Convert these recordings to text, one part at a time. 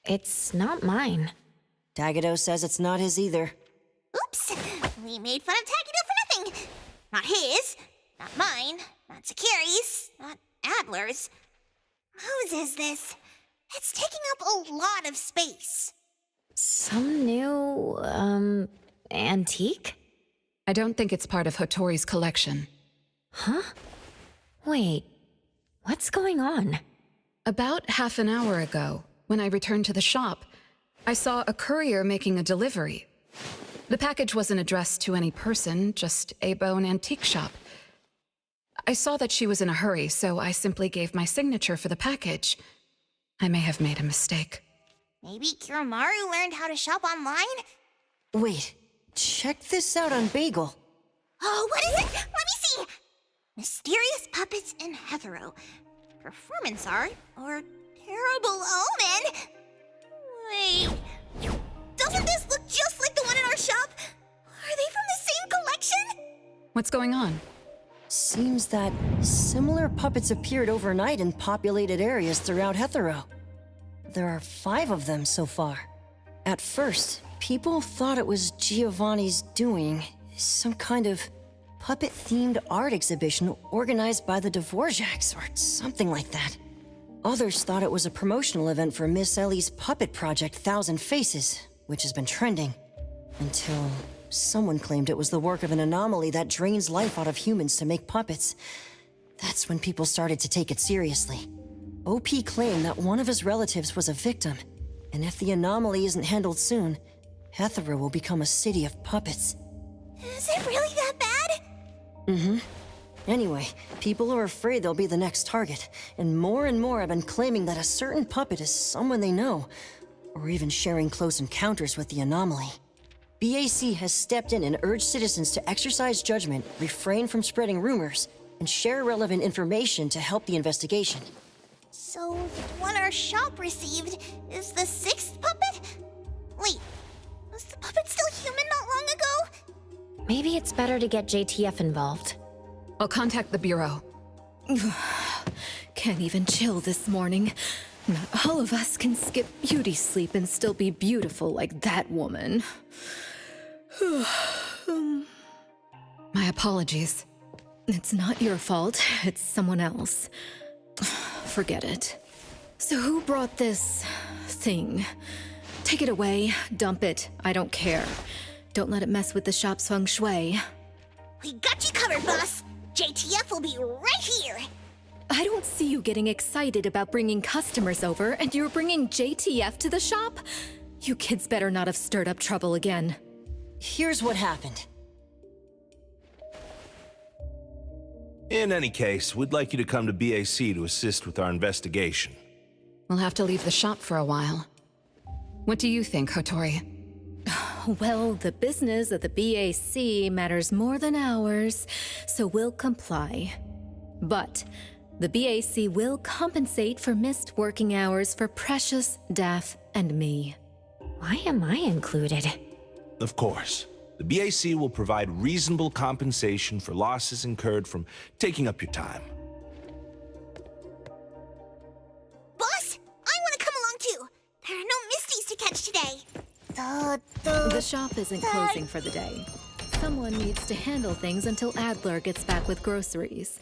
It's not mine. Tagado says it's not his either. Oops! We made fun of Takido for nothing. Not his, not mine, not Sakuri's, not Adler's. Whose is this? It's taking up a lot of space. Some new, antique? I don't think it's part of Hotori's collection. Huh? Wait, what's going on? About half an hour ago, when I returned to the shop, I saw a courier making a delivery. The package wasn't addressed to any person, just a bone antique shop. I saw that she was in a hurry, so I simply gave my signature for the package. I may have made a mistake. Maybe Kiromaru learned how to shop online? Wait, check this out on Bagel. Oh, what is it? Let me see! Mysterious puppets and hetero. Performance art or terrible omen? Wait, doesn't this look just like the one in our shop? Are they from the same collection? What's going on? Seems that similar puppets appeared overnight in populated areas throughout Hetero. There are 5 of them so far. At first, people thought it was Giovanni's doing, some kind of puppet-themed art exhibition organized by the Dvorak's or something like that. Others thought it was a promotional event for Miss Ellie's puppet project 1,000 Faces, which has been trending. Until someone claimed it was the work of an anomaly that drains life out of humans to make puppets. That's when people started to take it seriously. OP claimed that one of his relatives was a victim, and if the anomaly isn't handled soon, Hetero will become a city of puppets. Is it really that bad? Mm-hmm. Anyway, people are afraid they'll be the next target, and more have been claiming that a certain puppet is someone they know, or even sharing close encounters with the anomaly. BAC has stepped in and urged citizens to exercise judgment, refrain from spreading rumors, and share relevant information to help the investigation. So, the one our shop received is the 6th puppet? Wait, was the puppet still human not long ago? Maybe it's better to get JTF involved. I'll contact the Bureau. Can't even chill this morning. Not all of us can skip beauty sleep and still be beautiful like that woman. My apologies. It's not your fault, it's someone else. Forget it. So who brought this thing? Take it away, dump it, I don't care. Don't let it mess with the shop's feng shui. We got you covered, boss! JTF will be right here! I don't see you getting excited about bringing customers over, and you're bringing JTF to the shop? You kids better not have stirred up trouble again. Here's what happened. In any case, we'd like you to come to BAC to assist with our investigation. We'll have to leave the shop for a while. What do you think, Hotori? Well, the business of the BAC matters more than ours, so we'll comply. But the BAC will compensate for missed working hours for Precious, Daff, and me. Why am I included? Of course. The BAC will provide reasonable compensation for losses incurred from taking up your time. Boss, I want to come along too! There are no Misties to catch today! The shop isn't closing for the day. Someone needs to handle things until Adler gets back with groceries.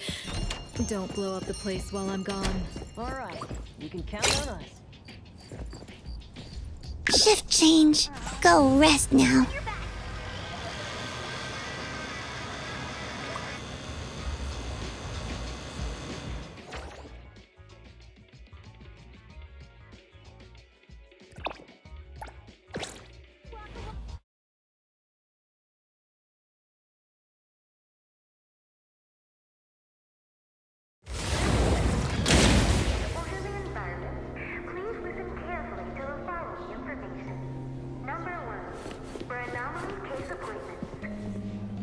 Don't blow up the place while I'm gone. All right, you can count on us. Shift change. Go rest now.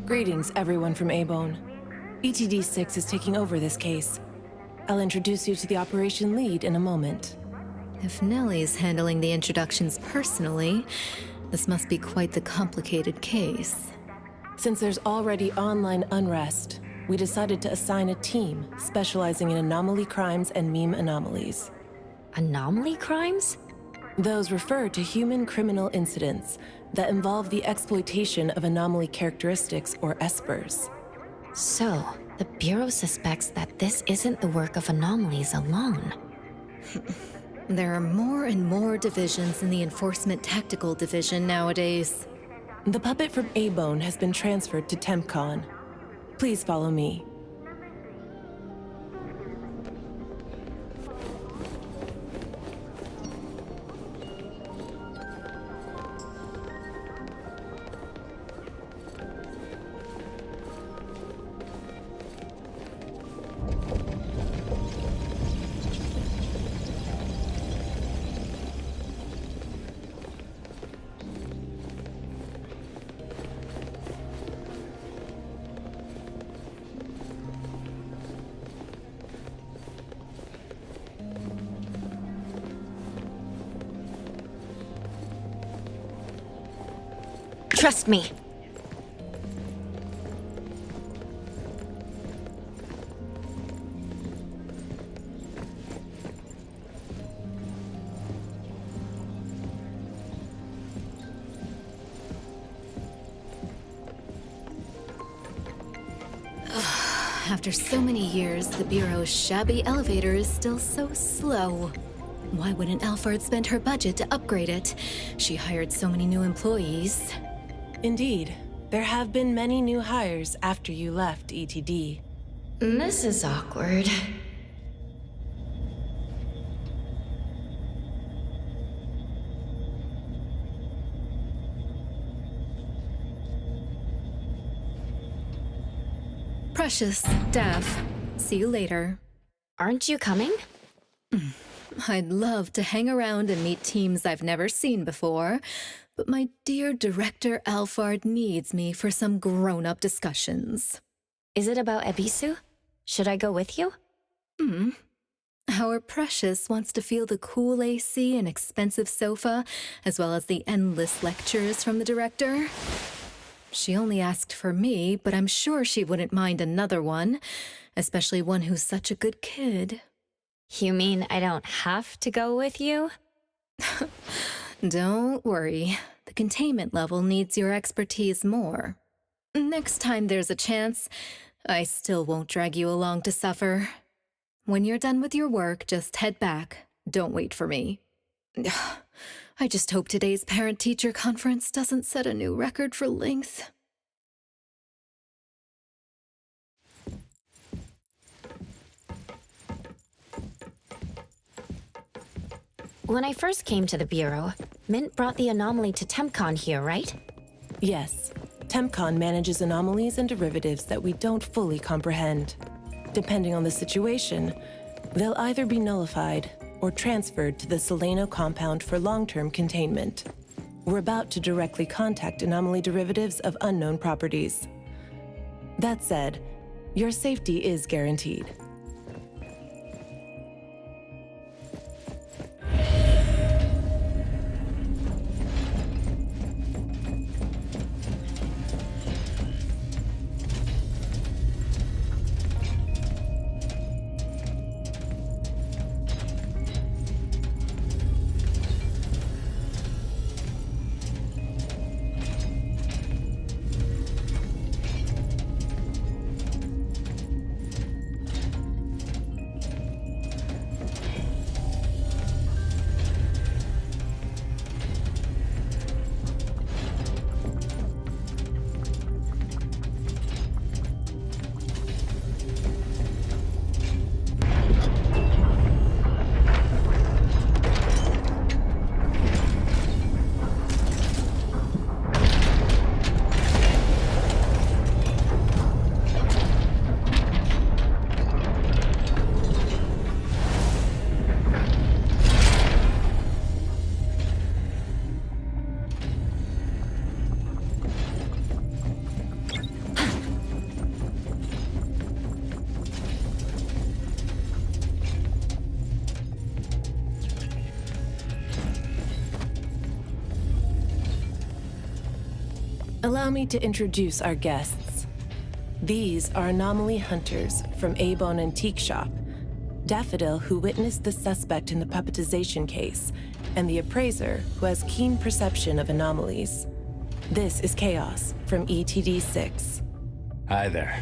Greetings, everyone from A-Bone. ETD-6 is taking over this case. I'll introduce you to the operation lead in a moment. If Nellie's handling the introductions personally, this must be quite the complicated case. Since there's already online unrest, we decided to assign a team specializing in anomaly crimes and meme anomalies. Anomaly crimes? Those refer to human criminal incidents that involve the exploitation of anomaly characteristics or espers. So, the Bureau suspects that this isn't the work of Anomalies alone. There are more and more divisions in the Enforcement Tactical Division nowadays. The puppet from A-Bone has been transferred to TempCon. Please follow me. Trust me. After so many years, the Bureau's shabby elevator is still so slow. Why wouldn't Alphard spend her budget to upgrade it? She hired so many new employees. Indeed, there have been many new hires after you left ETD. This is awkward. Precious, Dav. See you later. Aren't you coming? I'd love to hang around and meet teams I've never seen before, but my dear Director Alphard needs me for some grown-up discussions. Is it about Ebisu? Should I go with you? Our Precious wants to feel the cool AC and expensive sofa, as well as the endless lectures from the director. She only asked for me, but I'm sure she wouldn't mind another one, especially one who's such a good kid. You mean I don't have to go with you? Don't worry. The containment level needs your expertise more. Next time there's a chance, I still won't drag you along to suffer. When you're done with your work, just head back. Don't wait for me. I just hope today's parent-teacher conference doesn't set a new record for length. When I first came to the Bureau, Mint brought the anomaly to TempCon here, right? Yes, TempCon manages anomalies and derivatives that we don't fully comprehend. Depending on the situation, they'll either be nullified or transferred to the Seleno compound for long-term containment. We're about to directly contact anomaly derivatives of unknown properties. That said, your safety is guaranteed. Allow me to introduce our guests. These are anomaly hunters from A-Bone Antique Shop, Daffodil, who witnessed the suspect in the puppetization case, and the appraiser, who has keen perception of anomalies. This is Chaos from ETD-6. Hi there.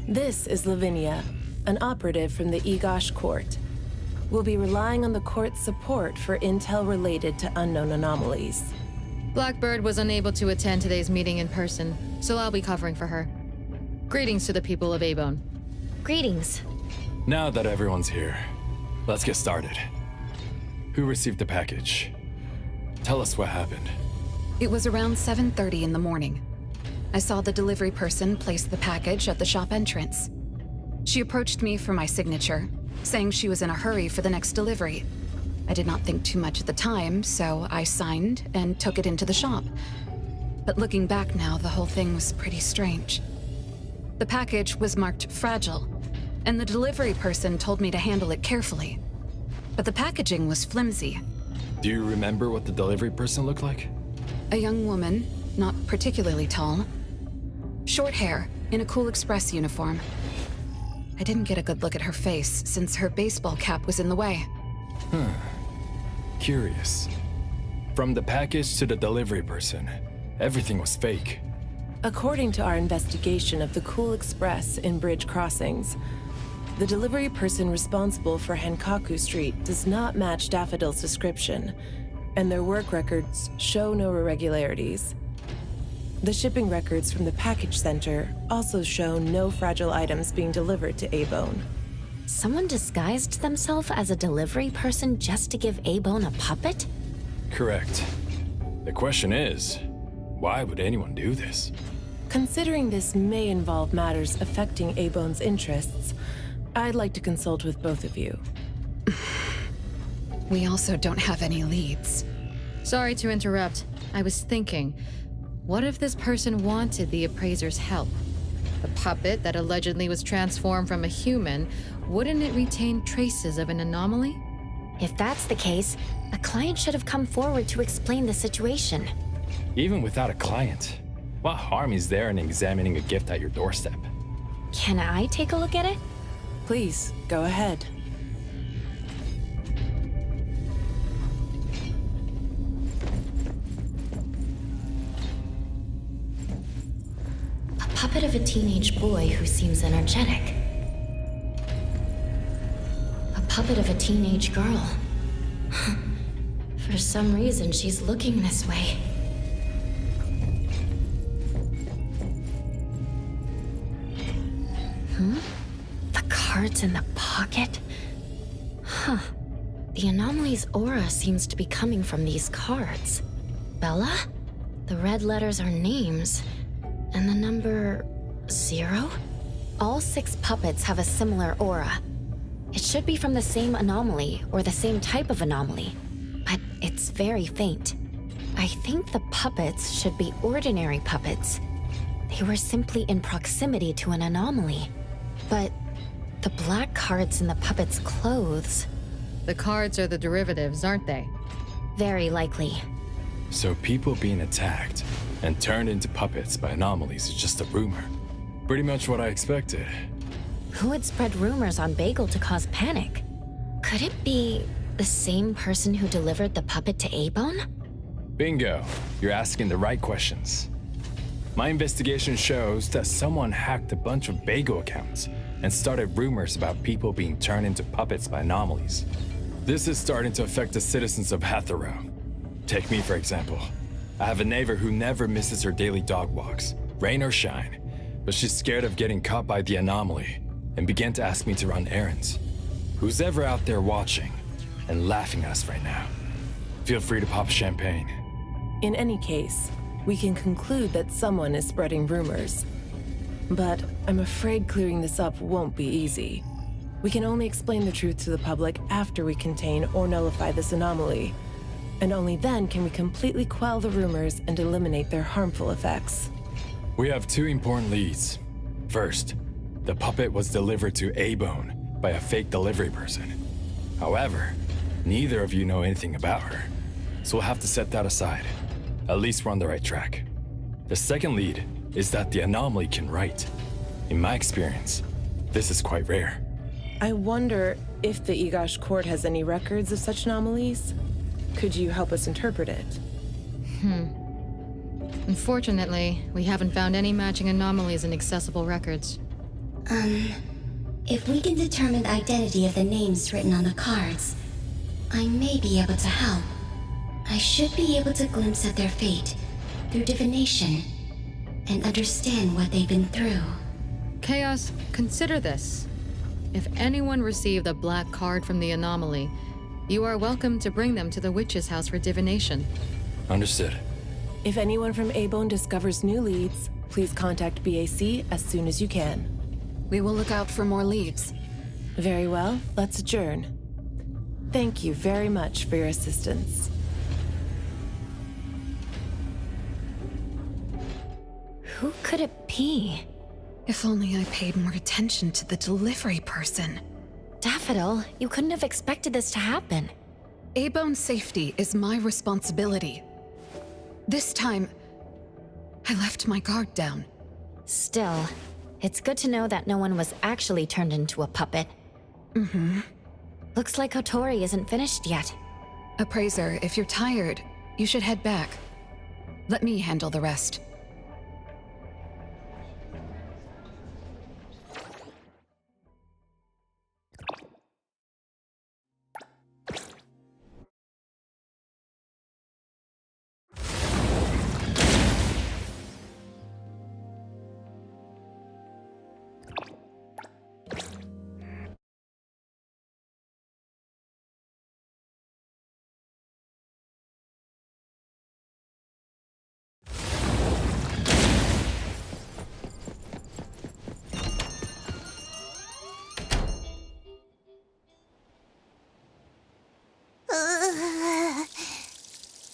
This is Lavinia, an operative from the Egosh Court. We'll be relying on the court's support for intel related to unknown anomalies. Blackbird was unable to attend today's meeting in person, so I'll be covering for her. Greetings to the people of Abone. Greetings. Now that everyone's here, let's get started. Who received the package? Tell us what happened. It was around 7:30 in the morning. I saw the delivery person place the package at the shop entrance. She approached me for my signature, saying she was in a hurry for the next delivery. I did not think too much at the time, so I signed and took it into the shop. But looking back now, the whole thing was pretty strange. The package was marked fragile, and the delivery person told me to handle it carefully. But the packaging was flimsy. Do you remember what the delivery person looked like? A young woman, not particularly tall. Short hair, in a Cool Express uniform. I didn't get a good look at her face since her baseball cap was in the way. Curious. From the package to the delivery person, everything was fake. According to our investigation of the Cool Express in Bridge Crossings, the delivery person responsible for Hankaku Street does not match Daffodil's description, and their work records show no irregularities. The shipping records from the package center also show no fragile items being delivered to Abone. Someone disguised themselves as a delivery person just to give Abone a puppet? Correct. The question is, why would anyone do this? Considering this may involve matters affecting Abone's interests, I'd like to consult with both of you. We also don't have any leads. Sorry to interrupt. I was thinking, what if this person wanted the appraiser's help? The puppet that allegedly was transformed from a human, wouldn't it retain traces of an anomaly? If that's the case, a client should have come forward to explain the situation. Even without a client, what harm is there in examining a gift at your doorstep? Can I take a look at it? Please, go ahead. A puppet of a teenage boy who seems energetic. A puppet of a teenage girl. For some reason, she's looking this way. The cards in the pocket? Huh. The Anomalies' aura seems to be coming from these cards. Bella? The red letters are names. And the number 0? All 6 puppets have a similar aura. It should be from the same anomaly or the same type of anomaly, but it's very faint. I think the puppets should be ordinary puppets. They were simply in proximity to an anomaly. But the black cards in the puppets' clothes... The cards are the derivatives, aren't they? Very likely. So people being attacked and turned into puppets by anomalies is just a rumor. Pretty much what I expected. Who would spread rumors on Bagel to cause panic? Could it be the same person who delivered the puppet to Abone? Bingo. You're asking the right questions. My investigation shows that someone hacked a bunch of Bagel accounts and started rumors about people being turned into puppets by anomalies. This is starting to affect the citizens of Hathero. Take me, for example. I have a neighbor who never misses her daily dog walks, rain or shine, but she's scared of getting caught by the anomaly and began to ask me to run errands. Who's ever out there watching and laughing at us right now, feel free to pop champagne. In any case, we can conclude that someone is spreading rumors. But I'm afraid clearing this up won't be easy. We can only explain the truth to the public after we contain or nullify this anomaly. And only then can we completely quell the rumors and eliminate their harmful effects. We have 2 important leads. First, the puppet was delivered to Abone by a fake delivery person. However, neither of you know anything about her, so we'll have to set that aside. At least we're on the right track. The second lead is that the anomaly can write. In my experience, this is quite rare. I wonder if the Egosh Court has any records of such anomalies? Could you help us interpret it? Unfortunately, we haven't found any matching anomalies in accessible records. If we can determine the identity of the names written on the cards, I may be able to help. I should be able to glimpse at their fate through divination and understand what they've been through. Chaos, consider this. If anyone received a black card from the anomaly, you are welcome to bring them to the witch's house for divination. Understood. If anyone from A-Bone discovers new leads, please contact BAC as soon as you can. We will look out for more leads. Very well, let's adjourn. Thank you very much for your assistance. Who could it be? If only I paid more attention to the delivery person. Daffodil, you couldn't have expected this to happen. A-Bone's safety is my responsibility. This time, I left my guard down. Still, it's good to know that no one was actually turned into a puppet. Looks like Kotori isn't finished yet. Appraiser, if you're tired, you should head back. Let me handle the rest.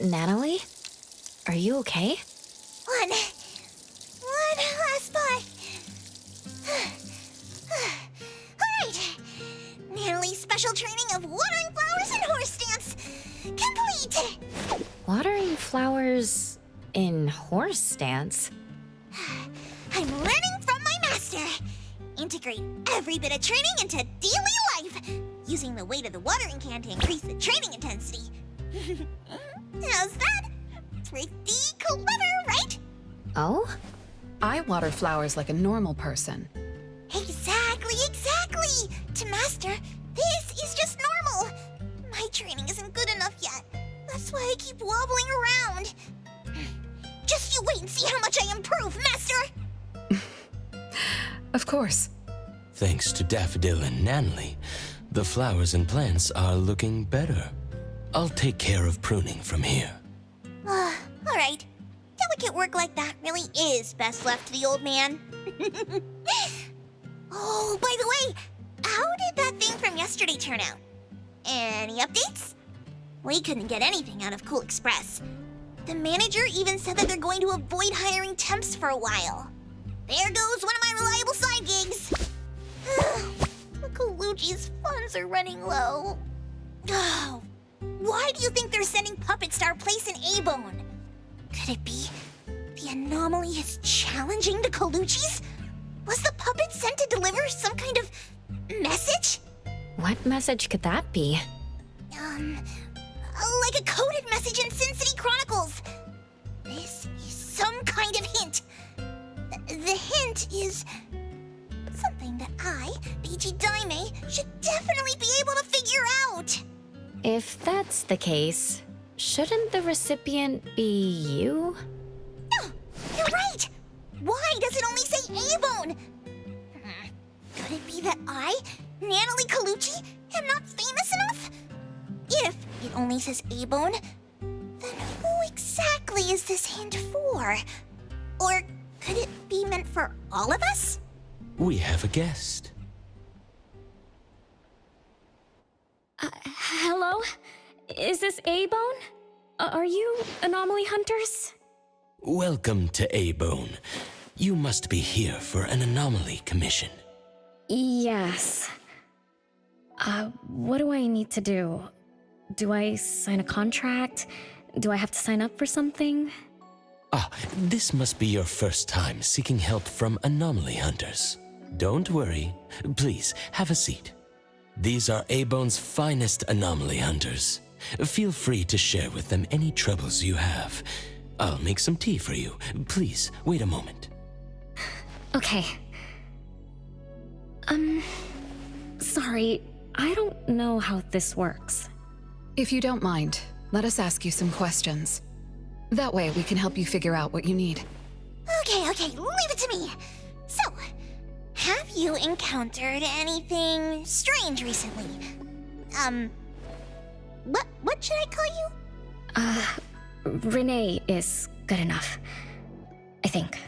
Natalie? Are you okay? One last spot. Alright. Natalie's special training of watering flowers and horse dance complete. Watering flowers in horse stance? I'm learning from my master. Integrate every bit of training into daily life, using the weight of the watering can to increase the training intensity. How's that? Pretty clever, right? Oh? I water flowers like a normal person. Exactly. To master, this is just normal. My training isn't good enough yet. That's why I keep wobbling around. Just you wait and see how much I improve, master! Of course. Thanks to Daffodil and Natalie, the flowers and plants are looking better. I'll take care of pruning from here. Alright. Delicate work like that really is best left to the old man. Oh, by the way, how did that thing from yesterday turn out? Any updates? We couldn't get anything out of Cool Express. The manager even said that they're going to avoid hiring temps for a while. There goes one of my reliable side gigs. The Colucci's funds are running low. Oh, why do you think they're sending puppets to our place in A-Bone? Could it be the anomaly is challenging the Colucci's? Was the puppet sent to deliver some kind of message? What message could that be? Like a coded message in Sin City Chronicles. This is some kind of hint. The hint is something that I, Beiji Daime, should definitely be able to figure out. If that's the case, shouldn't the recipient be you? Oh, you're right. Why does it only say A-Bone? Could it be that I, Natalie Colucci, am not famous enough? If it only says A-Bone, then who exactly is this hint for? Or could it be meant for all of us? We have a guest. Hello? Is this A-Bone? Are you anomaly hunters? Welcome to A-Bone. You must be here for an anomaly commission. Yes. What do I need to do? Do I sign a contract? Do I have to sign up for something? This must be your first time seeking help from anomaly hunters. Don't worry. Please, have a seat. These are A-Bone's finest anomaly hunters. Feel free to share with them any troubles you have. I'll make some tea for you. Please, wait a moment. Okay. Sorry, I don't know how this works. If you don't mind, let us ask you some questions. That way we can help you figure out what you need. Okay, leave it to me. So, have you encountered anything strange recently? What should I call you? Renee is good enough. I think.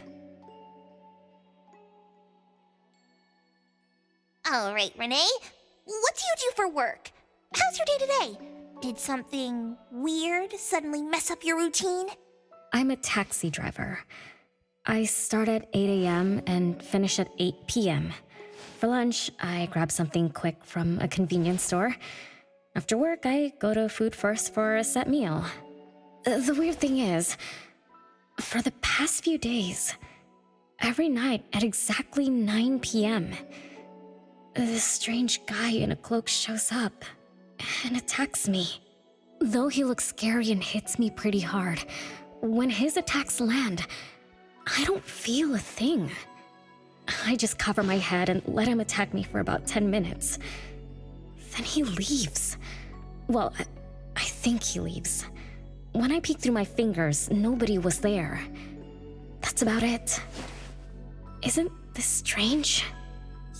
All right, Renee. What do you do for work? How's your day today? Did something weird suddenly mess up your routine? I'm a taxi driver. I start at 8 a.m. and finish at 8 p.m. For lunch, I grab something quick from a convenience store. After work, I go to Food First for a set meal. The weird thing is, for the past few days, every night at exactly 9 p.m., this strange guy in a cloak shows up and attacks me. Though he looks scary and hits me pretty hard, when his attacks land, I don't feel a thing. I just cover my head and let him attack me for about 10 minutes. Then he leaves. Well, I think he leaves. When I peek through my fingers, nobody was there. That's about it. Isn't this strange?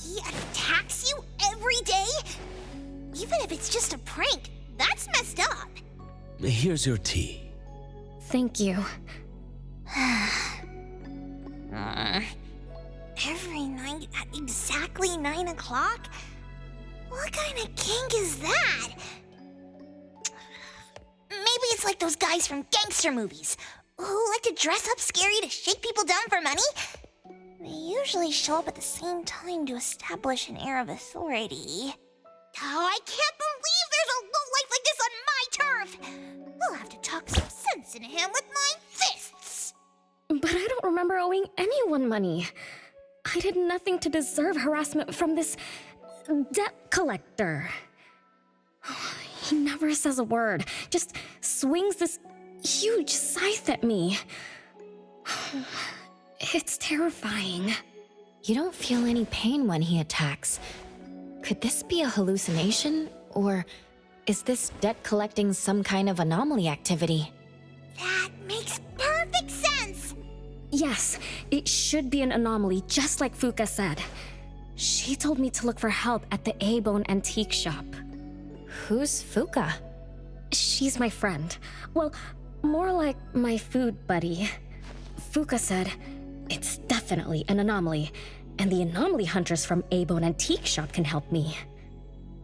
He attacks you every day? Even if it's just a prank, that's messed up. Here's your tea. Thank you. Every night at exactly 9 o'clock? What kind of kink is that? Maybe it's like those guys from gangster movies who like to dress up scary to shake people down for money. They usually show up at the same time to establish an air of authority. Oh, I can't believe there's a lowlife like this on my turf! I'll have to talk some sense into him with my fists! But I don't remember owing anyone money. I did nothing to deserve harassment from this debt collector. He never says a word, just swings this huge scythe at me. It's terrifying. You don't feel any pain when he attacks. Could this be a hallucination, or is this debt collecting some kind of anomaly activity? That makes perfect sense! Yes, it should be an anomaly, just like Fuka said. She told me to look for help at the A-Bone antique shop. Who's Fuka? She's my friend. Well, more like my food buddy. Fuka said it's definitely an anomaly, and the anomaly hunters from A-Bone antique shop can help me.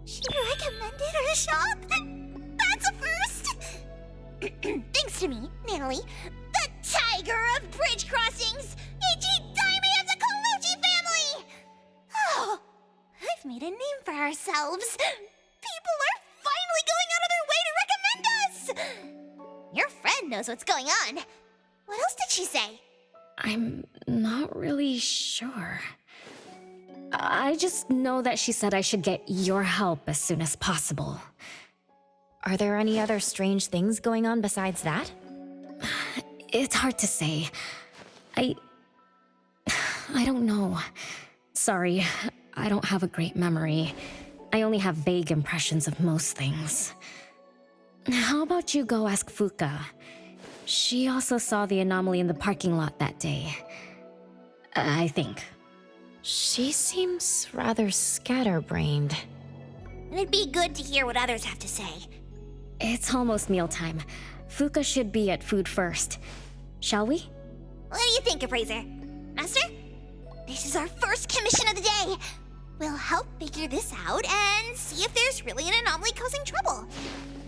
She recommended her shop? That's a first! Thanks to me, Natalie, the tiger of bridge crossings, Ichi-Daime of the Colucci family! Oh, I've made a name for ourselves. People are finally going out of their way to recommend us! Your friend knows what's going on. What else did she say? I'm not really sure. I just know that she said I should get your help as soon as possible. Are there any other strange things going on besides that? It's hard to say. I don't know. Sorry, I don't have a great memory. I only have vague impressions of most things. How about you go ask Fuka? She also saw the anomaly in the parking lot that day. I think. She seems rather scatterbrained. It'd be good to hear what others have to say. It's almost mealtime. Fuka should be at Food First. Shall we? What do you think, Appraiser? Master? This is our first commission of the day. We'll help figure this out and see if there's really an anomaly causing trouble.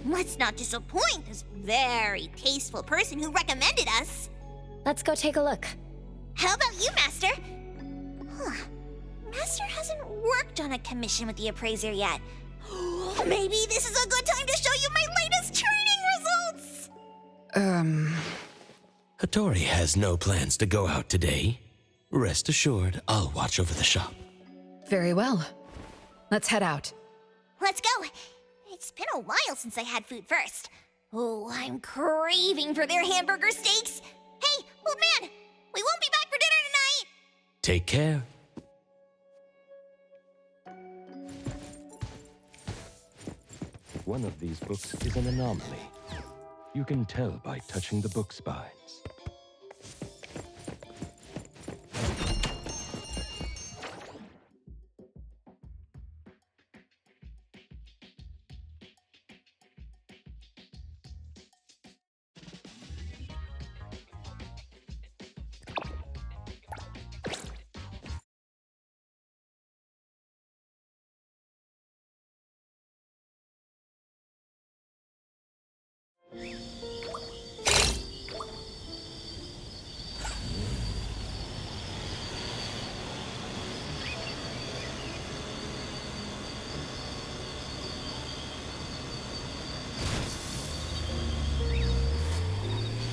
Let's not disappoint this very tasteful person who recommended us. Let's go take a look. How about you, Master? Huh. Master hasn't worked on a commission with the Appraiser yet. Maybe this is a good time to show you my latest training results! Hattori has no plans to go out today. Rest assured, I'll watch over the shop. Very well. Let's head out. Let's go. It It's been a while since I had food first. Oh, I'm craving for their hamburger steaks. Hey, old man, we won't be back for dinner tonight. Take care. One of these books is an anomaly. You can tell by touching the book spines.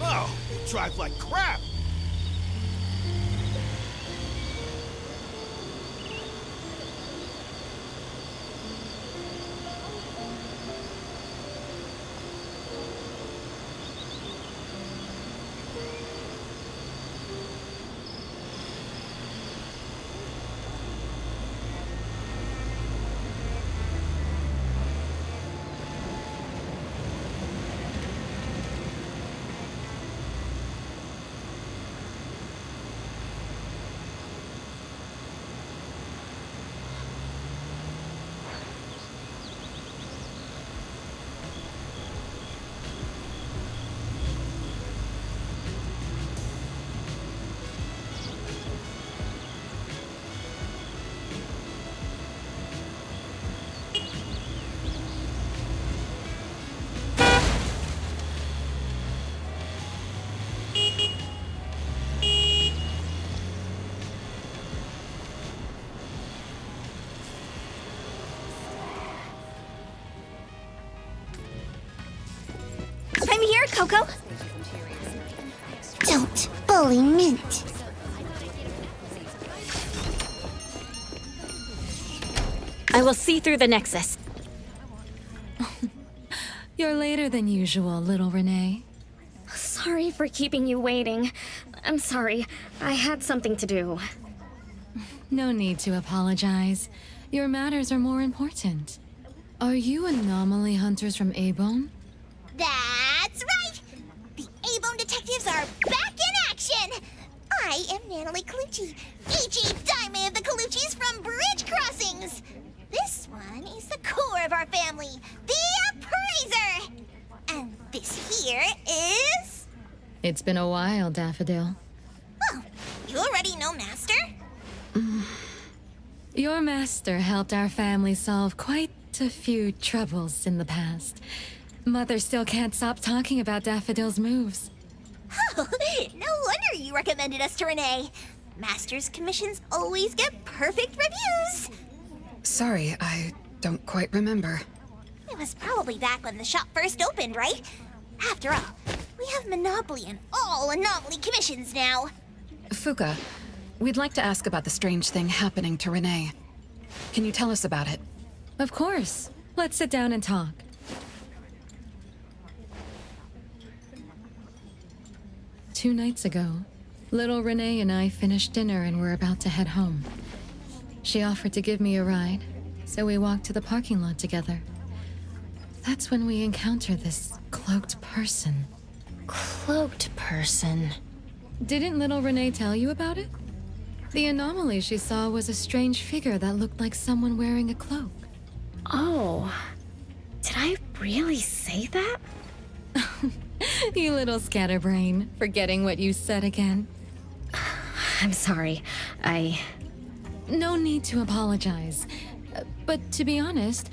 Oh, you drive like crap! I'm here, Coco. Don't bully Mint. I will see through the Nexus. You're later than usual, little Renee. Sorry for keeping you waiting. I'm sorry. I had something to do. No need to apologize. Your matters are more important. Are you anomaly hunters from A-Bone? That's right! The A-Bone detectives are back in action! I am Natalie Colucci, H.E. Diamond of the Coluccis from Bridge Crossings! This one is the core of our family, the Appraiser! And this here is... It's been a while, Daffodil. Oh, you already know Master? Your master helped our family solve quite a few troubles in the past. Mother still can't stop talking about Daffodil's moves. Oh, no wonder you recommended us to Renee. Master's commissions always get perfect reviews. Sorry, I don't quite remember. It was probably back when the shop first opened, right? After all, we have monopoly on all anomaly commissions now. Fuka, we'd like to ask about the strange thing happening to Renee. Can you tell us about it? Of course. Let's sit down and talk. Two nights ago, little Renee and I finished dinner and were about to head home. She offered to give me a ride, so we walked to the parking lot together. That's when we encountered this cloaked person. Cloaked person. Didn't little Renee tell you about it? The anomaly she saw was a strange figure that looked like someone wearing a cloak. Oh. Did I really say that? You little scatterbrain, forgetting what you said again. I'm sorry. No need to apologize. But to be honest,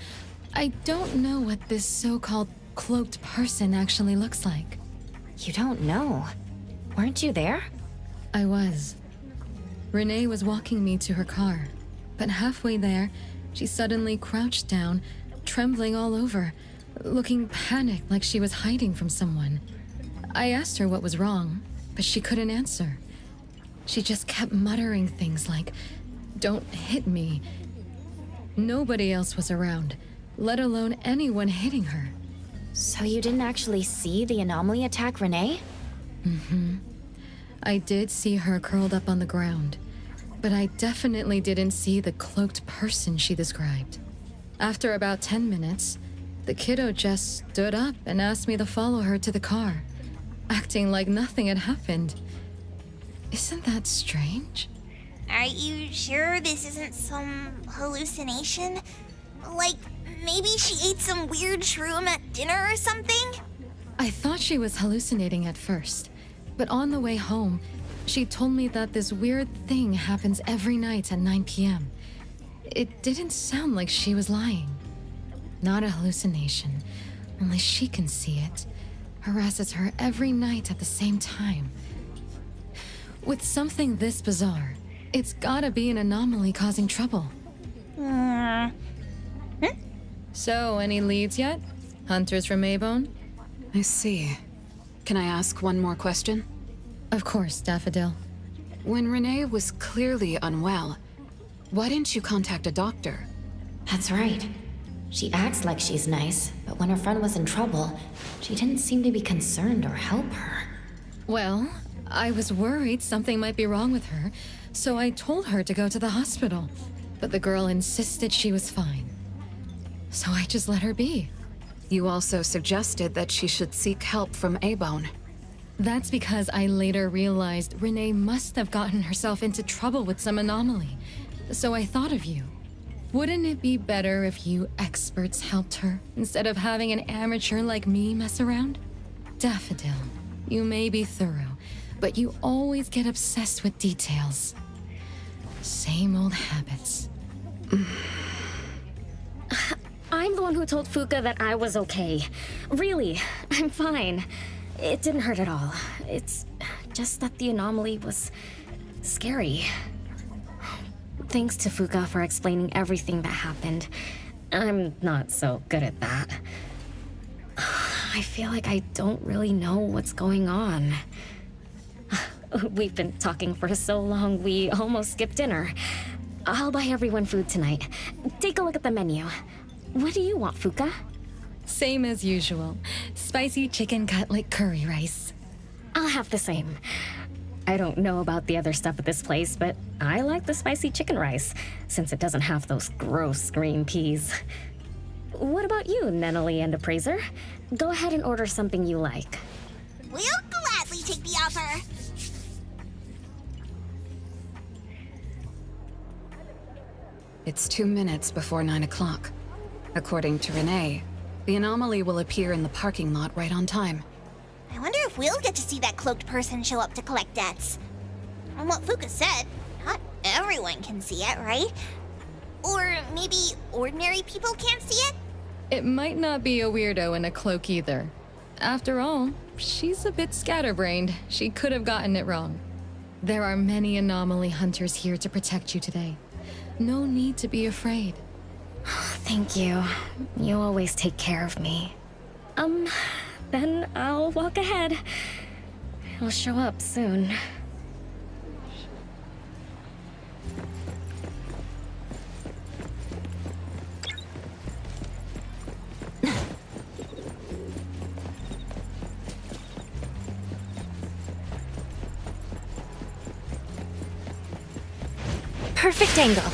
I don't know what this so-called cloaked person actually looks like. You don't know. Weren't you there? I was. Renee was walking me to her car, but halfway there, she suddenly crouched down, trembling all over, looking panicked like she was hiding from someone. I asked her what was wrong, but she couldn't answer. She just kept muttering things like, "Don't hit me." Nobody else was around, let alone anyone hitting her. So you didn't actually see the anomaly attack Renee? I did see her curled up on the ground, but I definitely didn't see the cloaked person she described. After about 10 minutes, the kiddo just stood up and asked me to follow her to the car, acting like nothing had happened. Isn't that strange? Are you sure this isn't some hallucination? Like, maybe she ate some weird shroom at dinner or something? I thought she was hallucinating at first, but on the way home, she told me that this weird thing happens every night at 9 p.m. It didn't sound like she was lying. Not a hallucination, only she can see it. Harasses her every night at the same time. With something this bizarre, it's gotta be an anomaly causing trouble. So, any leads yet? Hunters from Maybone? I see. Can I ask one more question? Of course, Daffodil. When Renee was clearly unwell, why didn't you contact a doctor? That's right. She acts like she's nice, but when her friend was in trouble, she didn't seem to be concerned or help her. Well, I was worried something might be wrong with her, so I told her to go to the hospital. But the girl insisted she was fine. So I just let her be. You also suggested that she should seek help from A-Bone. That's because I later realized Renee must have gotten herself into trouble with some anomaly. So I thought of you. Wouldn't it be better if you experts helped her, instead of having an amateur like me mess around? Daffodil, you may be thorough, but you always get obsessed with details. Same old habits. I'm the one who told Fuka that I was okay. Really, I'm fine. It didn't hurt at all. It's just that the anomaly was scary. Thanks to Fuka for explaining everything that happened. I'm not so good at that. I feel like I don't really know what's going on. We've been talking for so long, we almost skipped dinner. I'll buy everyone food tonight. Take a look at the menu. What do you want, Fuka? Same as usual. Spicy chicken cutlet curry rice. I'll have the same. I don't know about the other stuff at this place, but I like the spicy chicken rice, since it doesn't have those gross green peas. What about you, Nenali and Appraiser? Go ahead and order something you like. We'll gladly take the offer. It's 2 minutes before 9 o'clock. According to Renee, the anomaly will appear in the parking lot right on time. I wonder if we'll get to see that cloaked person show up to collect debts. From what Fuka said, not everyone can see it, right? Or maybe ordinary people can't see it? It might not be a weirdo in a cloak either. After all, she's a bit scatterbrained. She could have gotten it wrong. There are many anomaly hunters here to protect you today. No need to be afraid. Thank you. You always take care of me. Then I'll walk ahead. I'll show up soon. Perfect angle.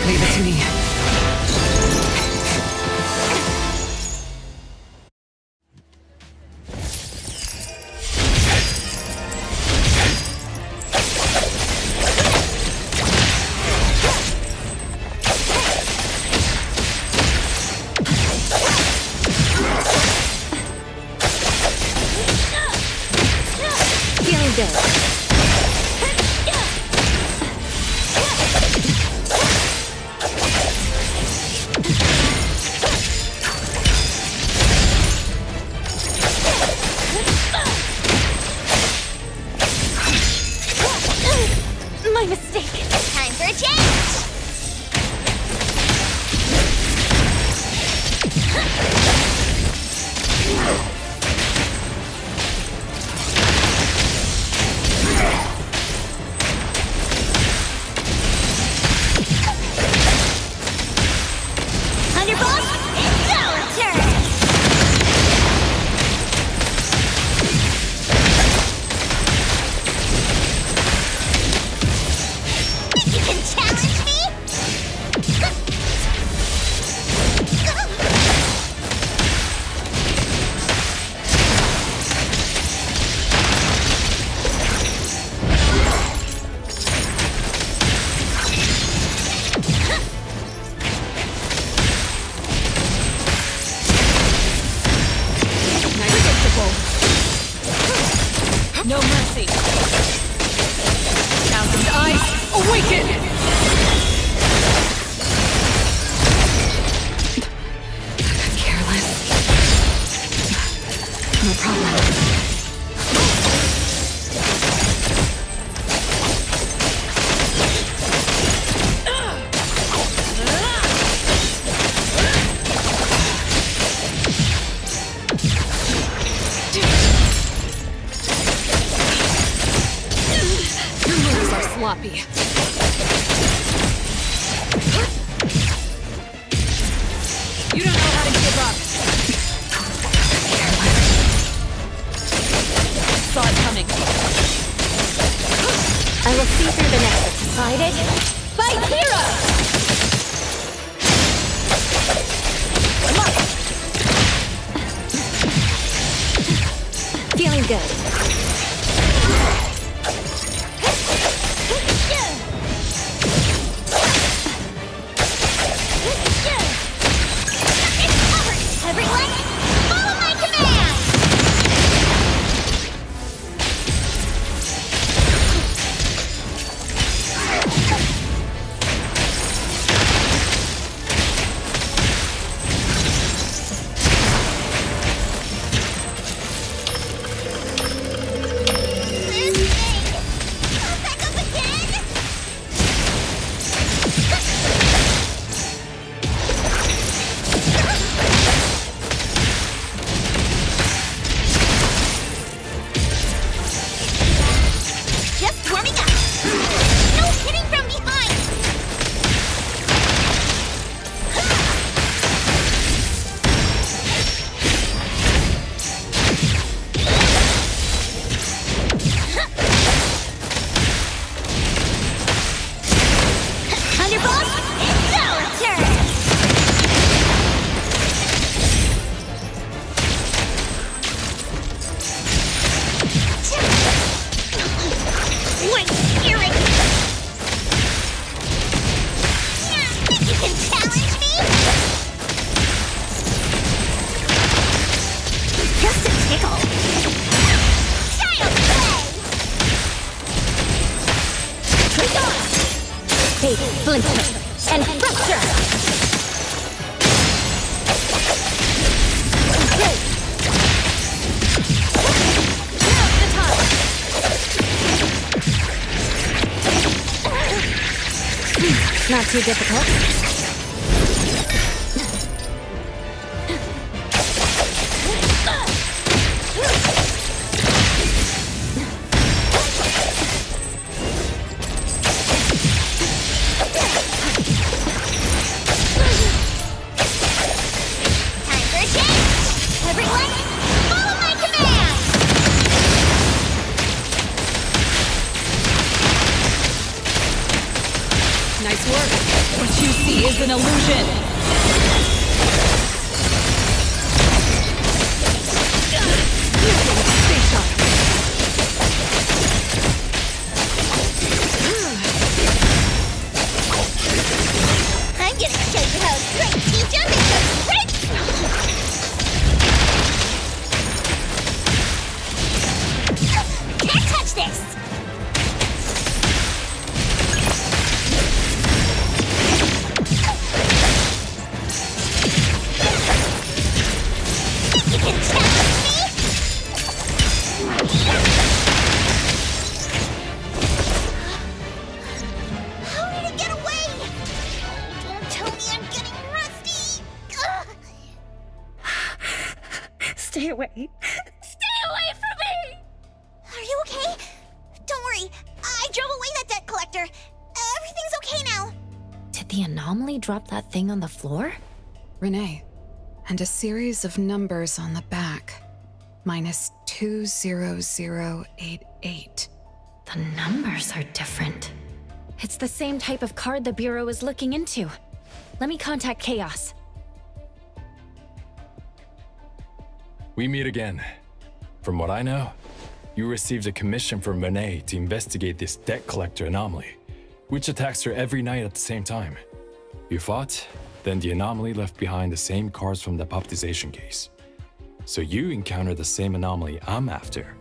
Leave it to me. Feeling good. My mistake. Time for a change. Thunderbolt, it's our turn. You can challenge me? No mercy. Thousand eyes, awaken! Careless. No problem. Your moves are sloppy. You don't know how to give up. Saw it coming. I will see through the nexus. Decided? By hero! Feeling good. Everyone, follow my command! This thing! Back up again! Just warming up. No hitting from behind. Thunderbolt, it's our turn. Wait, Eric! Think you can challenge me? Just a tickle. Child's play! Trick on! Fate, splinter, and fracture! Great! Now's the time! Not too difficult. Time for a change! Everyone, follow my command! Nice work. But you is an illusion! I'm gonna show you how straight T-jumping goes, right? Can't touch this! You can challenge me? How did it get away? Don't tell me I'm getting rusty. Ugh. Stay away. Stay away from me! Are you okay? Don't worry. I drove away that debt collector. Everything's okay now. Did the anomaly drop that thing on the floor? Renee, and a series of numbers on the back. Minus 20088. The numbers are different. It's the same type of card the Bureau is looking into. Let me contact Chaos. We meet again. From what I know, you received a commission from Renee to investigate this debt collector anomaly, which attacks her every night at the same time. You fought, then the anomaly left behind the same cards from the puppetization case. So you encountered the same anomaly I'm after.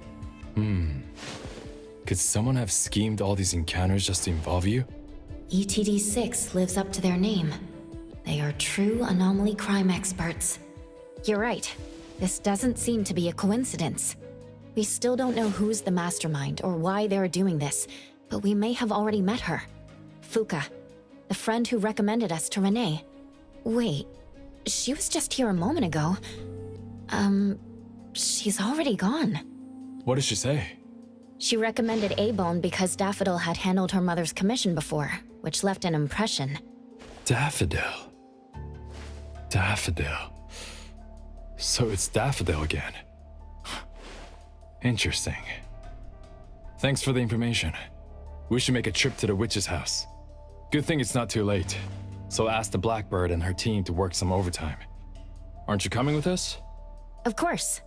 Could someone have schemed all these encounters just to involve you? ETD6 lives up to their name. They are true anomaly crime experts. You're right. This doesn't seem to be a coincidence. We still don't know who's the mastermind or why they're doing this, but we may have already met her. Fuka, the friend who recommended us to Renee. Wait, she was just here a moment ago. She's already gone. What did she say? She recommended A-Bone because Daffodil had handled her mother's commission before, which left an impression. Daffodil. Daffodil. So it's Daffodil again. Interesting. Thanks for the information. We should make a trip to the witch's house. Good thing it's not too late. So ask the Blackbird and her team to work some overtime. Aren't you coming with us? Of course.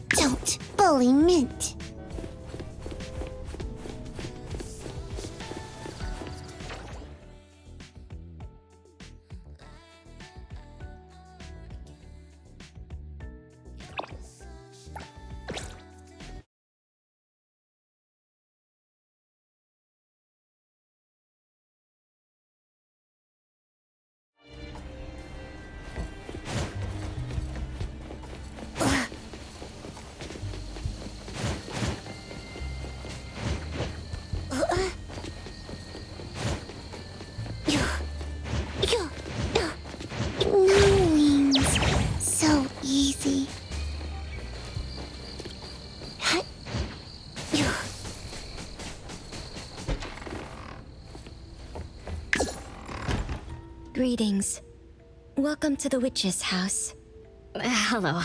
Don't bully Mint. So easy. Greetings. Welcome to the witch's house. Hello.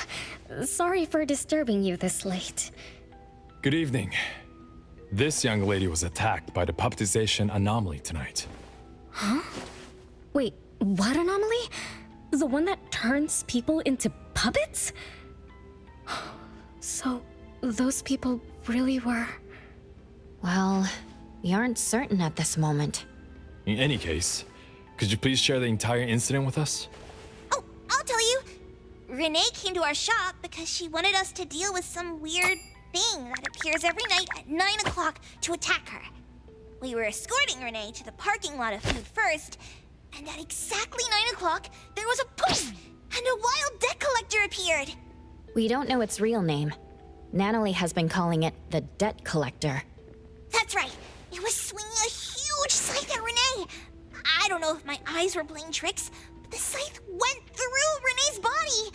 Sorry for disturbing you this late. Good evening. This young lady was attacked by the puppetization anomaly tonight. Huh? Wait, what anomaly? The one that turns people into puppets? So, those people really were... Well, we aren't certain at this moment. In any case, could you please share the entire incident with us? Oh, I'll tell you. Renee came to our shop because she wanted us to deal with some weird thing that appears every night at 9 o'clock to attack her. We were escorting Renee to the parking lot of food first, and at exactly 9 o'clock, there was a poof, and a wild debt collector appeared. We don't know its real name. Natalie has been calling it the Debt Collector. That's right. It was swinging a huge scythe at Renee. I don't know if my eyes were playing tricks, but the scythe went through Renee's body.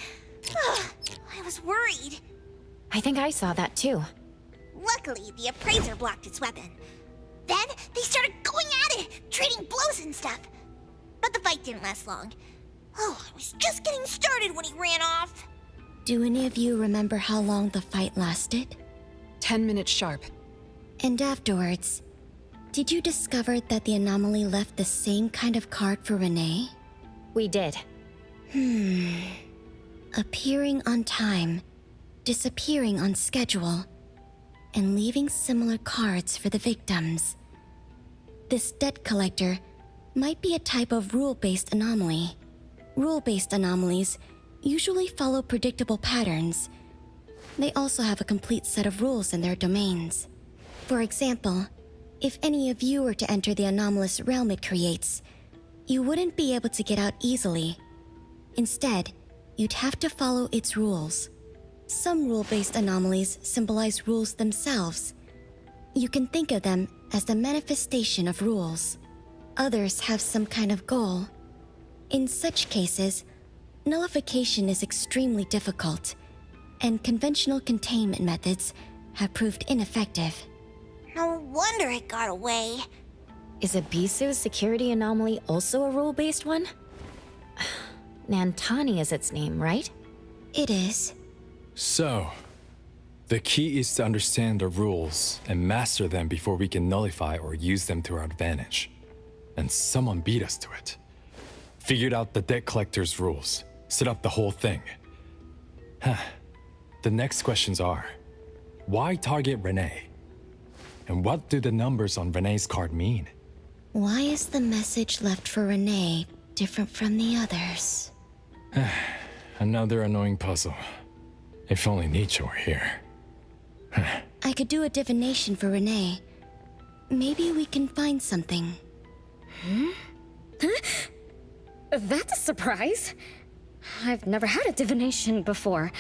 I was worried. I think I saw that too. Luckily, the appraiser blocked its weapon. Then, they started going at it, trading blows and stuff. But the fight didn't last long. Oh, I was just getting started when he ran off. Do any of you remember how long the fight lasted? 10 minutes sharp. And afterwards, did you discover that the anomaly left the same kind of card for Renee? We did. Appearing on time, disappearing on schedule, and leaving similar cards for the victims. This debt collector might be a type of rule-based anomaly. Rule-based anomalies usually follow predictable patterns. They also have a complete set of rules in their domains. For example, if any of you were to enter the anomalous realm it creates, you wouldn't be able to get out easily. Instead, you'd have to follow its rules. Some rule-based anomalies symbolize rules themselves. You can think of them as the manifestation of rules. Others have some kind of goal. In such cases, nullification is extremely difficult, and conventional containment methods have proved ineffective. No wonder it got away. Is Abisu's security anomaly also a rule-based one? Nantani is its name, right? It is. So, the key is to understand the rules and master them before we can nullify or use them to our advantage. And someone beat us to it. Figured out the debt collector's rules, set up the whole thing. The next questions are, why target Renee? And what do the numbers on Renee's card mean? Why is the message left for Renee different from the others? Another annoying puzzle. If only Nietzsche were here. I could do a divination for Renee. Maybe we can find something. That's a surprise. I've never had a divination before.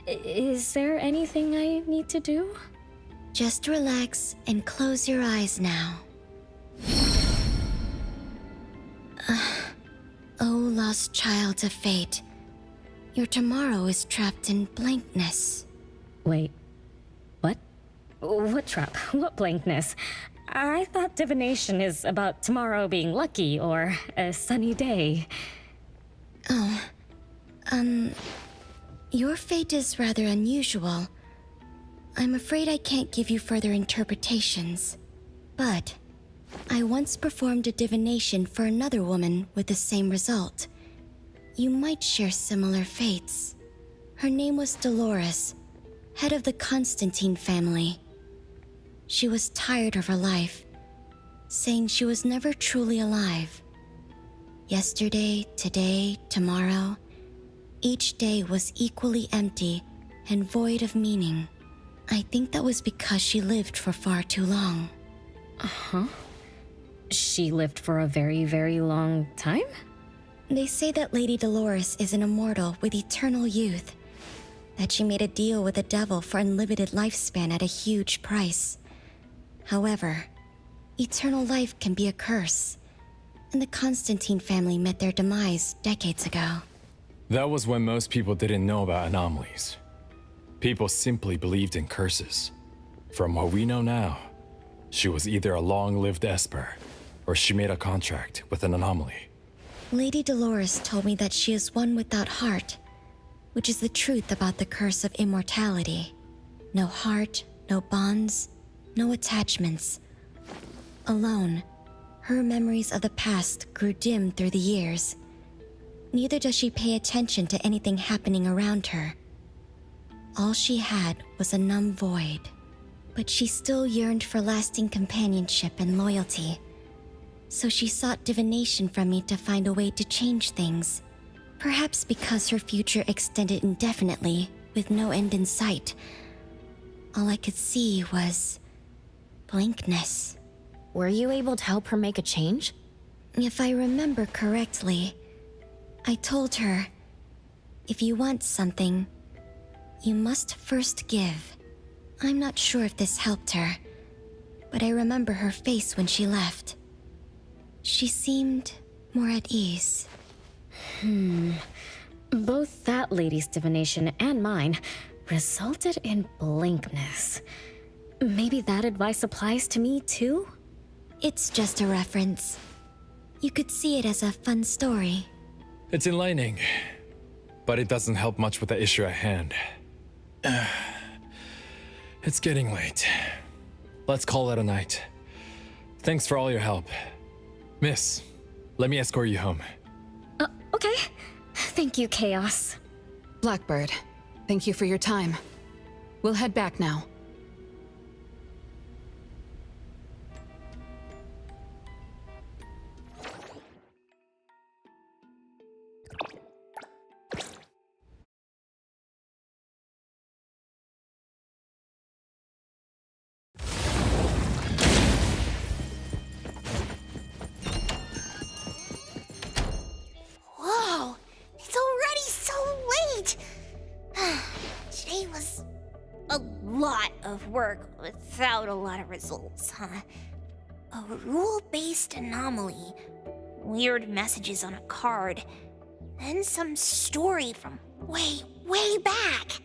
Is there anything I need to do? Just relax and close your eyes now. Oh, lost child of fate. Your tomorrow is trapped in blankness. Wait, what? What trap? What blankness? I thought divination is about tomorrow being lucky or a sunny day. Oh, your fate is rather unusual. I'm afraid I can't give you further interpretations. But I once performed a divination for another woman with the same result. You might share similar fates. Her name was Dolores, head of the Constantine family. She was tired of her life, saying she was never truly alive. Yesterday, today, tomorrow, each day was equally empty and void of meaning. I think that was because she lived for far too long. Uh-huh. She lived for a very, very long time? They say that Lady Dolores is an immortal with eternal youth, that she made a deal with the devil for unlimited lifespan at a huge price. However, eternal life can be a curse, and the Constantine family met their demise decades ago. That was when most people didn't know about anomalies. People simply believed in curses. From what we know now, she was either a long-lived Esper, or she made a contract with an anomaly. Lady Dolores told me that she is one without heart, which is the truth about the curse of immortality. No heart, no bonds, no attachments. Alone, her memories of the past grew dim through the years. Neither does she pay attention to anything happening around her. All she had was a numb void, but she still yearned for lasting companionship and loyalty. So she sought divination from me to find a way to change things. Perhaps because her future extended indefinitely, with no end in sight. All I could see was blankness. Were you able to help her make a change? If I remember correctly, I told her, if you want something, you must first give. I'm not sure if this helped her, but I remember her face when she left. She seemed more at ease. Both that lady's divination and mine resulted in blankness. maybe that advice applies to me too? It's just a reference. You could see it as a fun story. It's enlightening, but it doesn't help much with the issue at hand. It's getting late. Let's call it a night. Thanks for all your help. Miss, let me escort you home. Okay. Thank you, Chaos. Blackbird, thank you for your time. We'll head back now. Whoa, it's already so late. Today was a lot of work without a lot of results, huh? A rule-based anomaly, weird messages on a card, then some story from way back.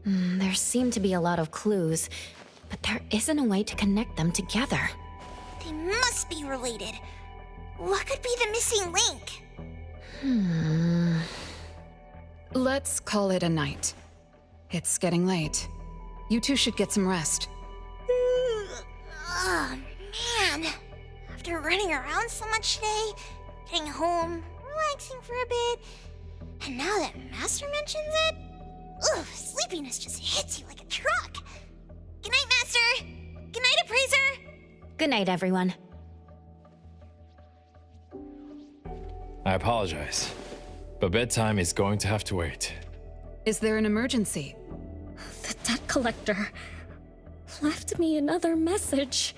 There seem to be a lot of clues, but there isn't a way to connect them together. They must be related. What could be the missing link? Let's call it a night. It's getting late. You two should get some rest. Oh, man. After running around so much today, getting home, relaxing for a bit, and now that Master mentions it, sleepiness just hits you like a truck. Good night, Master. Good night, Appraiser. Good night, everyone. I apologize, but bedtime is going to have to wait. Is there an emergency? The debt collector left me another message.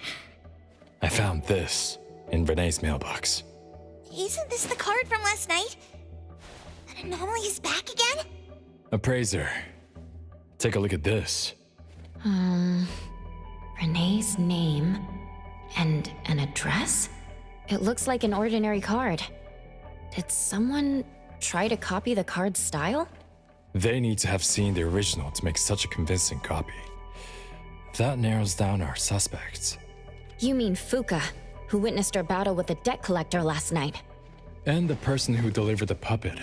I found this in Renee's mailbox. Isn't this the card from last night? An anomaly is back again? Appraiser, take a look at this. Renee's name and an address? It looks like an ordinary card. Did someone try to copy the card's style? They need to have seen the original to make such a convincing copy. That narrows down our suspects. You mean Fuka, who witnessed our battle with the debt collector last night. And the person who delivered the puppet.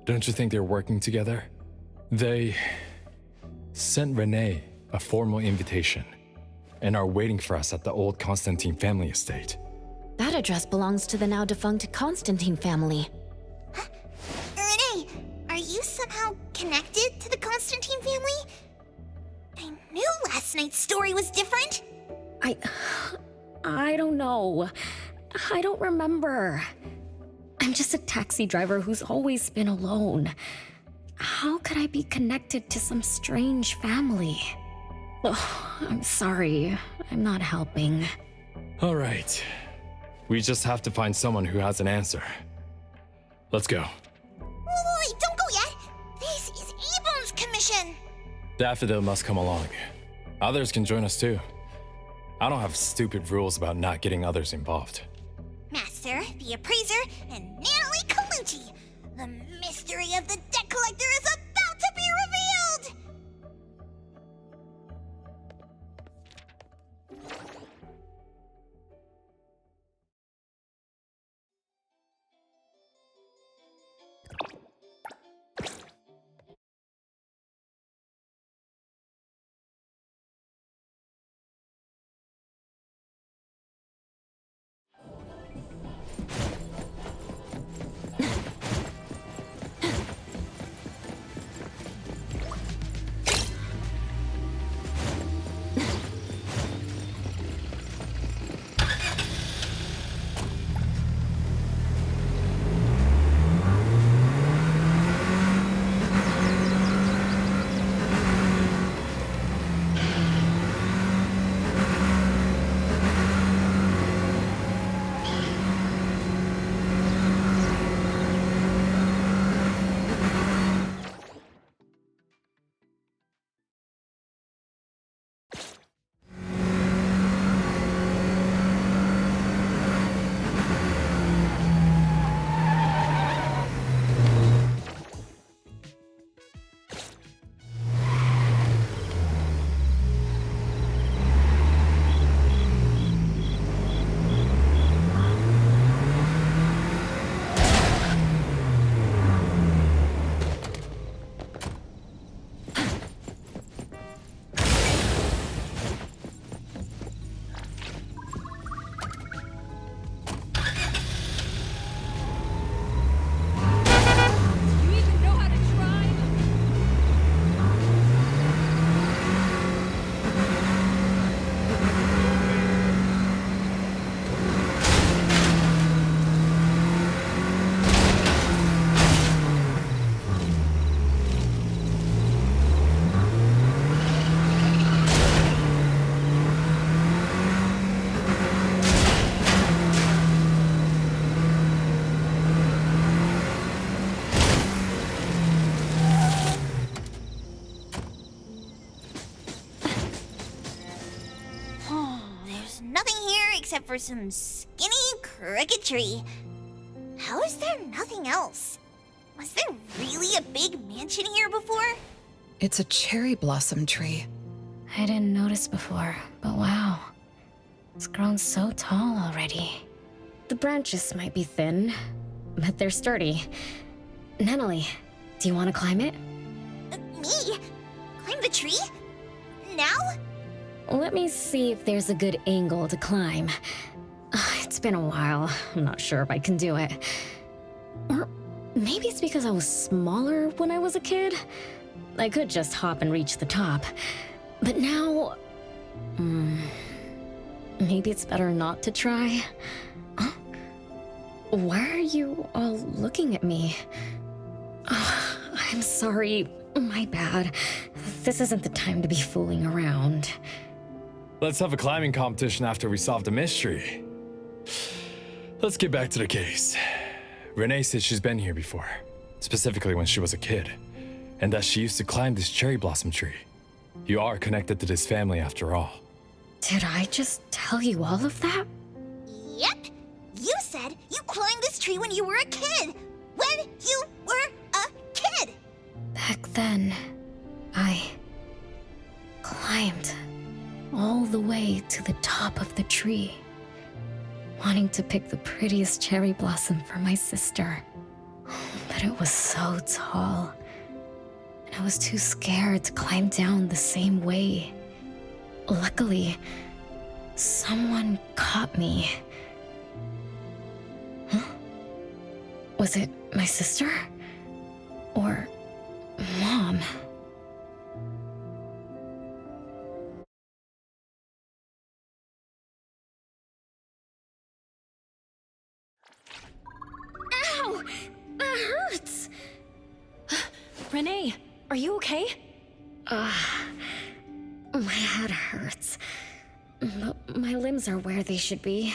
Don't you think they're working together? They sent Renee a formal invitation and are waiting for us at the old Constantine family estate. That address belongs to the now defunct Constantine family. Renee, are you somehow connected to the Constantine family? I knew last night's story was different. I don't know. I don't remember. I'm just a taxi driver who's always been alone. How could I be connected to some strange family? Oh, I'm sorry. I'm not helping. All right. We just have to find someone who has an answer. Let's go. Wait, don't go yet. This is Abone's commission. Daffodil must come along. Others can join us too. I don't have stupid rules about not getting others involved. Master, the Appraiser, and Natalie Colucci. The mystery of the debt collector is about to be revealed! except for some skinny cricket tree. How is there nothing else? Was there really a big mansion here before? It's a cherry blossom tree. I didn't notice before, but wow. It's grown so tall already. The branches might be thin, but they're sturdy. Natalie, do you want to climb it? Me? Climb the tree? Now? Let me see if there's a good angle to climb. It's been a while. I'm not sure if I can do it. Or maybe it's because I was smaller when I was a kid. I could just hop and reach the top. But now... maybe it's better not to try. Huh? Why are you all looking at me? I'm sorry. My bad. This isn't the time to be fooling around. Let's have a climbing competition after we solve the mystery. Let's get back to the case. Renee said she's been here before, specifically when she was a kid, and that she used to climb this cherry blossom tree. You are connected to this family after all. Did I just tell you all of that? Yep. You said you climbed this tree when you were a kid. When you were a kid. Back then, I climbed all the way to the top of the tree, wanting to pick the prettiest cherry blossom for my sister. But it was so tall, and I was too scared to climb down the same way. Luckily, someone caught me. Huh? Was it my sister? Or Mom? Ow! That hurts! Renee, are you okay? My head hurts. But my limbs are where they should be.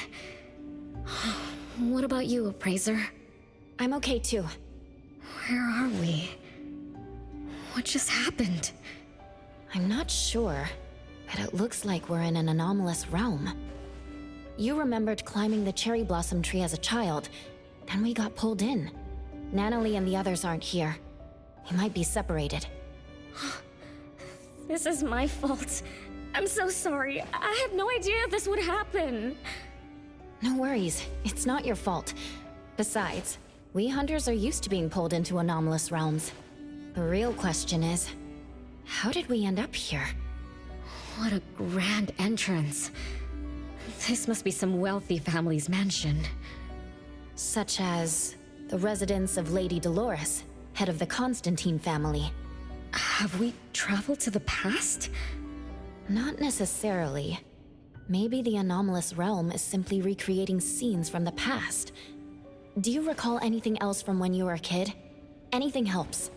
What about you, Appraiser? I'm okay too. Where are we? What just happened? I'm not sure, but it looks like we're in an anomalous realm. You remembered climbing the cherry blossom tree as a child, then we got pulled in. Natalie and the others aren't here. We might be separated. This is my fault. I'm so sorry. I had no idea this would happen. No worries, it's not your fault. Besides, we hunters are used to being pulled into anomalous realms. The real question is, how did we end up here? What a grand entrance. This must be some wealthy family's mansion. Such as the residence of Lady Dolores, head of the Constantine family. Have we traveled to the past? Not necessarily. Maybe the anomalous realm is simply recreating scenes from the past. Do you recall anything else from when you were a kid? Anything helps.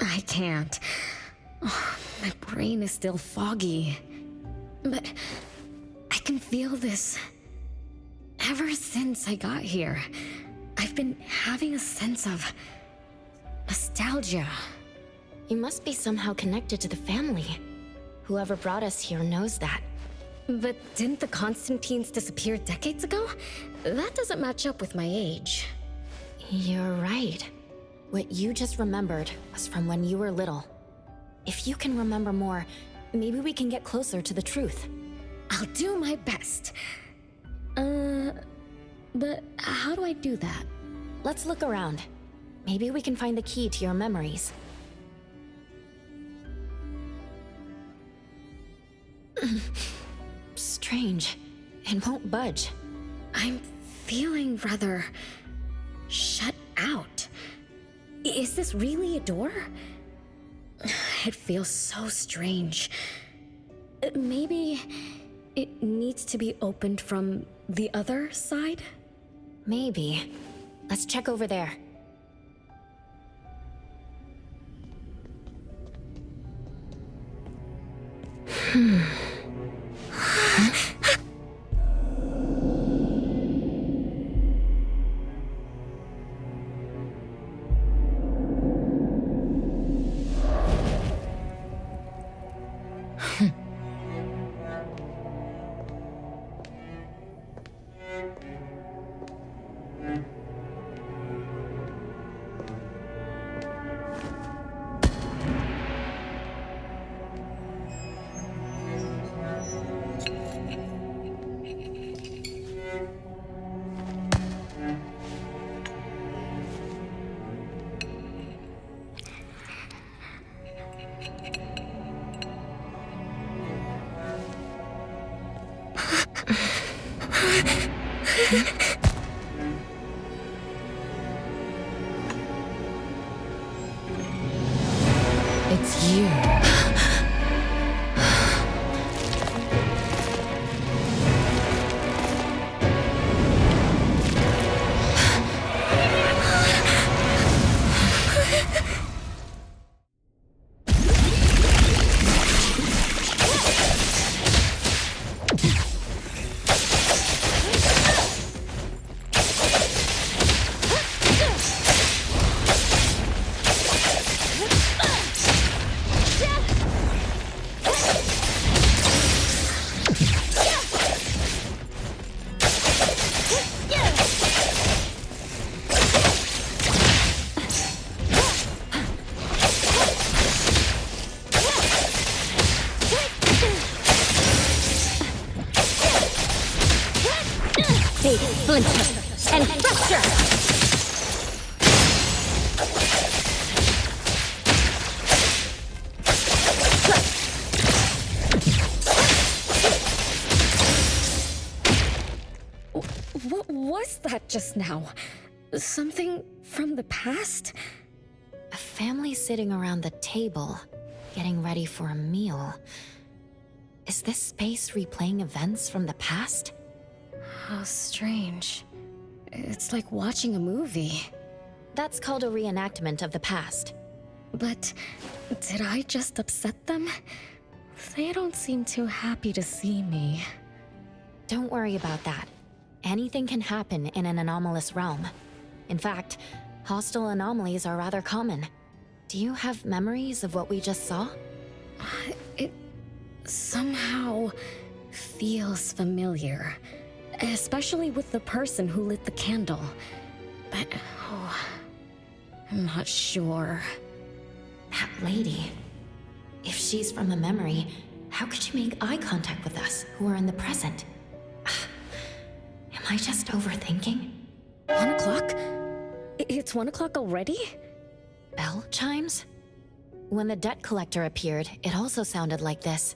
I can't. My brain is still foggy. But I can feel this. Ever since I got here, I've been having a sense of nostalgia. You must be somehow connected to the family. Whoever brought us here knows that. But didn't the Constantines disappear decades ago? That doesn't match up with my age. You're right. What you just remembered was from when you were little. If you can remember more, maybe we can get closer to the truth. I'll do my best. But how do I do that? Let's look around. Maybe we can find the key to your memories. Strange. It won't budge. I'm feeling rather shut out. Is this really a door? It feels so strange. Maybe it needs to be opened from the other side? Maybe. Let's check over there. It's you. Splinter and fracture! What was that just now? Something from the past? A family sitting around the table, getting ready for a meal. Is this space replaying events from the past? How strange. It's like watching a movie. That's called a reenactment of the past. But did I just upset them? They don't seem too happy to see me. Don't worry about that. Anything can happen in an anomalous realm. In fact, hostile anomalies are rather common. Do you have memories of what we just saw? It somehow feels familiar. Especially with the person who lit the candle. But, I'm not sure. That lady. If she's from a memory, how could she make eye contact with us, who are in the present? Am I just overthinking? 1 o'clock? It's 1 o'clock already? Bell chimes? When the debt collector appeared, it also sounded like this.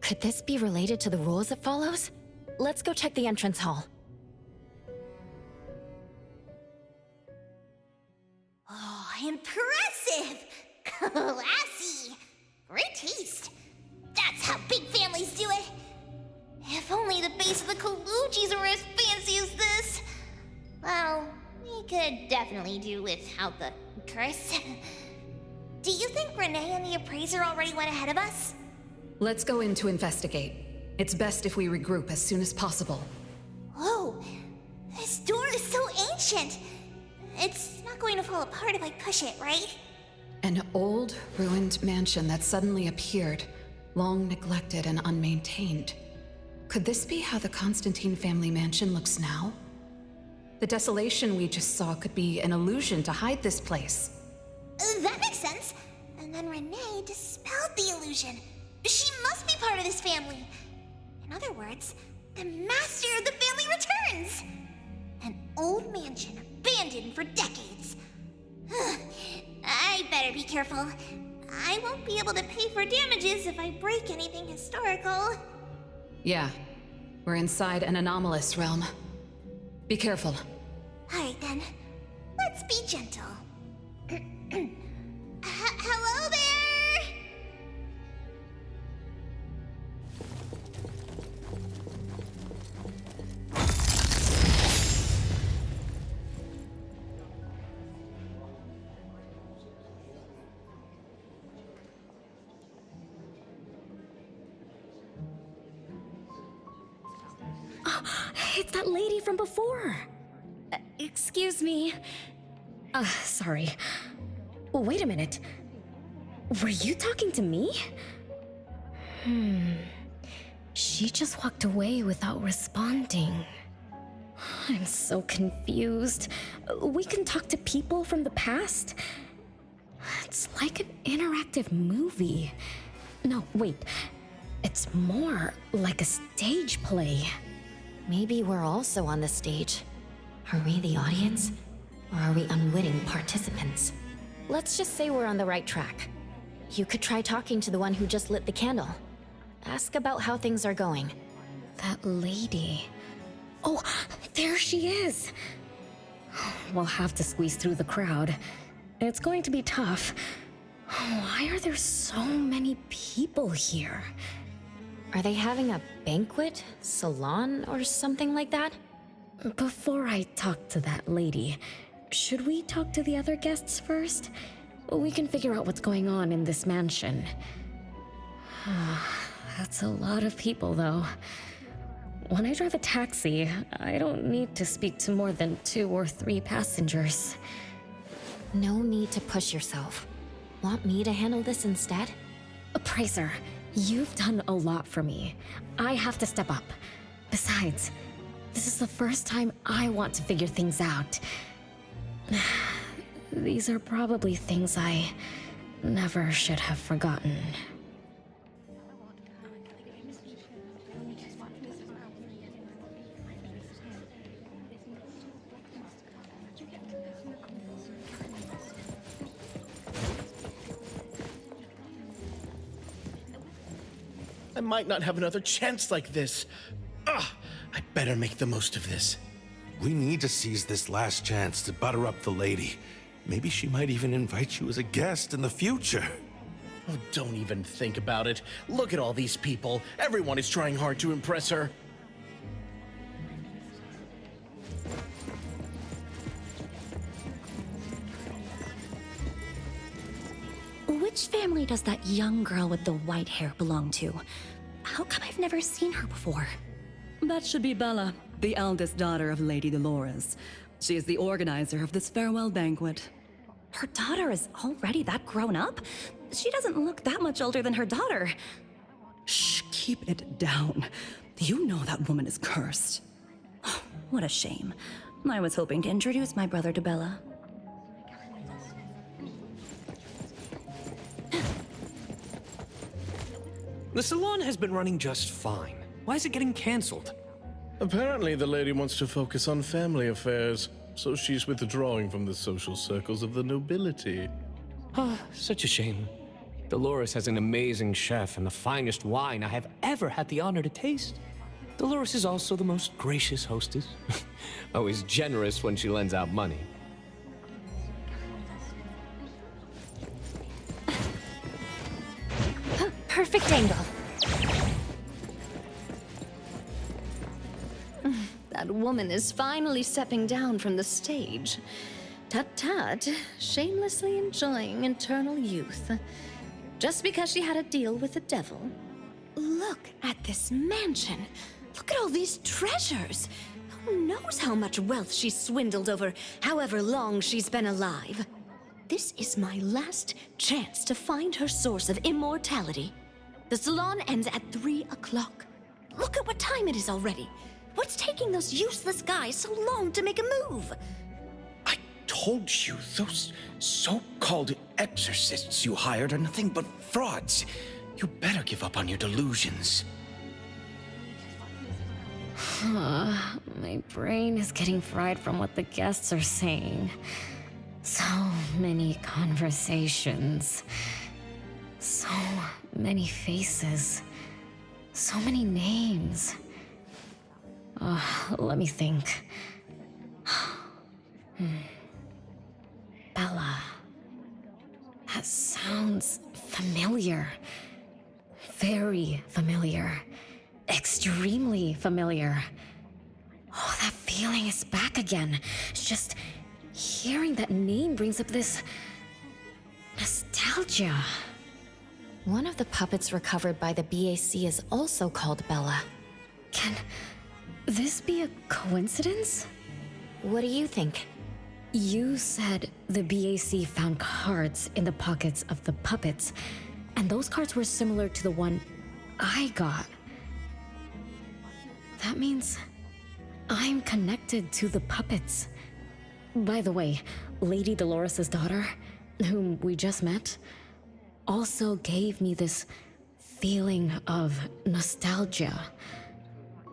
Could this be related to the rules it follows? Let's go check the entrance hall. Oh, impressive! Classy! Great taste! That's how big families do it! If only the base of the Kalujis were as fancy as this! Well, we could definitely do without the curse. Do you think Renee and the appraiser already went ahead of us? Let's go in to investigate. It's best if we regroup as soon as possible. Whoa! This door is so ancient! It's not going to fall apart if I push it, right? An old, ruined mansion that suddenly appeared, long neglected and unmaintained. Could this be how the Constantine family mansion looks now? The desolation we just saw could be an illusion to hide this place. That makes sense. And then Renee dispelled the illusion. She must be part of this family. In other words, the master of the family returns! An old mansion abandoned for decades. I better be careful. I won't be able to pay for damages if I break anything historical. Yeah, we're inside an anomalous realm. Be careful. Alright then, let's be gentle. Hello there! It's that lady from before. Excuse me. Sorry. Wait a minute. Were you talking to me? She just walked away without responding. I'm so confused. We can talk to people from the past? It's like an interactive movie. No, wait. It's more like a stage play. Maybe we're also on the stage. Are we the audience? Or are we unwitting participants? Let's just say we're on the right track. You could try talking to the one who just lit the candle. Ask about how things are going. That lady. Oh, There she is! We'll have to squeeze through the crowd. It's going to be tough. Why are there so many people here? Are they having a banquet, salon, or something like that? Before I talk to that lady, should we talk to the other guests first? We can figure out what's going on in this mansion. That's a lot of people, though. When I drive a taxi, I don't need to speak to more than 2 or 3 passengers. No need to push yourself. Want me to handle this instead? Appraiser, you've done a lot for me. I have to step up. Besides, this is the first time I want to figure things out. These are probably things I never should have forgotten. I might not have another chance like this. I better make the most of this. We need to seize this last chance to butter up the lady. Maybe she might even invite you as a guest in the future. Oh, don't even think about it. Look at all these people. Everyone is trying hard to impress her. Which family does that young girl with the white hair belong to? How come I've never seen her before? That should be Bella, the eldest daughter of Lady Dolores. She is the organizer of this farewell banquet. Her daughter is already that grown up? She doesn't look that much older than her daughter. Shh, keep it down. You know that woman is cursed. What a shame. I was hoping to introduce my brother to Bella. The salon has been running just fine. Why is it getting cancelled? Apparently, the lady wants to focus on family affairs, so she's withdrawing from the social circles of the nobility. Ah, such a shame. Dolores has an amazing chef and the finest wine I have ever had the honor to taste. Dolores is also the most gracious hostess. Always generous when she lends out money. Perfect angle. That woman is finally stepping down from the stage. Tut-tut, shamelessly enjoying eternal youth. Just because she had a deal with the devil. Look at this mansion. Look at all these treasures. Who knows how much wealth she's swindled over however long she's been alive. This is my last chance to find her source of immortality. The salon ends at 3 o'clock. Look at what time it is already. What's taking those useless guys so long to make a move? Told you, those so-called exorcists you hired are nothing but frauds. You better give up on your delusions. My brain is getting fried from what the guests are saying. So many conversations. So many faces. So many names. Let me think. Bella. That sounds familiar. Very familiar. Extremely familiar. Oh, that feeling is back again. It's just hearing that name brings up this nostalgia. One of the puppets recovered by the BAC is also called Bella. Can this be a coincidence? What do you think? You said the BAC found cards in the pockets of the puppets, and those cards were similar to the one I got. That means I'm connected to the puppets. By the way, Lady Dolores' daughter, whom we just met, also gave me this feeling of nostalgia.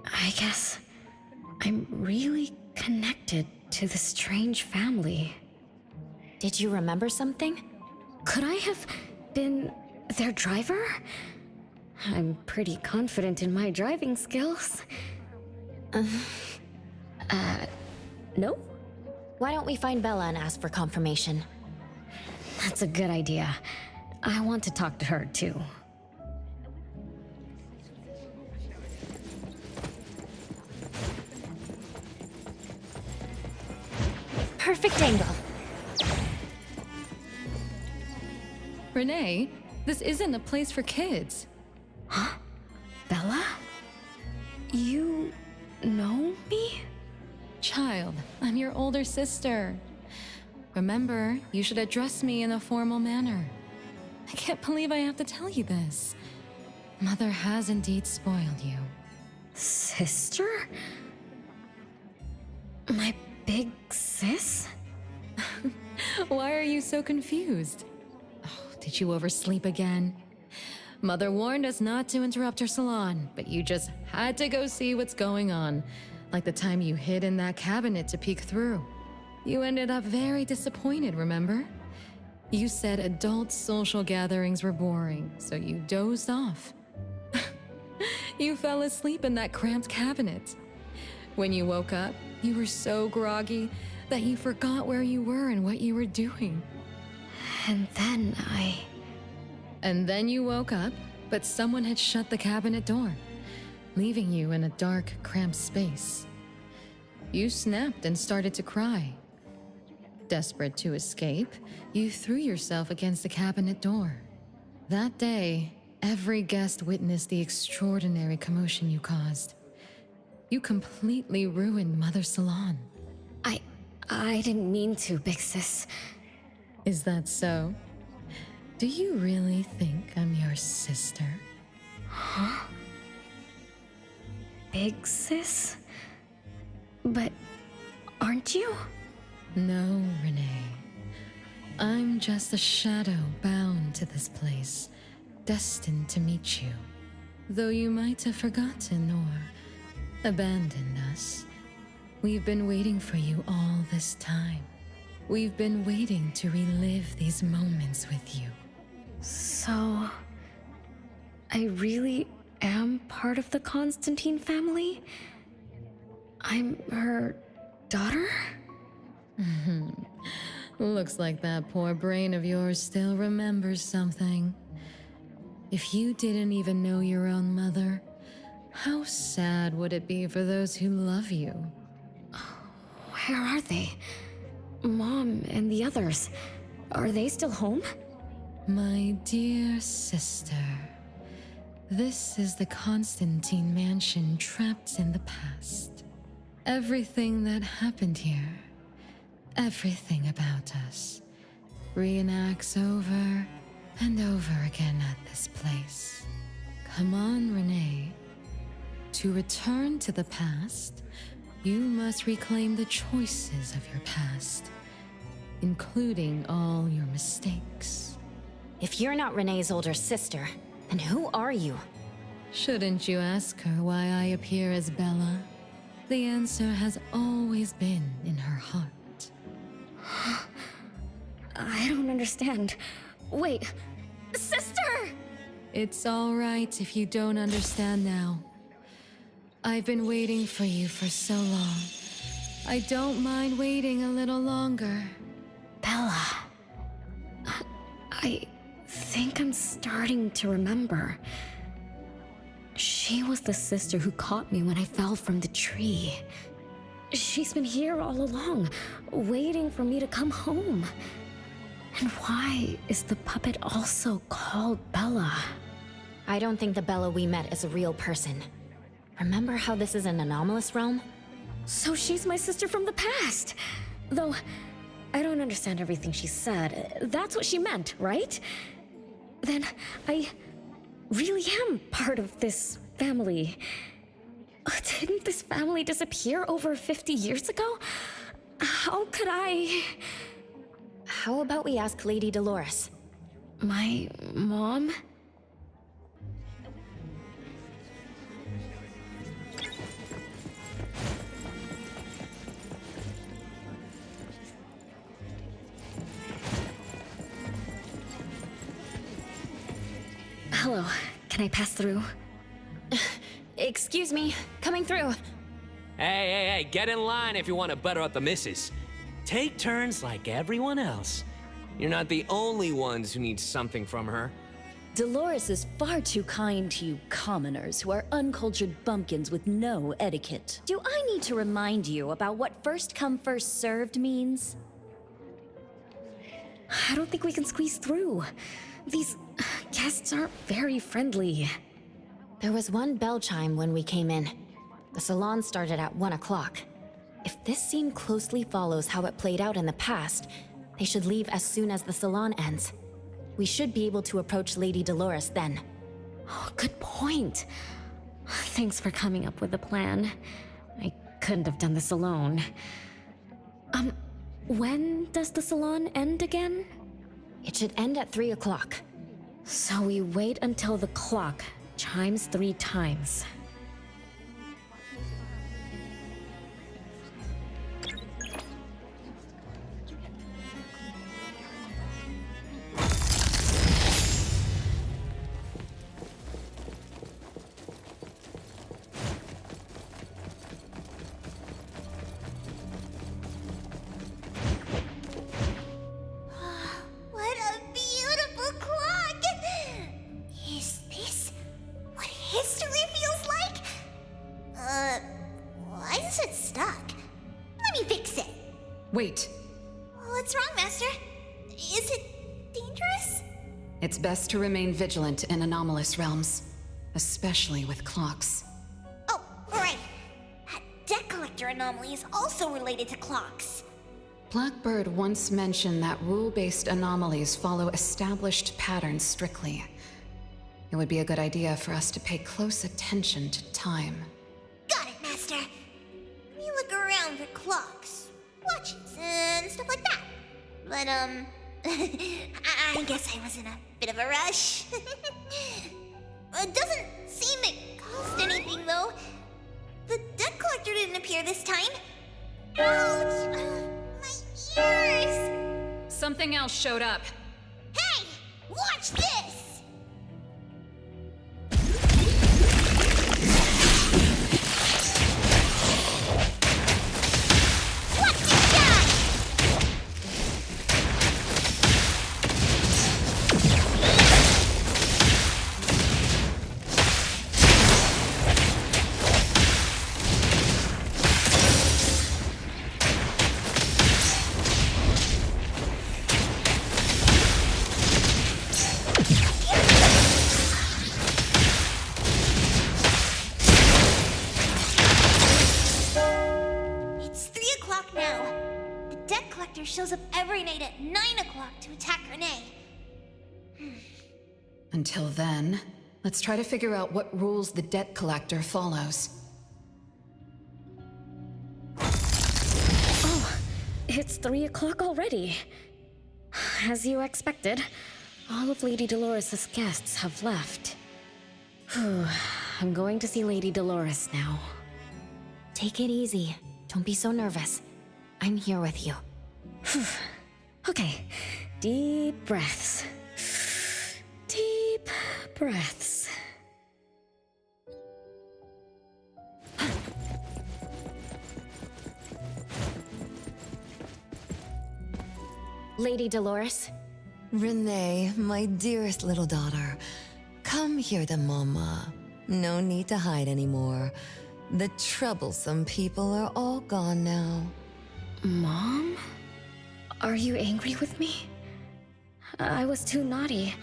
I guess I'm really connected to this strange family. Did you remember something? Could I have been their driver? I'm pretty confident in my driving skills. No? Why don't we find Bella and ask for confirmation? That's a good idea. I want to talk to her, too. Perfect angle. Renee, this isn't a place for kids. Huh? Bella? You know me? Child, I'm your older sister. Remember, you should address me in a formal manner. I can't believe I have to tell you this. Mother has indeed spoiled you. Sister? My big sis? Why are you so confused? Oh, did you oversleep again? Mother warned us not to interrupt her salon, but you just had to go see what's going on. Like the time you hid in that cabinet to peek through. You ended up very disappointed, remember? You said adult social gatherings were boring, so you dozed off. You fell asleep in that cramped cabinet. When you woke up, you were so groggy that you forgot where you were and what you were doing. And then you woke up, but someone had shut the cabinet door, leaving you in a dark, cramped space. You snapped and started to cry. Desperate to escape, you threw yourself against the cabinet door. That day, every guest witnessed the extraordinary commotion you caused. You completely ruined Mother's salon. I didn't mean to, big sis. Is that so? Do you really think I'm your sister? Huh? Big sis? But aren't you? No, Renee. I'm just a shadow bound to this place, destined to meet you. Though you might have forgotten or abandoned us, we've been waiting for you all this time. We've been waiting to relive these moments with you. So, I really am part of the Constantine family? I'm her daughter? Looks like that poor brain of yours still remembers something. If you didn't even know your own mother, how sad would it be for those who love you? Where are they? Mom and the others. Are they still home? My dear sister, this is the Constantine mansion trapped in the past. Everything that happened here, everything about us, reenacts over and over again at this place. Come on, Renee. To return to the past, you must reclaim the choices of your past, including all your mistakes. If you're not Renee's older sister, then who are you? Shouldn't you ask her why I appear as Bella? The answer has always been in her heart. I don't understand. Wait, sister! It's all right if you don't understand now. I've been waiting for you for so long. I don't mind waiting a little longer. Bella. I think I'm starting to remember. She was the sister who caught me when I fell from the tree. She's been here all along, waiting for me to come home. And why is the puppet also called Bella? I don't think the Bella we met is a real person. Remember how this is an anomalous realm? So she's my sister from the past. Though, I don't understand everything she said. That's what she meant, right? Then I really am part of this family. Didn't this family disappear over 50 years ago? How could I... How about we ask Lady Dolores? My mom? Hello, can I pass through? Excuse me, coming through. Hey, get in line if you want to butter up the missus. Take turns like everyone else. You're not the only ones who need something from her. Dolores is far too kind to you commoners who are uncultured bumpkins with no etiquette. Do I need to remind you about what first come first served means? I don't think we can squeeze through. These guests aren't very friendly. There was one bell chime when we came in. The salon started at 1 o'clock. If this scene closely follows how it played out in the past, they should leave as soon as the salon ends. We should be able to approach Lady Dolores then. Oh, good point. Thanks for coming up with a plan. I couldn't have done this alone. When does the salon end again? It should end at 3 o'clock. So we wait until the clock chimes 3 times. What a beautiful clock! Is this what history feels like? Why is it stuck? Let me fix it. Wait. What's wrong, Master? Is it dangerous? It's best to remain vigilant in anomalous realms, especially with clocks. Oh, right. That debt collector anomaly is also related to clocks. Blackbird once mentioned that rule-based anomalies follow established patterns strictly. It would be a good idea for us to pay close attention to time. Got it, Master. We look around for clocks, watches, and stuff like that. But, I guess I was in a bit of a rush. It doesn't seem it cost anything, though. The debt collector didn't appear this time. Ouch! My ears! Something else showed up. Hey! Watch this! Shows up every night at 9 o'clock to attack Renee. Until then, let's try to figure out what rules the debt collector follows. Oh, it's 3 o'clock already. As you expected, all of Lady Dolores' guests have left. I'm going to see Lady Dolores now. Take it easy. Don't be so nervous. I'm here with you. Okay, deep breaths. Deep breaths. Lady Dolores? Renee, my dearest little daughter. Come here to Mama. No need to hide anymore. The troublesome people are all gone now. Mom? Are you angry with me? I was too naughty.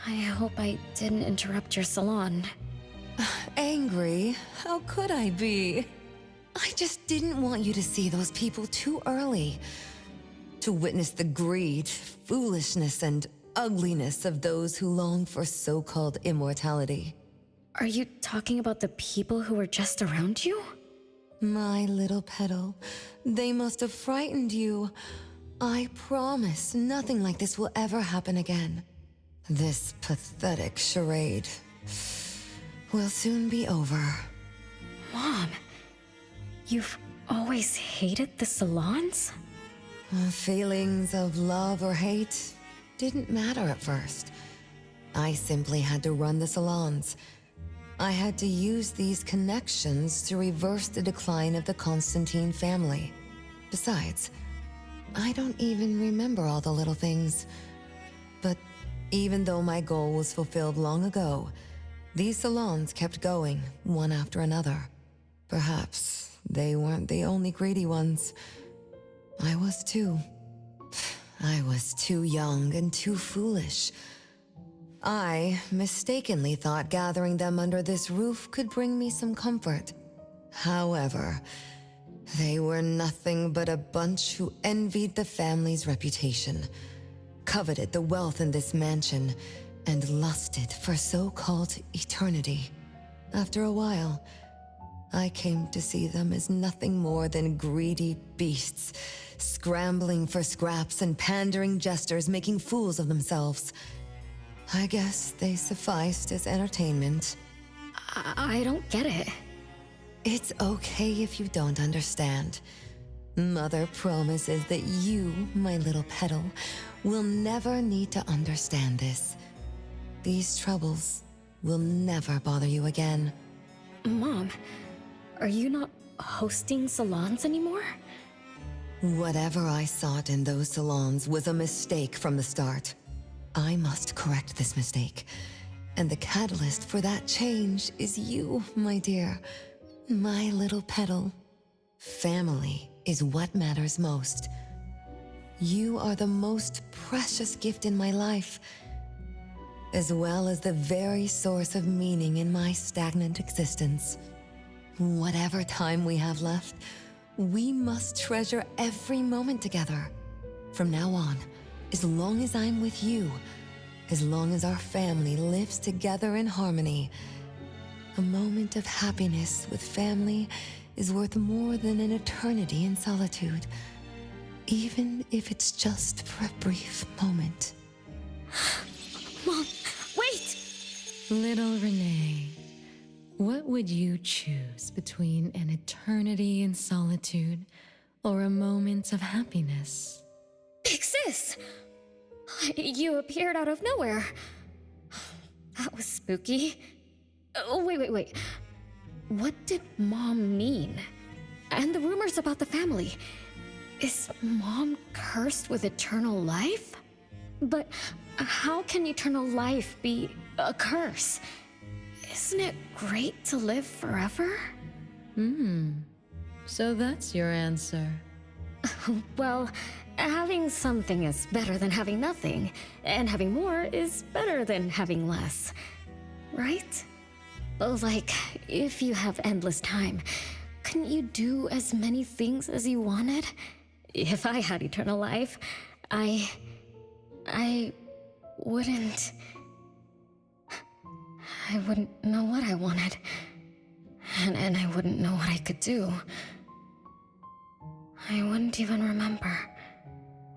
I hope I didn't interrupt your salon. Angry? How could I be? I just didn't want you to see those people too early. To witness the greed, foolishness, and ugliness of those who long for so-called immortality. Are you talking about the people who were just around you? My little petal, they must have frightened you. I promise nothing like this will ever happen again. This pathetic charade will soon be over. Mom, you've always hated the salons? Feelings of love or hate didn't matter at first. I simply had to run the salons. I had to use these connections to reverse the decline of the Constantine family. Besides, I don't even remember all the little things. But even though my goal was fulfilled long ago, these salons kept going, one after another. Perhaps they weren't the only greedy ones. I was too. I was too young and too foolish. I mistakenly thought gathering them under this roof could bring me some comfort. However, they were nothing but a bunch who envied the family's reputation, coveted the wealth in this mansion, and lusted for so-called eternity. After a while, I came to see them as nothing more than greedy beasts, scrambling for scraps and pandering jesters making fools of themselves. I guess they sufficed as entertainment. I don't get it. It's okay if you don't understand. Mother promises that you, my little petal, will never need to understand this. These troubles will never bother you again. Mom, are you not hosting salons anymore? Whatever I sought in those salons was a mistake from the start. I must correct this mistake. And the catalyst for that change is you, my dear. My little petal. Family is what matters most. You are the most precious gift in my life, as well as the very source of meaning in my stagnant existence. Whatever time we have left, we must treasure every moment together. From now on, as long as I'm with you, as long as our family lives together in harmony, a moment of happiness with family is worth more than an eternity in solitude, even if it's just for a brief moment. Mom, wait! Little Renee, what would you choose between an eternity in solitude or a moment of happiness? Sis! You appeared out of nowhere. That was spooky. Oh, wait. What did Mom mean? And the rumors about the family. Is Mom cursed with eternal life? But how can eternal life be a curse? Isn't it great to live forever? So that's your answer. Well, having something is better than having nothing, and having more is better than having less. Right? Like, if you have endless time, couldn't you do as many things as you wanted? If I had eternal life, I wouldn't know what I wanted. And I wouldn't know what I could do. I wouldn't even remember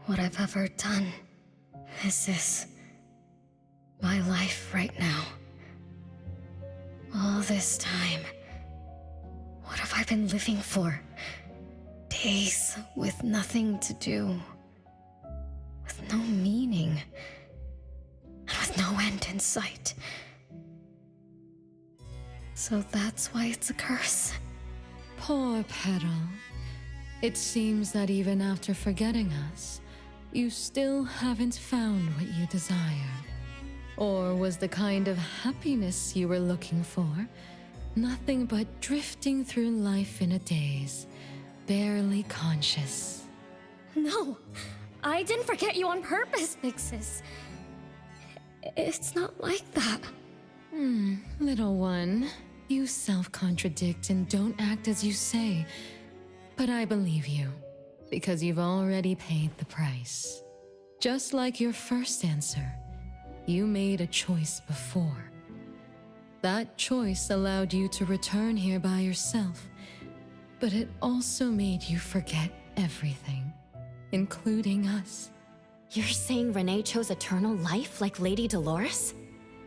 what I've ever done. This is my life right now. All this time, what have I been living for? Days with nothing to do, with no meaning, and with no end in sight. So that's why it's a curse. Poor Petal. It seems that even after forgetting us, you still haven't found what you desired. Or was the kind of happiness you were looking for nothing but drifting through life in a daze, barely conscious? No, I didn't forget you on purpose, Nixis. It's not like that. Little one, you self-contradict and don't act as you say. But I believe you, because you've already paid the price. Just like your first answer, you made a choice before. That choice allowed you to return here by yourself, but it also made you forget everything, including us. You're saying Renee chose eternal life like Lady Dolores?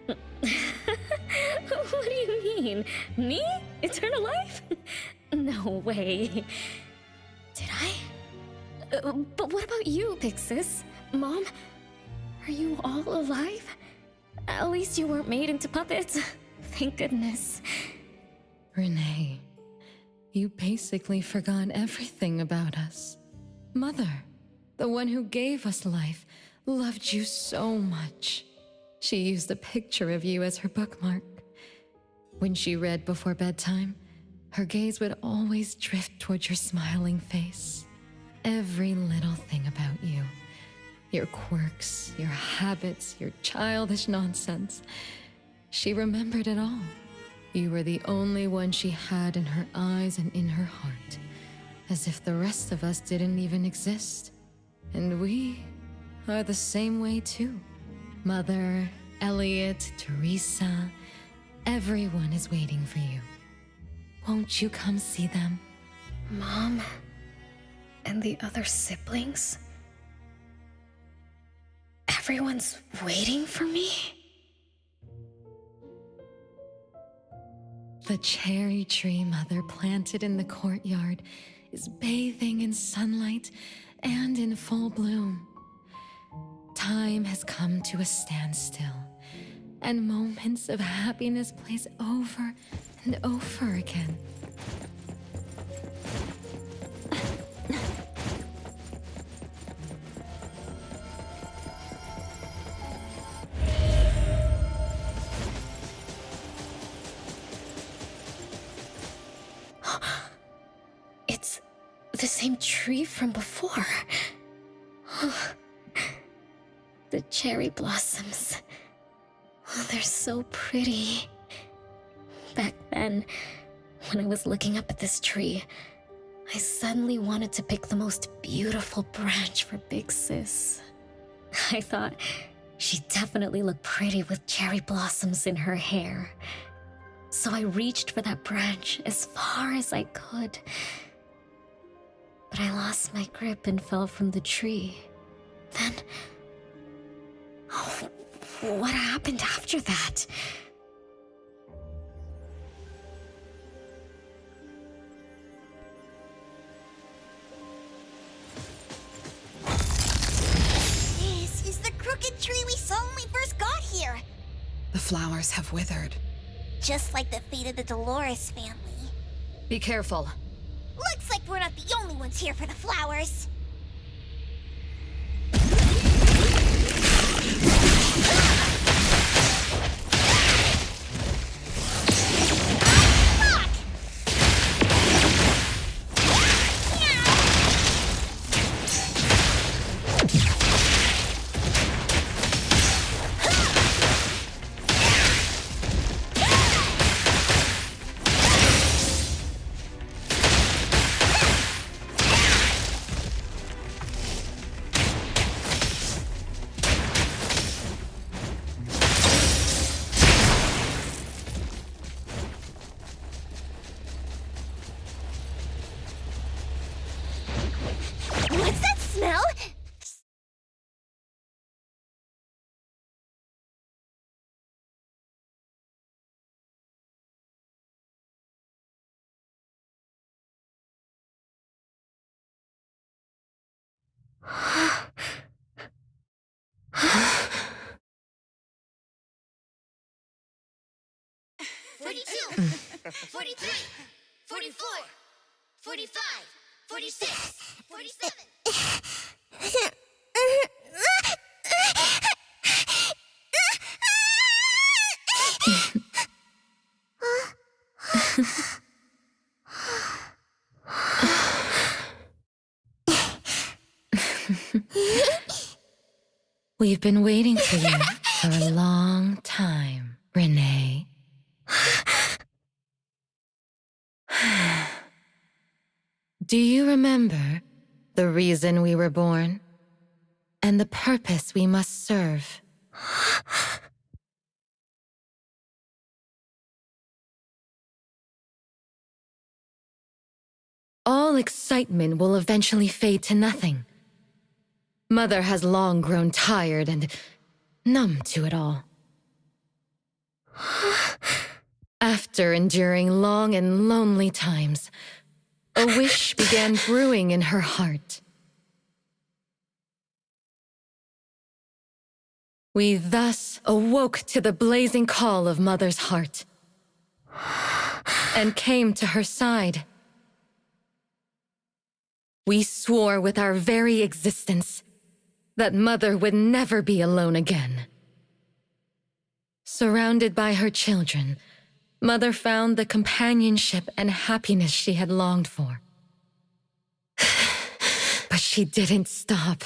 What do you mean? Me? Eternal life? No way. Did I? But what about you, Pixis? Mom? Are you all alive? At least you weren't made into puppets. Thank goodness. Renee, you basically forgot everything about us. Mother, the one who gave us life, loved you so much. She used a picture of you as her bookmark. When she read before bedtime, her gaze would always drift toward your smiling face. Every little thing about you, your quirks, your habits, your childish nonsense, she remembered it all. You were the only one she had in her eyes and in her heart, as if the rest of us didn't even exist. And we are the same way too. Mother, Elliot, Teresa, everyone is waiting for you. Won't you come see them? Mom and the other siblings? Everyone's waiting for me? The cherry tree Mother planted in the courtyard is bathing in sunlight and in full bloom. Time has come to a standstill, and moments of happiness plays over and over again. It's the same tree from before. The cherry blossoms. Oh, they're so pretty. Back then, when I was looking up at this tree, I suddenly wanted to pick the most beautiful branch for Big Sis. I thought she'd definitely look pretty with cherry blossoms in her hair. So I reached for that branch as far as I could. But I lost my grip and fell from the tree. Then... oh, what happened after that? This is the crooked tree we saw when we first got here. The flowers have withered. Just like the fate of the Dolores family. Be careful. Looks like we're not the only ones here for the flowers. What's that smell? "42, 43, 44, 45, 46, 47. We've been waiting for you for a long time, Renee. Do you remember the reason we were born and the purpose we must serve? All excitement will eventually fade to nothing. Mother has long grown tired and numb to it all. After enduring long and lonely times, a wish began brewing in her heart. We thus awoke to the blazing call of Mother's heart. and came to her side. We swore with our very existence that Mother would never be alone again. Surrounded by her children, Mother found the companionship and happiness she had longed for. But she didn't stop.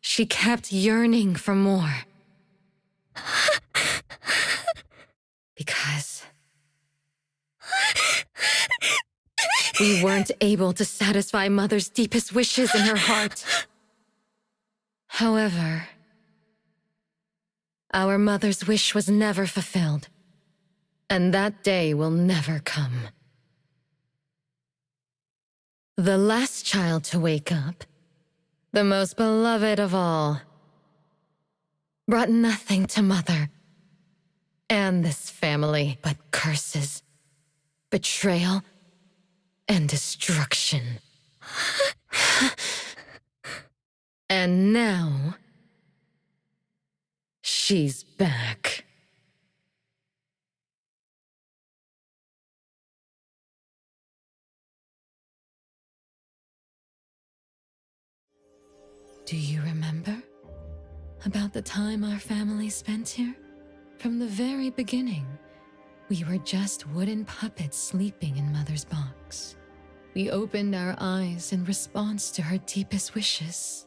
She kept yearning for more. Because we weren't able to satisfy Mother's deepest wishes in her heart. However, our mother's wish was never fulfilled, and that day will never come. The last child to wake up, the most beloved of all, brought nothing to Mother and this family but curses, betrayal, and destruction. And now, she's back. Do you remember about the time our family spent here? From the very beginning, we were just wooden puppets sleeping in Mother's box. We opened our eyes in response to her deepest wishes.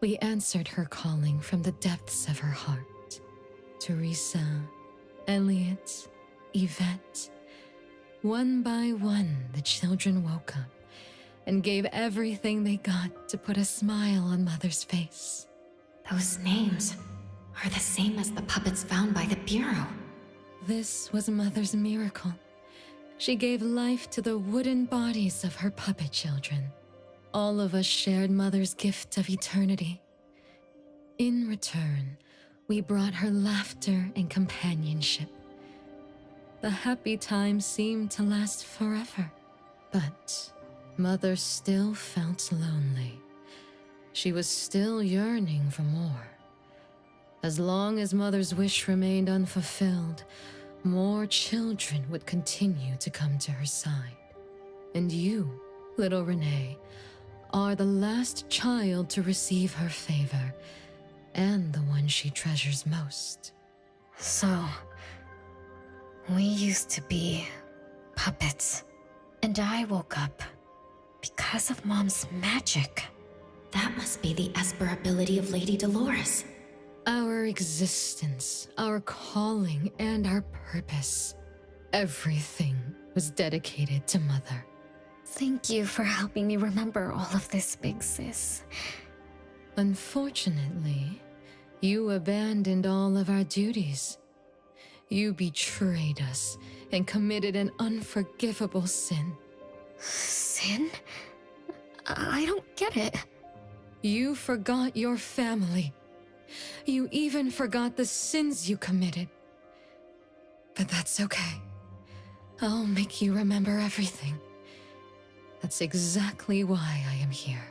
We answered her calling from the depths of her heart. Teresa, Elliot, Yvette. One by one, the children woke up and gave everything they got to put a smile on Mother's face. Those names are the same as the puppets found by the Bureau. This was Mother's miracle. She gave life to the wooden bodies of her puppet children. All of us shared Mother's gift of eternity. In return, we brought her laughter and companionship. The happy times seemed to last forever, but Mother still felt lonely. She was still yearning for more. As long as Mother's wish remained unfulfilled, more children would continue to come to her side. And you, little Renee, are the last child to receive her favor, and the one she treasures most. So, we used to be puppets, and I woke up because of Mom's magic. That must be the Esper ability of Lady Dolores. Our existence, our calling, and our purpose, everything was dedicated to Mother. Thank you for helping me remember all of this, big sis. Unfortunately, you abandoned all of our duties. You betrayed us and committed an unforgivable sin. Sin? I don't get it. You forgot your family. You even forgot the sins you committed. But that's okay. I'll make you remember everything. That's exactly why I am here.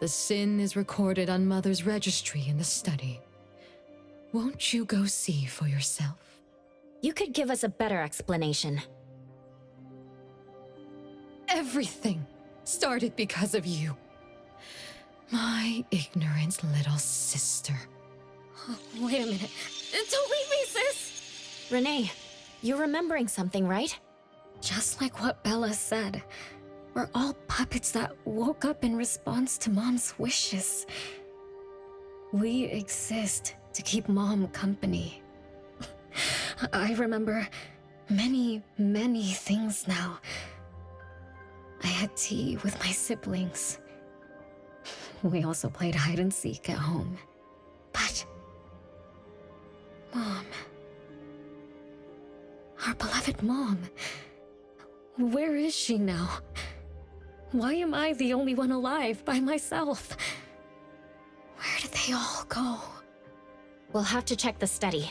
The sin is recorded on Mother's registry in the study. Won't you go see for yourself? You could give us a better explanation. Everything started because of you. My ignorant little sister. Oh, wait a minute. Don't leave me, sis! Renee, you're remembering something, right? Just like what Bella said. We're all puppets that woke up in response to Mom's wishes. We exist to keep Mom company. I remember many, many things now. I had tea with my siblings. We also played hide and seek at home. But Mom, our beloved Mom, where is she now? Why am I the only one alive by myself? Where did they all go? We'll have to check the study.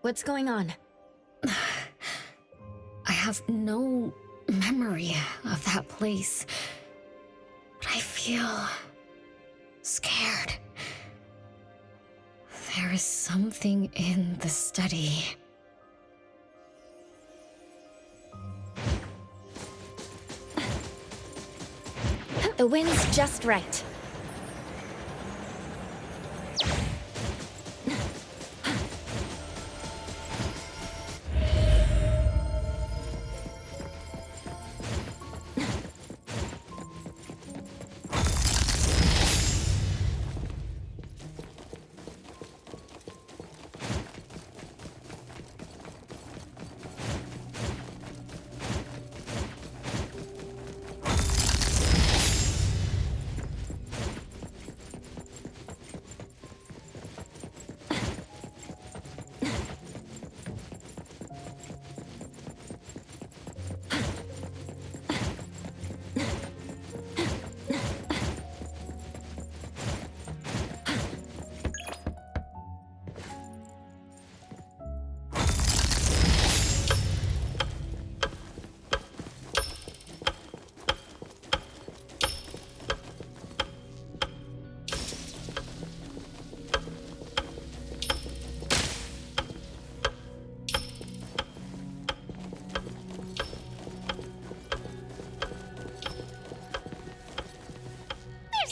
What's going on? I have no memory of that place, but I feel scared. There is something in the study. The wind's just right.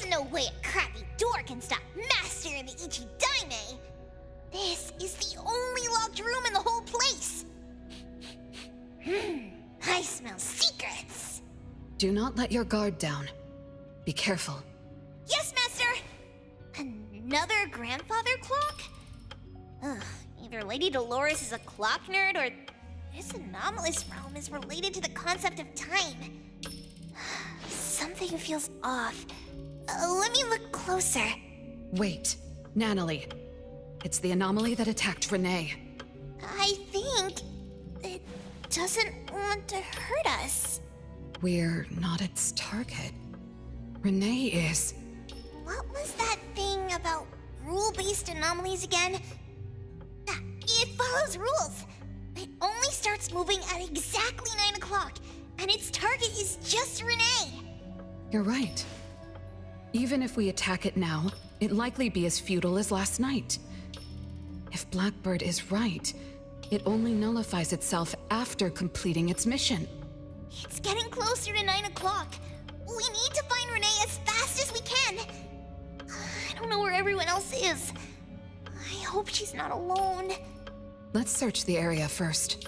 No way a crappy door can stop Master and the Ichidaime! This is the only locked room in the whole place! I smell secrets! Do not let your guard down. Be careful. Yes, Master! Another grandfather clock? Ugh, either Lady Dolores is a clock nerd or this anomalous realm is related to the concept of time. Something feels off. Let me look closer. Wait, Nanalie. It's the anomaly that attacked Renee. I think it doesn't want to hurt us. We're not its target. Renee is. What was that thing about rule-based anomalies again? It follows rules. It only starts moving at exactly 9 o'clock, and its target is just Renee. You're right. Even if we attack it now, it'd likely be as futile as last night. If Blackbird is right, it only nullifies itself after completing its mission. It's getting closer to 9 o'clock. We need to find Renee as fast as we can. I don't know where everyone else is. I hope she's not alone. Let's search the area first.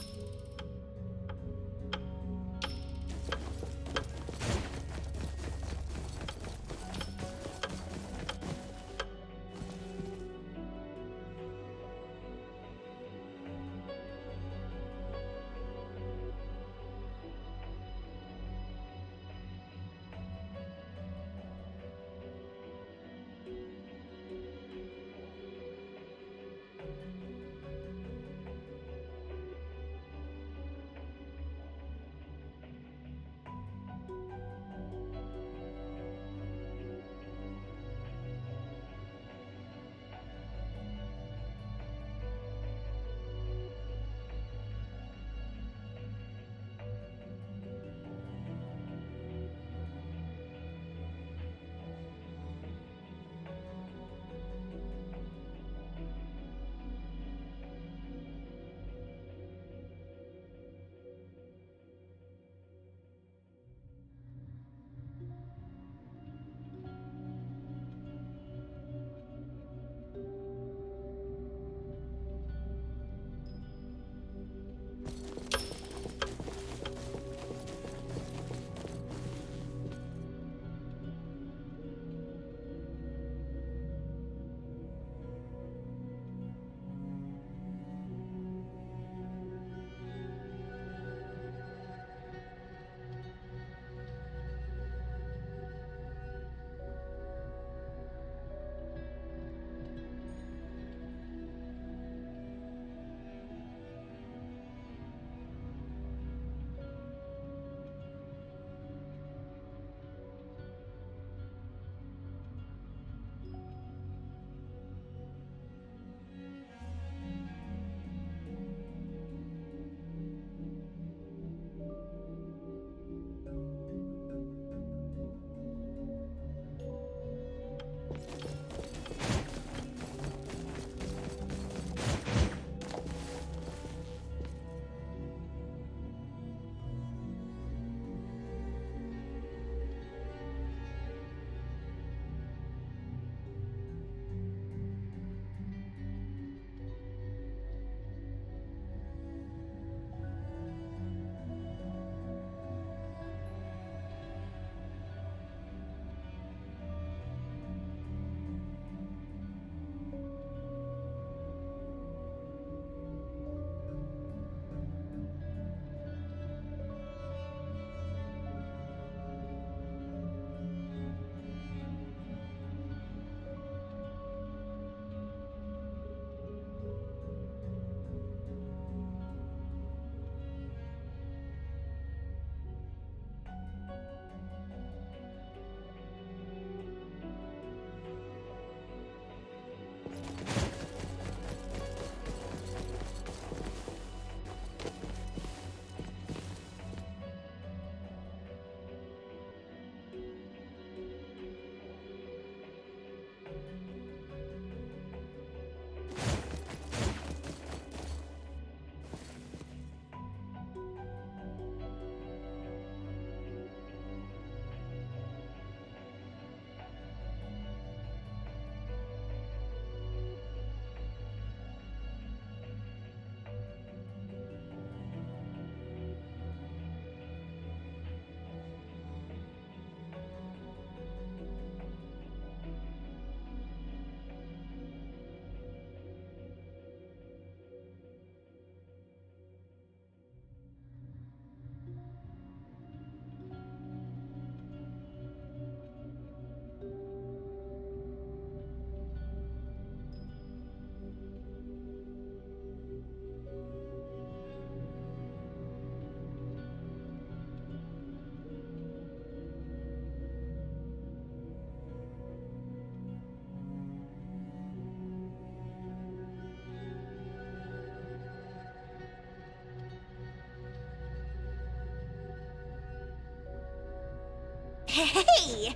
Hey!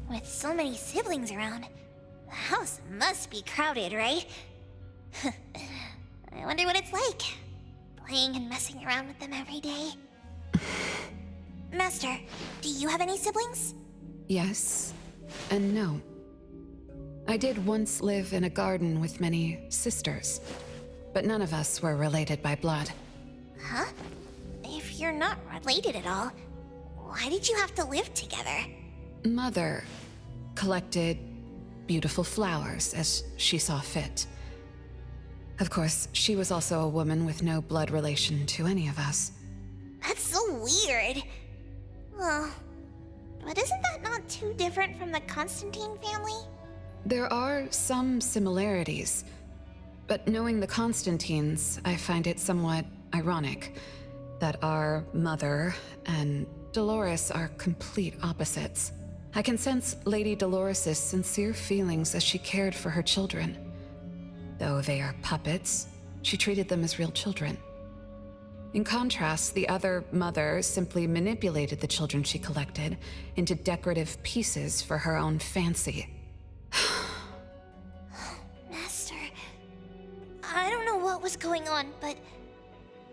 With so many siblings around, the house must be crowded, right? I wonder what it's like, playing and messing around with them every day. Master, do you have any siblings? Yes and no. I did once live in a garden with many sisters, but none of us were related by blood. Huh? If you're not related at all, why did you have to live together? Mother collected beautiful flowers as she saw fit. Of course, she was also a woman with no blood relation to any of us. That's so weird. Well, but isn't that not too different from the Constantine family? There are some similarities, but knowing the Constantines, I find it somewhat ironic that our mother and Dolores are complete opposites. I can sense Lady Dolores' sincere feelings as she cared for her children. Though they are puppets, she treated them as real children. In contrast, the other mother simply manipulated the children she collected into decorative pieces for her own fancy. Master, I don't know what was going on, but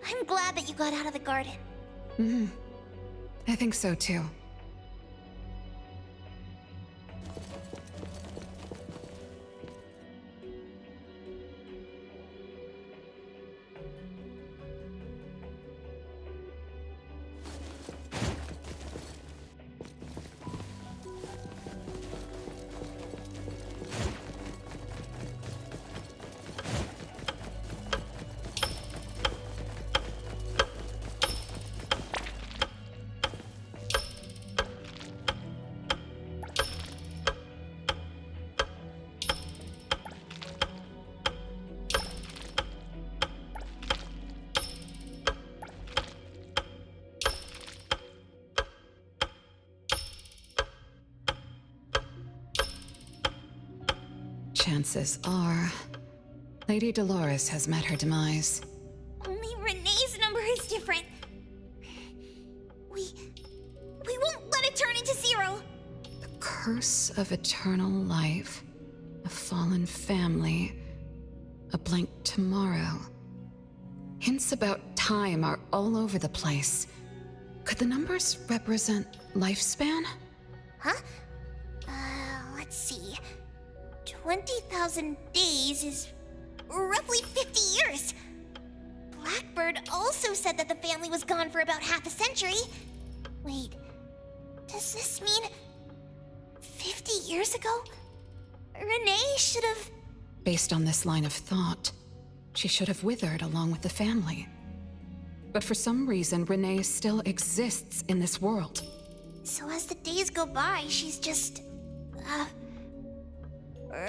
I'm glad that you got out of the garden. I think so too. Chances are, Lady Dolores has met her demise. Only Renee's number is different. We won't let it turn into 0. The curse of eternal life, a fallen family, a blank tomorrow. Hints about time are all over the place. Could the numbers represent lifespan? Huh? Let's see. 20,000 days is roughly 50 years. Blackbird also said that the family was gone for about half a century. Wait, does this mean 50 years ago? Renee should have... Based on this line of thought, she should have withered along with the family. But for some reason, Renee still exists in this world. So as the days go by, she's just...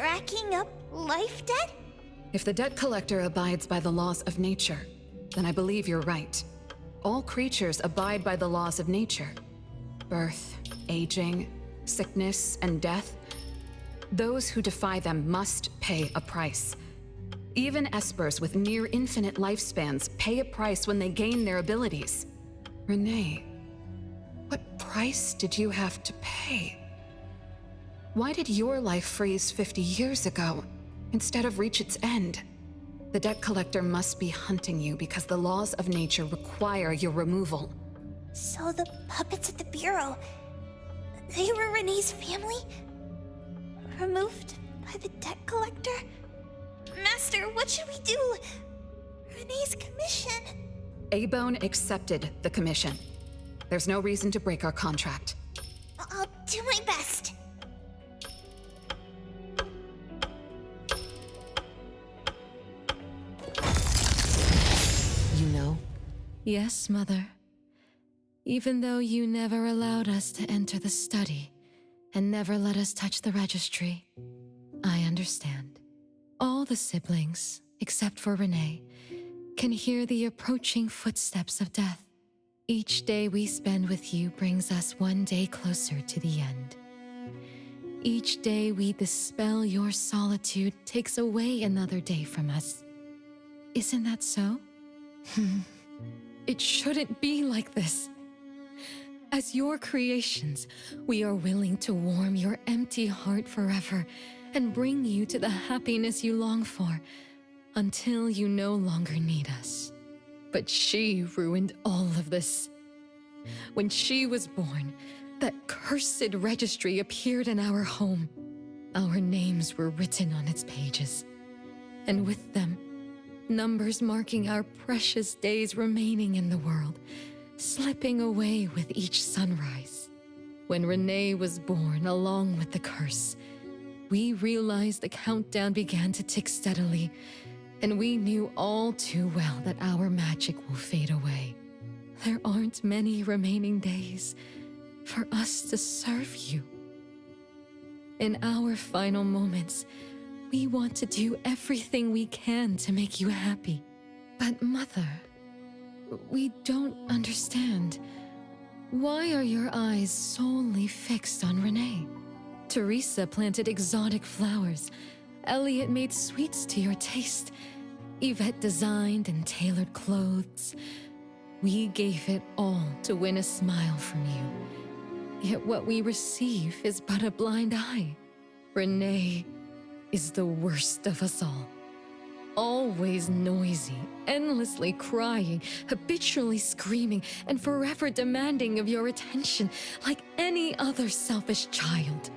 racking up life debt? If the debt collector abides by the laws of nature, then I believe you're right. All creatures abide by the laws of nature. Birth, aging, sickness, and death. Those who defy them must pay a price. Even espers with near infinite lifespans pay a price when they gain their abilities. Renee, what price did you have to pay? Why did your life freeze 50 years ago, instead of reach its end? The debt collector must be hunting you because the laws of nature require your removal. So the puppets at the Bureau, they were Renee's family? Removed by the debt collector? Master, what should we do? Renee's commission. A-Bone accepted the commission. There's no reason to break our contract. I'll do my best. You know? Yes, Mother. Even though you never allowed us to enter the study and never let us touch the registry, I understand. All the siblings, except for Renee, can hear the approaching footsteps of death. Each day we spend with you brings us one day closer to the end. Each day we dispel your solitude takes away another day from us. Isn't that so? It shouldn't be like this. As your creations, we are willing to warm your empty heart forever and bring you to the happiness you long for until you no longer need us. But she ruined all of this. When she was born, that cursed registry appeared in our home. Our names were written on its pages, and with them, numbers marking our precious days remaining in the world, slipping away with each sunrise. When Renee was born along with the curse, we realized the countdown began to tick steadily, and we knew all too well that our magic will fade away. There aren't many remaining days for us to serve you. In our final moments, we want to do everything we can to make you happy. But Mother, we don't understand. Why are your eyes solely fixed on Renee? Teresa planted exotic flowers. Elliot made sweets to your taste. Yvette designed and tailored clothes. We gave it all to win a smile from you. Yet what we receive is but a blind eye. Renee is the worst of us all. Always noisy, endlessly crying, habitually screaming, and forever demanding of your attention like any other selfish child.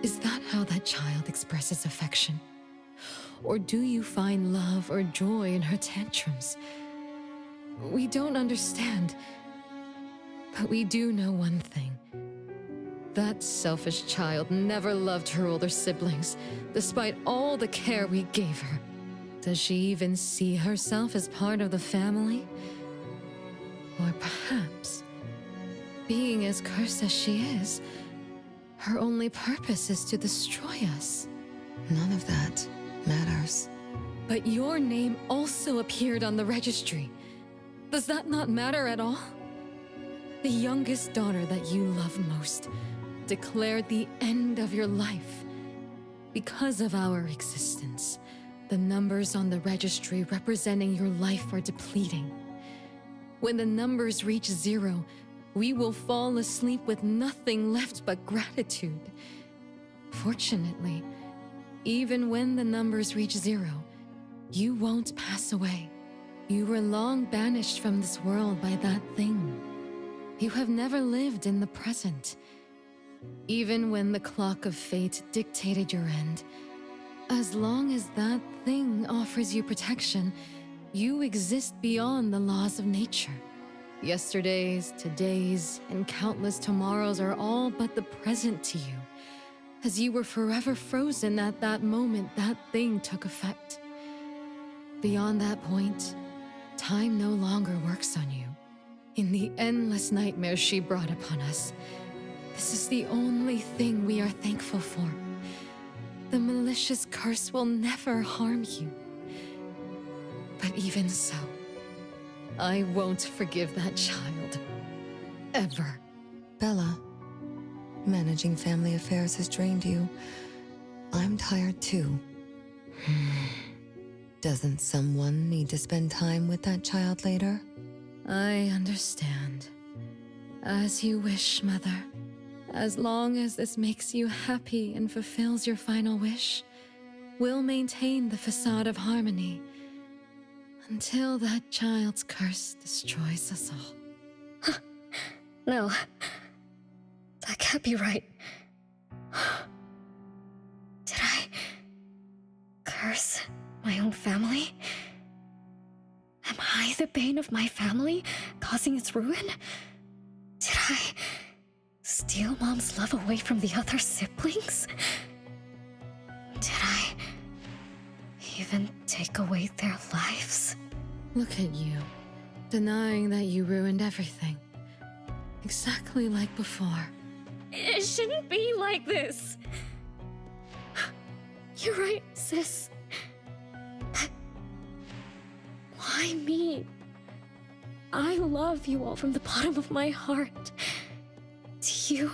Is that how that child expresses affection? Or do you find love or joy in her tantrums? We don't understand, but we do know one thing. That selfish child never loved her older siblings, despite all the care we gave her. Does she even see herself as part of the family? Or perhaps, being as cursed as she is, her only purpose is to destroy us. None of that matters. But your name also appeared on the registry. Does that not matter at all? The youngest daughter that you love most declared the end of your life. Because of our existence, the numbers on the registry representing your life are depleting. When the numbers reach 0, we will fall asleep with nothing left but gratitude. Fortunately, even when the numbers reach 0, you won't pass away. You were long banished from this world by that thing. You have never lived in the present. Even when the clock of fate dictated your end, as long as that thing offers you protection, you exist beyond the laws of nature. Yesterdays, todays, and countless tomorrows are all but the present to you, as you were forever frozen at that moment that thing took effect. Beyond that point, time no longer works on you. In the endless nightmares she brought upon us, this is the only thing we are thankful for. The malicious curse will never harm you. But even so, I won't forgive that child. Ever. Bella, managing family affairs has drained you. I'm tired too. Doesn't someone need to spend time with that child later? I understand. As you wish, Mother. As long as this makes you happy and fulfills your final wish, we'll maintain the facade of harmony until that child's curse destroys us all. No. That can't be right. Did I curse my own family? Am I the bane of my family, causing its ruin? Did I steal Mom's love away from the other siblings? Did I even take away their lives? Look at you, denying that you ruined everything. Exactly like before. It shouldn't be like this. You're right, sis. But why me? I love you all from the bottom of my heart. Do you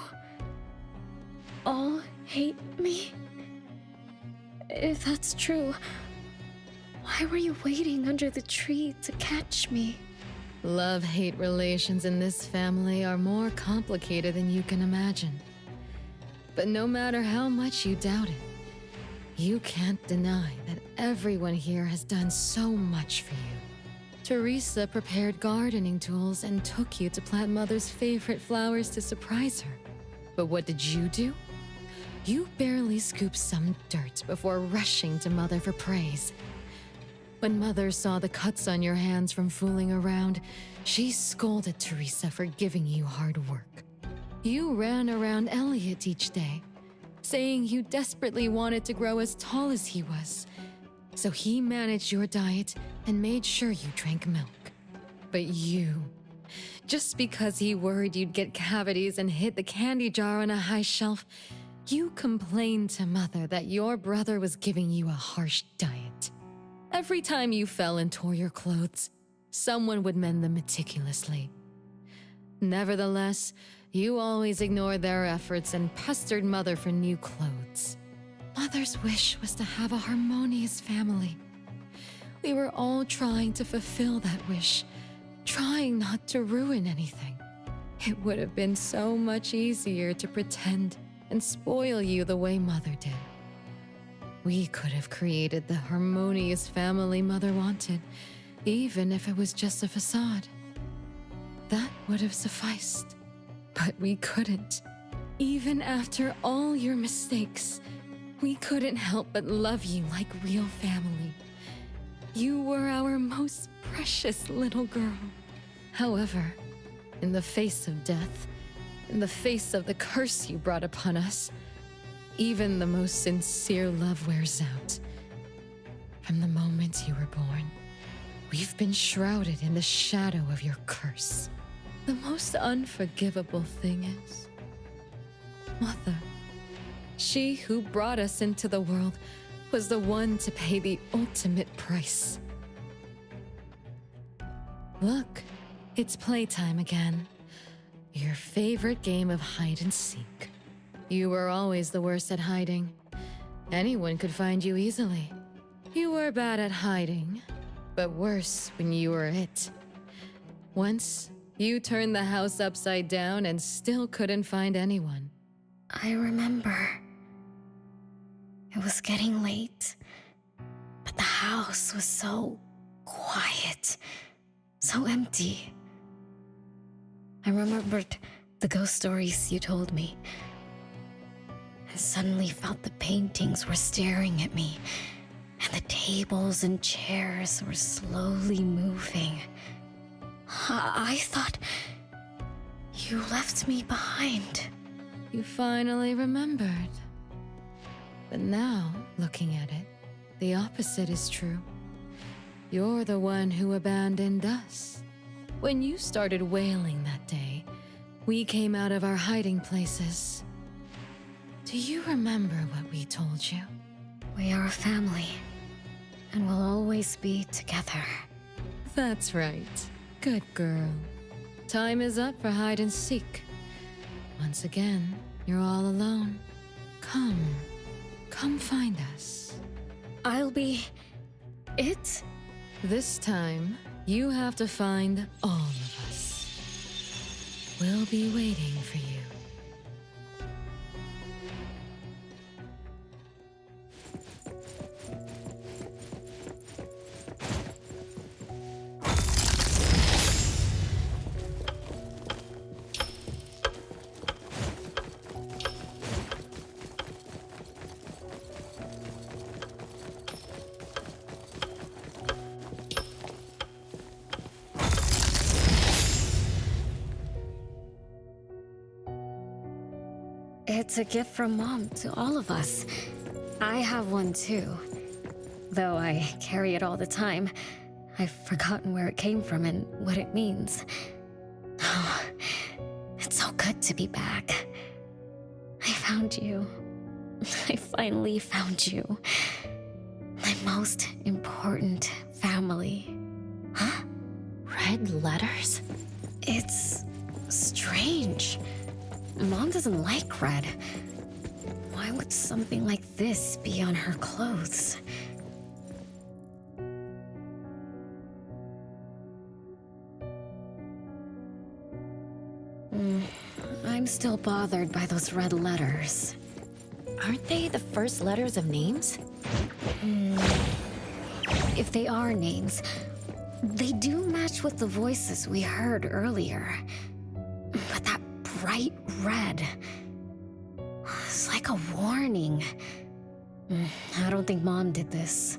all hate me? If that's true, why Why were you waiting under the tree to catch me? Love-hate relations in this family are more complicated than you can imagine. But no matter how much you doubt it, you can't deny that everyone here has done so much for you. Teresa prepared gardening tools and took you to plant Mother's favorite flowers to surprise her. But what did you do? You barely scooped some dirt before rushing to Mother for praise. When Mother saw the cuts on your hands from fooling around, she scolded Teresa for giving you hard work. You ran around Elliot each day, saying you desperately wanted to grow as tall as he was. So he managed your diet and made sure you drank milk. But you, just because he worried you'd get cavities and hid the candy jar on a high shelf, you complained to Mother that your brother was giving you a harsh diet. Every time you fell and tore your clothes, someone would mend them meticulously. Nevertheless, you always ignored their efforts and pestered Mother for new clothes. Mother's wish was to have a harmonious family. We were all trying to fulfill that wish, trying not to ruin anything. It would have been so much easier to pretend and spoil you the way Mother did. We could have created the harmonious family Mother wanted, even if it was just a facade. That would have sufficed. But we couldn't. Even after all your mistakes, we couldn't help but love you like real family. You were our most precious little girl. However, in the face of death, in the face of the curse you brought upon us, even the most sincere love wears out. From the moment you were born, we've been shrouded in the shadow of your curse. The most unforgivable thing is, Mother, she who brought us into the world, was the one to pay the ultimate price. Look, it's playtime again. Your favorite game of hide and seek. You were always the worst at hiding. Anyone could find you easily. You were bad at hiding, but worse when you were it. Once, you turned the house upside down and still couldn't find anyone. I remember. It was getting late, but the house was so quiet, so empty. I remembered the ghost stories you told me. I suddenly felt the paintings were staring at me, and the tables and chairs were slowly moving. I thought you left me behind. You finally remembered. But now, looking at it, the opposite is true. You're the one who abandoned us. When you started wailing that day, we came out of our hiding places. Do you remember what we told you? We are a family, and we'll always be together. That's right. Good girl. Time is up for hide and seek. Once again, you're all alone. Come find us. I'll be it? This time, you have to find all of us. We'll be waiting for you. It's a gift from Mom to all of us. I have one too. Though I carry it all the time, I've forgotten where it came from and what it means. Oh, it's so good to be back. I found you. I finally found you. My most important family. Huh? Red letters? It's strange. Mom doesn't like red. Why would something like this be on her clothes? I'm still bothered by those red letters. Aren't they the first letters of names? If they are names, they do match with the voices we heard earlier. But that bright red, it's like a warning. I don't think Mom did this.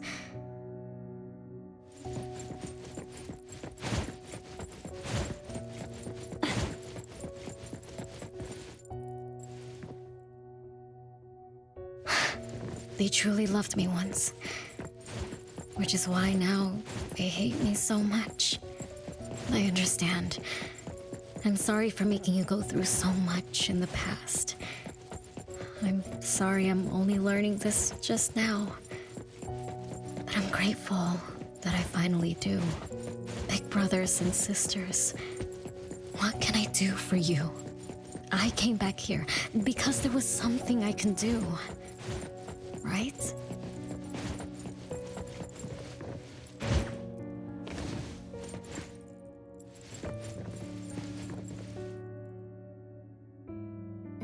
They truly loved me once. Which is why now they hate me so much. I understand. I'm sorry for making you go through so much in the past. I'm sorry I'm only learning this just now. But I'm grateful that I finally do. Big brothers and sisters, what can I do for you? I came back here because there was something I can do. Right?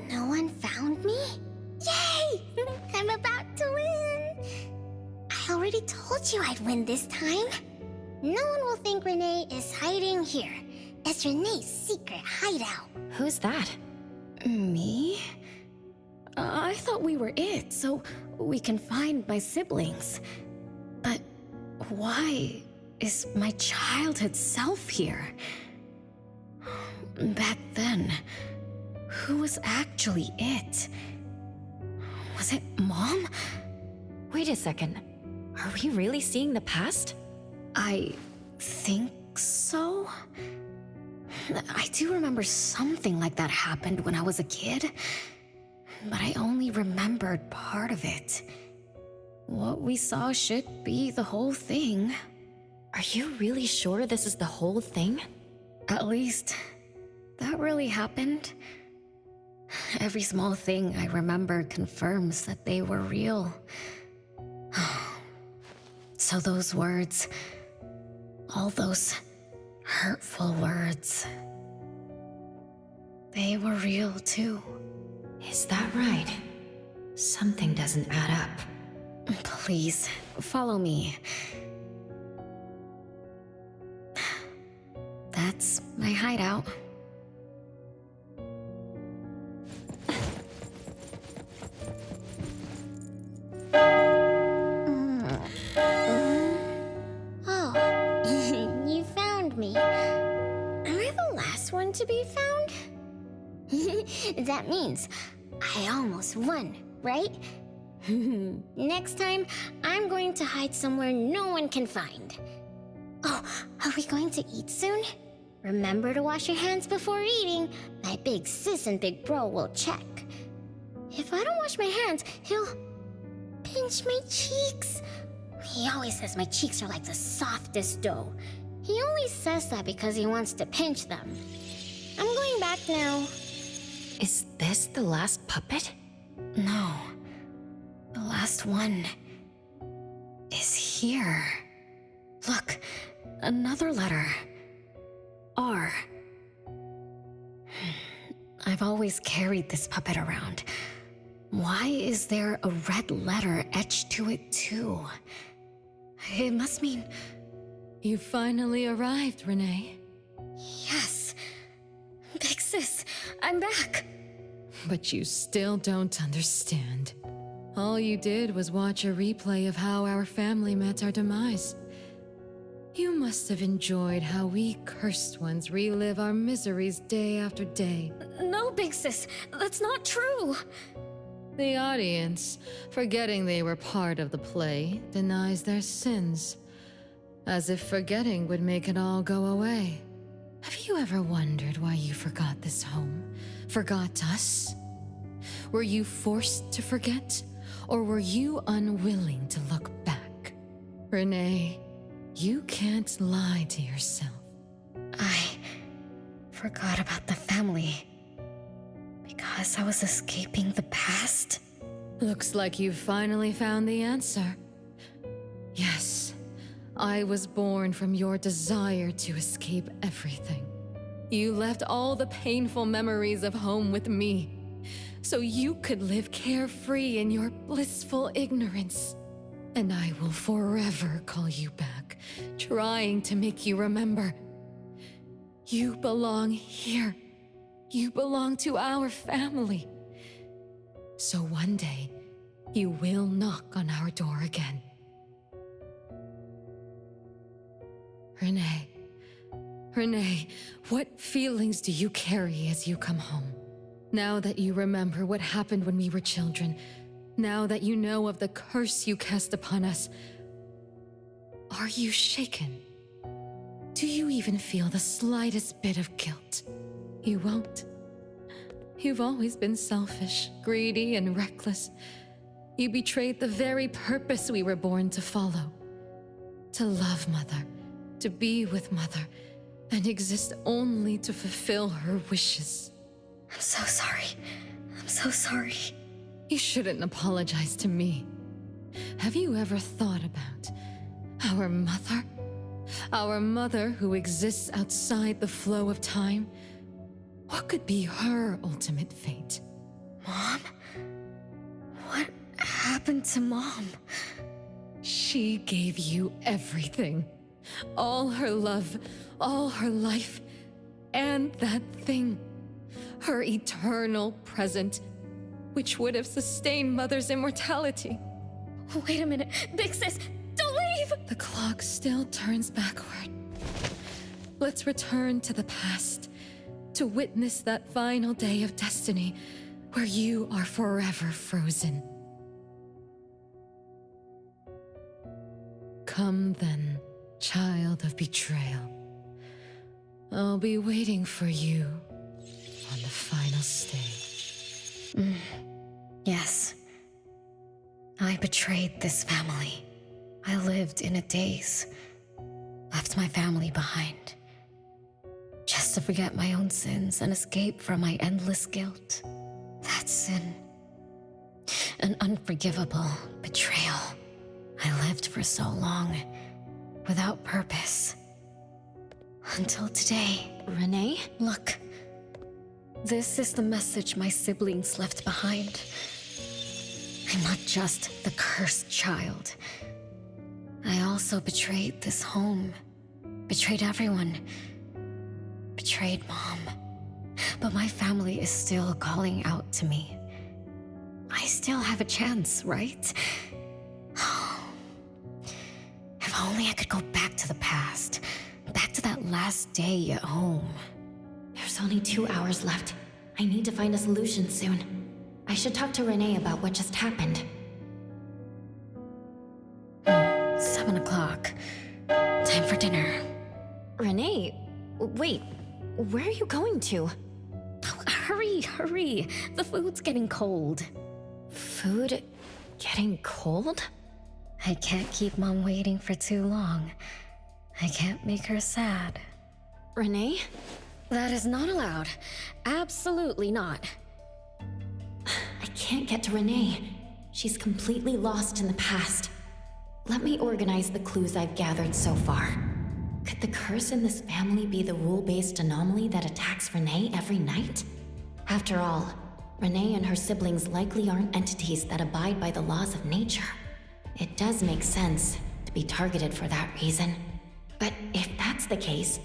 No one found me? Yay! I'm about to win! I already told you I'd win this time. No one will think Renee is hiding here. It's Renee's secret hideout. Who's that? Me? I thought we were it, so we can find my siblings. But why is my childhood self here? Back then, who was actually it? Was it Mom? Wait a second. Are we really seeing the past? I think so. I do remember something like that happened when I was a kid. But I only remembered part of it. What we saw should be the whole thing. Are you really sure this is the whole thing? At least, that really happened. Every small thing I remember confirms that they were real. So those words, all those hurtful words, they were real too. Is that right? Something doesn't add up. Please, follow me. That's my hideout. Oh, you found me. Am I the last one to be found? That means I almost won, right? Next time, I'm going to hide somewhere no one can find. Oh, are we going to eat soon? Remember to wash your hands before eating. My big sis and big bro will check. If I don't wash my hands, he'll pinch my cheeks. He always says my cheeks are like the softest dough. He only says that because he wants to pinch them. I'm going back now. Is this the last puppet? No. The last one is here. Look, another letter. R. I've always carried this puppet around. Why is there a red letter etched to it too? It must mean... You finally arrived, Renee. Yes. Big sis, I'm back. But you still don't understand. All you did was watch a replay of how our family met our demise. You must have enjoyed how we cursed ones relive our miseries day after day. No, Big Sis, that's not true. The audience, forgetting they were part of the play, denies their sins. As if forgetting would make it all go away. Have you ever wondered why you forgot this home? Forgot us? Were you forced to forget? Or were you unwilling to look back? Renee, you can't lie to yourself. I forgot about the family. Because I was escaping the past? Looks like you've finally found the answer. Yes, I was born from your desire to escape everything. You left all the painful memories of home with me, so you could live carefree in your blissful ignorance. And I will forever call you back, trying to make you remember. You belong here. You belong to our family. So one day, you will knock on our door again. Renee, what feelings do you carry as you come home? Now that you remember what happened when we were children, now that you know of the curse you cast upon us, are you shaken? Do you even feel the slightest bit of guilt? You won't. You've always been selfish, greedy, and reckless. You betrayed the very purpose we were born to follow. To love Mother, to be with Mother, and exist only to fulfill her wishes. I'm so sorry. I'm so sorry. You shouldn't apologize to me. Have you ever thought about our mother? Our mother who exists outside the flow of time? What could be her ultimate fate? Mom? What happened to Mom? She gave you everything. All her love, all her life, and that thing. Her eternal present, which would have sustained Mother's immortality. Wait a minute. Big Sis, don't leave! The clock still turns backward. Let's return to the past, to witness that final day of destiny where you are forever frozen. Come then, child of betrayal. I'll be waiting for you on the final stage. Yes. I betrayed this family. I lived in a daze. Left my family behind. Just to forget my own sins and escape from my endless guilt. That sin. An unforgivable betrayal. I lived for so long, without purpose. Until today. Renee? Look. This is the message my siblings left behind. I'm not just the cursed child. I also betrayed this home. Betrayed everyone. Betrayed Mom. But my family is still calling out to me. I still have a chance, right? If only I could go back to the past. Back to that last day at home. There's only 2 hours left. I need to find a solution soon. I should talk to Renee about what just happened. 7 o'clock. Time for dinner. Renee, wait. Where are you going to? Oh, hurry. The food's getting cold. Food getting cold? I can't keep Mom waiting for too long. I can't make her sad. Renee? That is not allowed. Absolutely not. I can't get to Renee. She's completely lost in the past. Let me organize the clues I've gathered so far. Could the curse in this family be the rule-based anomaly that attacks Renee every night? After all, Renee and her siblings likely aren't entities that abide by the laws of nature. It does make sense to be targeted for that reason. But if that's the case,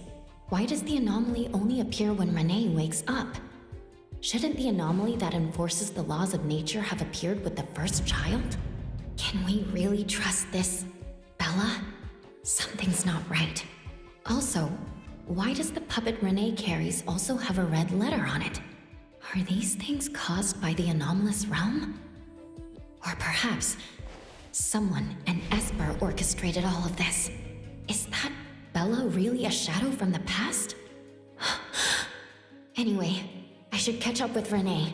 why does the anomaly only appear when Renee wakes up? Shouldn't the anomaly that enforces the laws of nature have appeared with the first child? Can we really trust this, Bella? Something's not right. Also, why does the puppet Renee carries also have a red letter on it? Are these things caused by the anomalous realm? Or perhaps someone, an Esper, orchestrated all of this. Is that Bella really a shadow from the past? Anyway, I should catch up with Renee.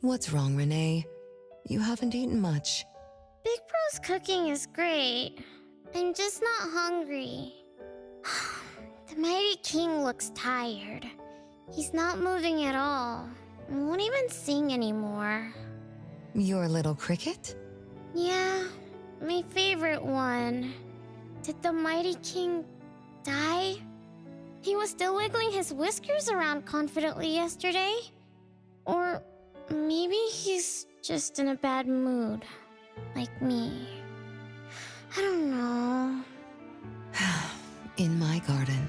What's wrong, Renee? You haven't eaten much. Big Bro's cooking is great. I'm just not hungry. The Mighty King looks tired. He's not moving at all. Won't even sing anymore. Your little cricket? Yeah, my favorite one. Did the Mighty King die? He was still wiggling his whiskers around confidently yesterday. Or maybe he's just in a bad mood, like me. I don't know. In my garden,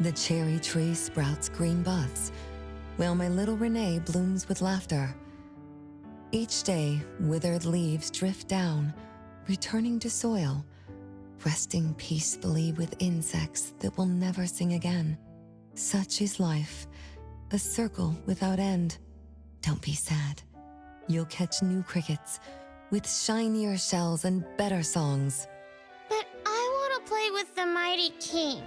the cherry tree sprouts green buds, while my little Renee blooms with laughter. Each day, withered leaves drift down, returning to soil, resting peacefully with insects that will never sing again. Such is life, a circle without end. Don't be sad. You'll catch new crickets with shinier shells and better songs. But I want to play with the Mighty King.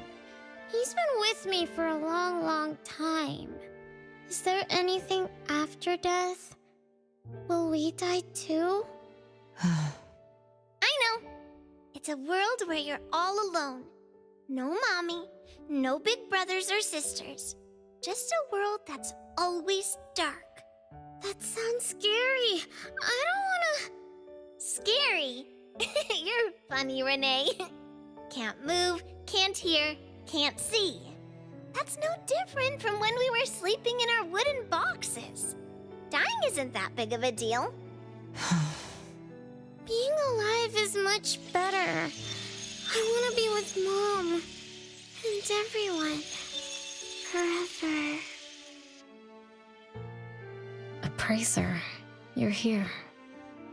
He's been with me for a long, long time. Is there anything after death? Will we die too? I know. It's a world where you're all alone. No mommy, no big brothers or sisters. Just a world that's always dark. That sounds scary. I don't wanna... Scary? You're funny, Renee. Can't move, can't hear, can't see. That's no different from when we were sleeping in our wooden boxes. Dying isn't that big of a deal. Being alive is much better. I want to be with Mom and everyone forever. Appraiser, you're here.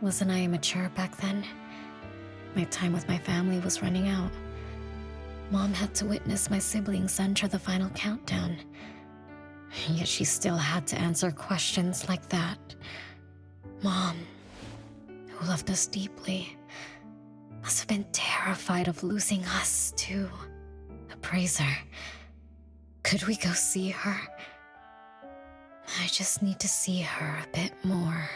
Wasn't I immature back then? My time with my family was running out. Mom had to witness my siblings enter the final countdown. Yet she still had to answer questions like that. Mom, who loved us deeply, must have been terrified of losing us, too. Appraiser, could we go see her? I just need to see her a bit more.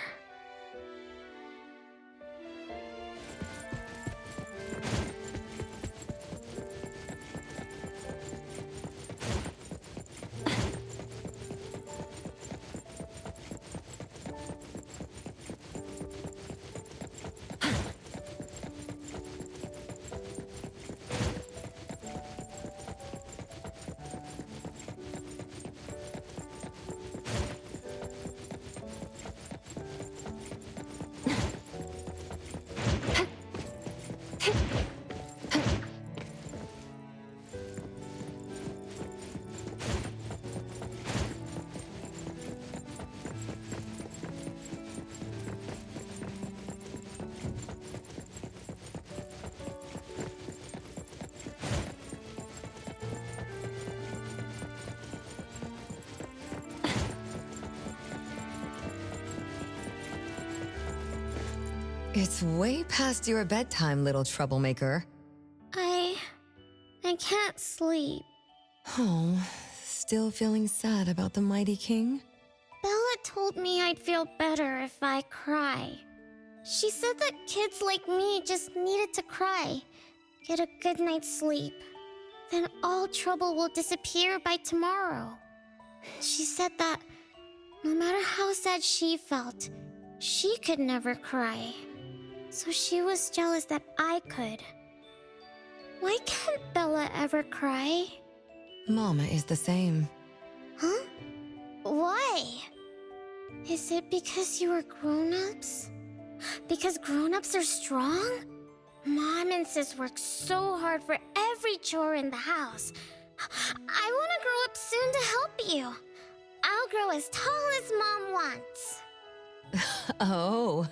It's way past your bedtime, little troublemaker. I can't sleep. Oh, still feeling sad about the Mighty King? Bella told me I'd feel better if I cry. She said that kids like me just needed to cry, get a good night's sleep. Then all trouble will disappear by tomorrow. She said that no matter how sad she felt, she could never cry. So she was jealous that I could. Why can't Bella ever cry? Mama is the same. Huh? Why? Is it because you were grown-ups? Because grown-ups are strong? Mom and Sis work so hard for every chore in the house. I want to grow up soon to help you. I'll grow as tall as Mom wants. Oh,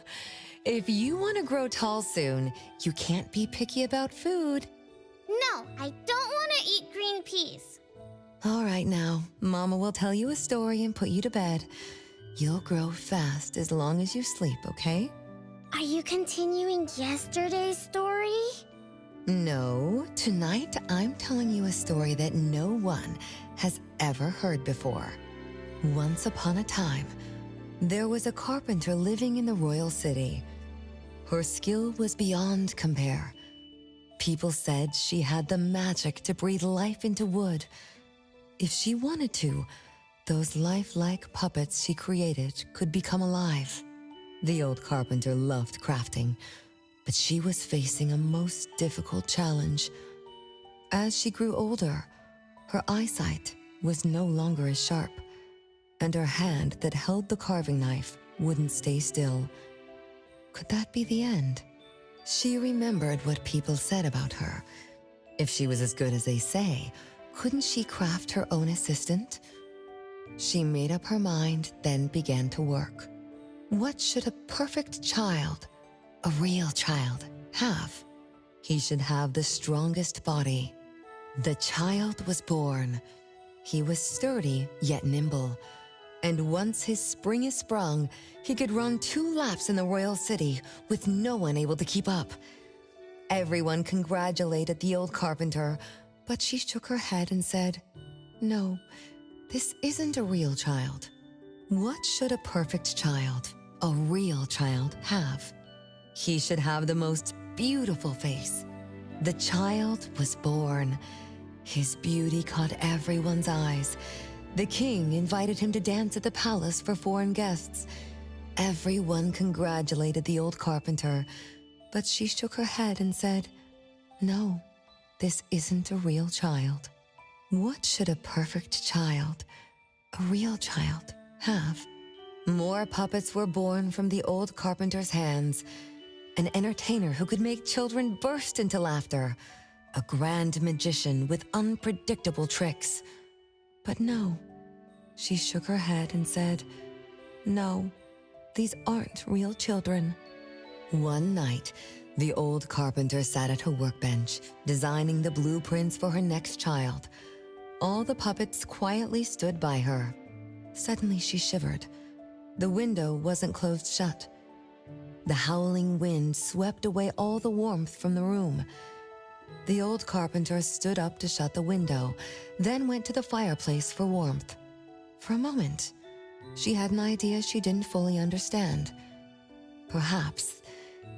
if you want to grow tall soon, you can't be picky about food. No, I don't want to eat green peas. All right now, Mama will tell you a story and put you to bed. You'll grow fast as long as you sleep, okay? Are you continuing yesterday's story? No, tonight I'm telling you a story that no one has ever heard before. Once upon a time, There was a carpenter living in the royal city. Her skill was beyond compare. People said she had the magic to breathe life into wood. If she wanted to, those lifelike puppets she created could become alive. The old carpenter loved crafting, but she was facing a most difficult challenge. As she grew older, her eyesight was no longer as sharp, and her hand that held the carving knife wouldn't stay still. Could that be the end? She remembered what people said about her. If she was as good as they say, couldn't she craft her own assistant? She made up her mind, then began to work. What should a perfect child, a real child, have? He should have the strongest body. The child was born. He was sturdy yet nimble, and once his spring is sprung, he could run 2 laps in the royal city with no one able to keep up. Everyone congratulated the old carpenter, but she shook her head and said, "No, this isn't a real child. What should a perfect child, a real child, have? He should have the most beautiful face." The child was born. His beauty caught everyone's eyes. The king invited him to dance at the palace for foreign guests. Everyone congratulated the old carpenter, but she shook her head and said, "No, this isn't a real child. What should a perfect child, a real child, have?" More puppets were born from the old carpenter's hands. An entertainer who could make children burst into laughter. A grand magician with unpredictable tricks. But no, she shook her head and said, "No, these aren't real children." One night, the old carpenter sat at her workbench, designing the blueprints for her next child. All the puppets quietly stood by her. Suddenly she shivered. The window wasn't closed shut. The howling wind swept away all the warmth from the room. The old carpenter stood up to shut the window, then went to the fireplace for warmth. For a moment, she had an idea she didn't fully understand. Perhaps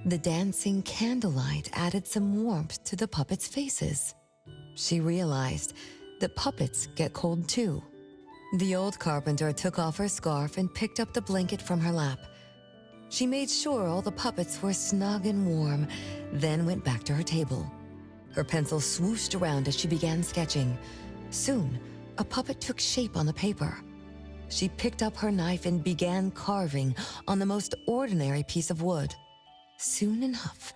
the dancing candlelight added some warmth to the puppets' faces. She realized that puppets get cold too. The old carpenter took off her scarf and picked up the blanket from her lap. She made sure all the puppets were snug and warm, then went back to her table. Her pencil swooshed around as she began sketching. Soon, a puppet took shape on the paper. She picked up her knife and began carving on the most ordinary piece of wood. Soon enough,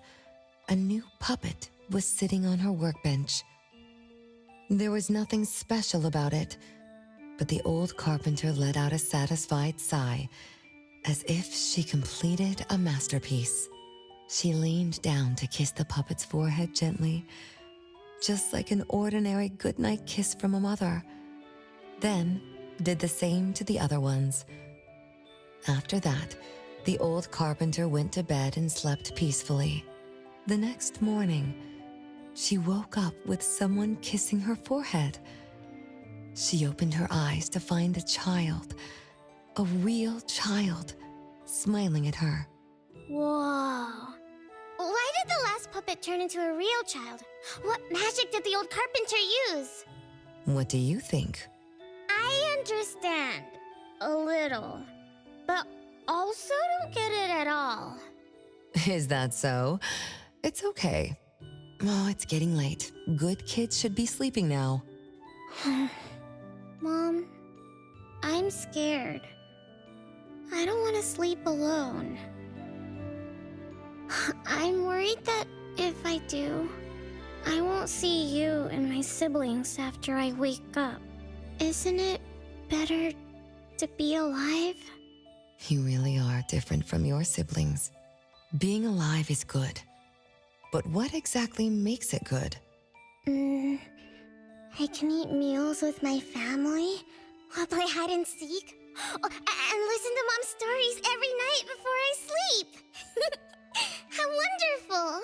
a new puppet was sitting on her workbench. There was nothing special about it, but the old carpenter let out a satisfied sigh, as if she completed a masterpiece. She leaned down to kiss the puppet's forehead gently, just like an ordinary goodnight kiss from a mother. Then did the same to the other ones. After that, the old carpenter went to bed and slept peacefully. The next morning, she woke up with someone kissing her forehead. She opened her eyes to find a child, a real child, smiling at her. Whoa. Why did the last puppet turn into a real child? What magic did the old carpenter use? What do you think? I understand. A little. But also don't get it at all. Is that so? It's okay. Oh, it's getting late. Good kids should be sleeping now. Mom, I'm scared. I don't want to sleep alone. I'm worried that if I do, I won't see you and my siblings after I wake up. Isn't it better to be alive? You really are different from your siblings. Being alive is good. But what exactly makes it good? I can eat meals with my family, or play hide and seek, and listen to Mom's stories every night before I sleep. How wonderful!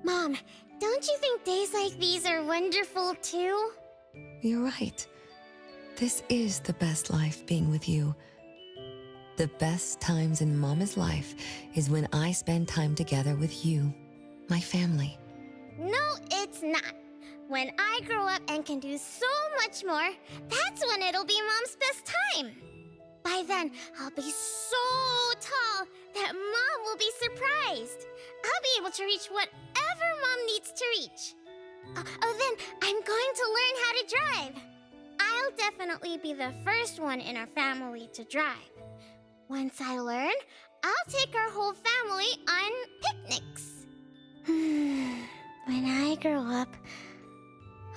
Mom, don't you think days like these are wonderful too? You're right. This is the best life being with you. The best times in Mama's life is when I spend time together with you, my family. No, it's not. When I grow up and can do so much more, that's when it'll be Mom's best time. By then, I'll be so tall that Mom will be surprised. I'll be able to reach whatever Mom needs to reach. Then I'm going to learn how to drive. I'll definitely be the first one in our family to drive. Once I learn, I'll take our whole family on picnics. When I grow up,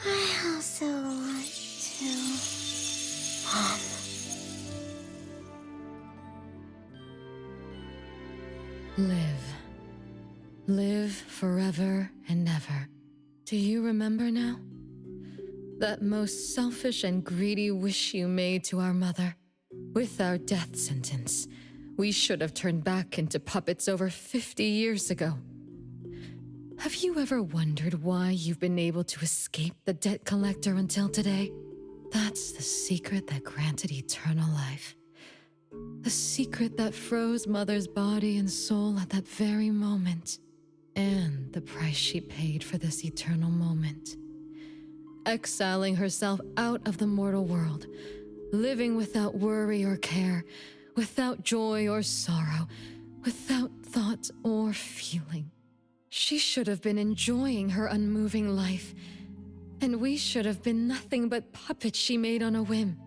I also want to... Mom. Live. Live forever and ever. Do you remember now? That most selfish and greedy wish you made to our mother. With our death sentence, we should have turned back into puppets over 50 years ago. Have you ever wondered why you've been able to escape the debt collector until today? That's the secret that granted eternal life. The secret that froze Mother's body and soul at that very moment. And the price she paid for this eternal moment. Exiling herself out of the mortal world, living without worry or care, without joy or sorrow, without thought or feeling. She should have been enjoying her unmoving life, and we should have been nothing but puppets she made on a whim,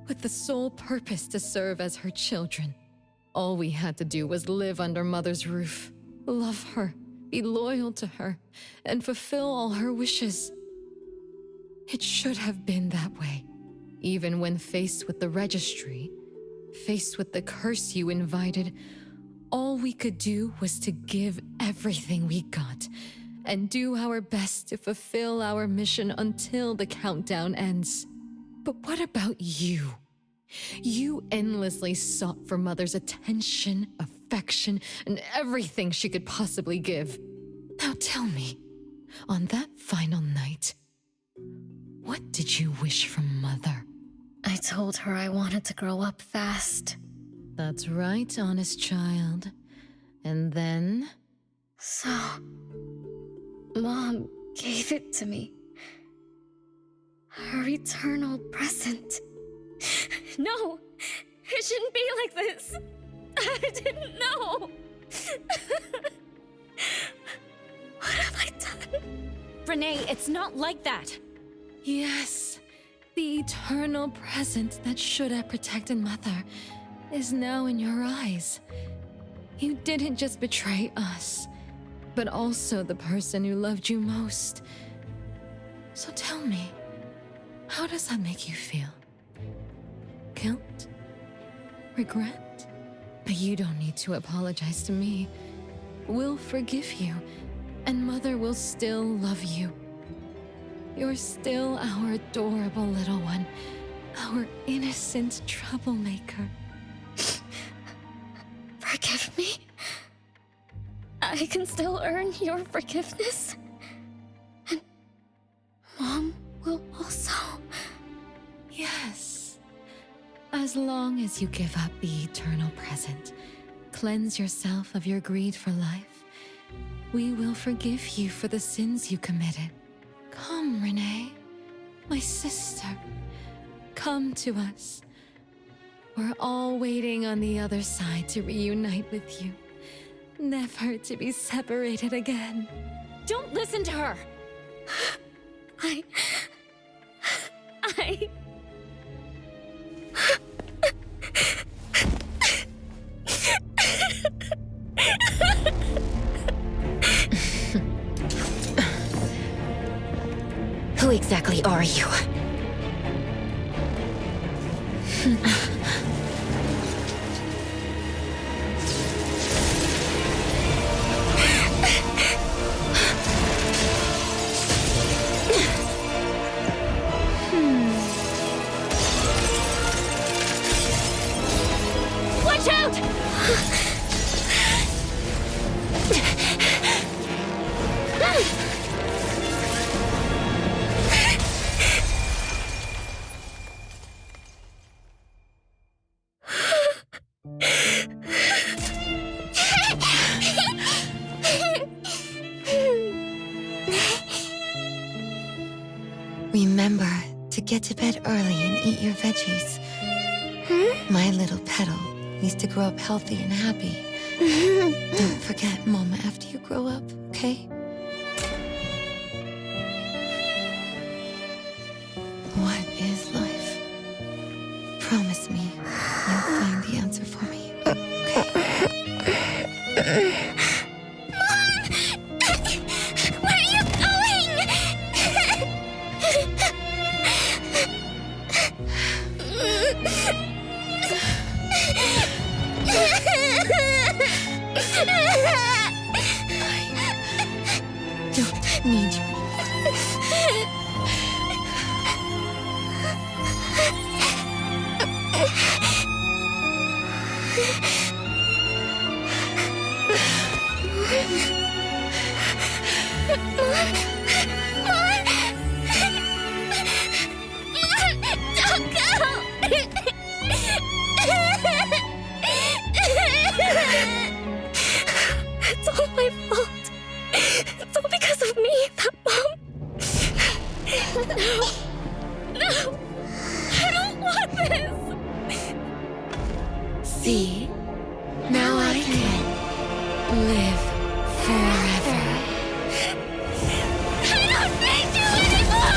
with the sole purpose to serve as her children. All we had to do was live under Mother's roof, love her, be loyal to her, and fulfill all her wishes. It should have been that way, even when faced with the registry, faced with the curse you invited. All we could do was to give everything we got and do our best to fulfill our mission until the countdown ends. But what about you? You endlessly sought for Mother's attention, affection, and everything she could possibly give. Now tell me, on that final night, what did you wish from Mother? I told her I wanted to grow up fast. That's right, honest child. And then? So, Mom gave it to me. Her eternal present. No, it shouldn't be like this. I didn't know. What have I done? Renee, it's not like that. Yes, the eternal present that should have protected Mother is now in your eyes. You didn't just betray us, but also the person who loved you most. So tell me, how does that make you feel? Guilt? Regret? But you don't need to apologize to me. We'll forgive you, and Mother will still love you. You're still our adorable little one, our innocent troublemaker. Forgive me? I can still earn your forgiveness? And Mom will also? Yes. As long as you give up the eternal present, cleanse yourself of your greed for life, we will forgive you for the sins you committed. Come, Renee, my sister. Come to us. We're all waiting on the other side to reunite with you, never to be separated again. Don't listen to her! Who exactly are you? Watch out! Remember to get to bed early and eat your veggies. My little petal needs to grow up healthy and happy. Don't forget Mama after you grow up, okay? What is life? Promise me you'll find the answer for me, okay? Where are you going? Don't need you. Don't go! It's all my fault. It's all because of me, that bomb. No. No. I don't want this. See? Now I can live forever. I don't need you anymore!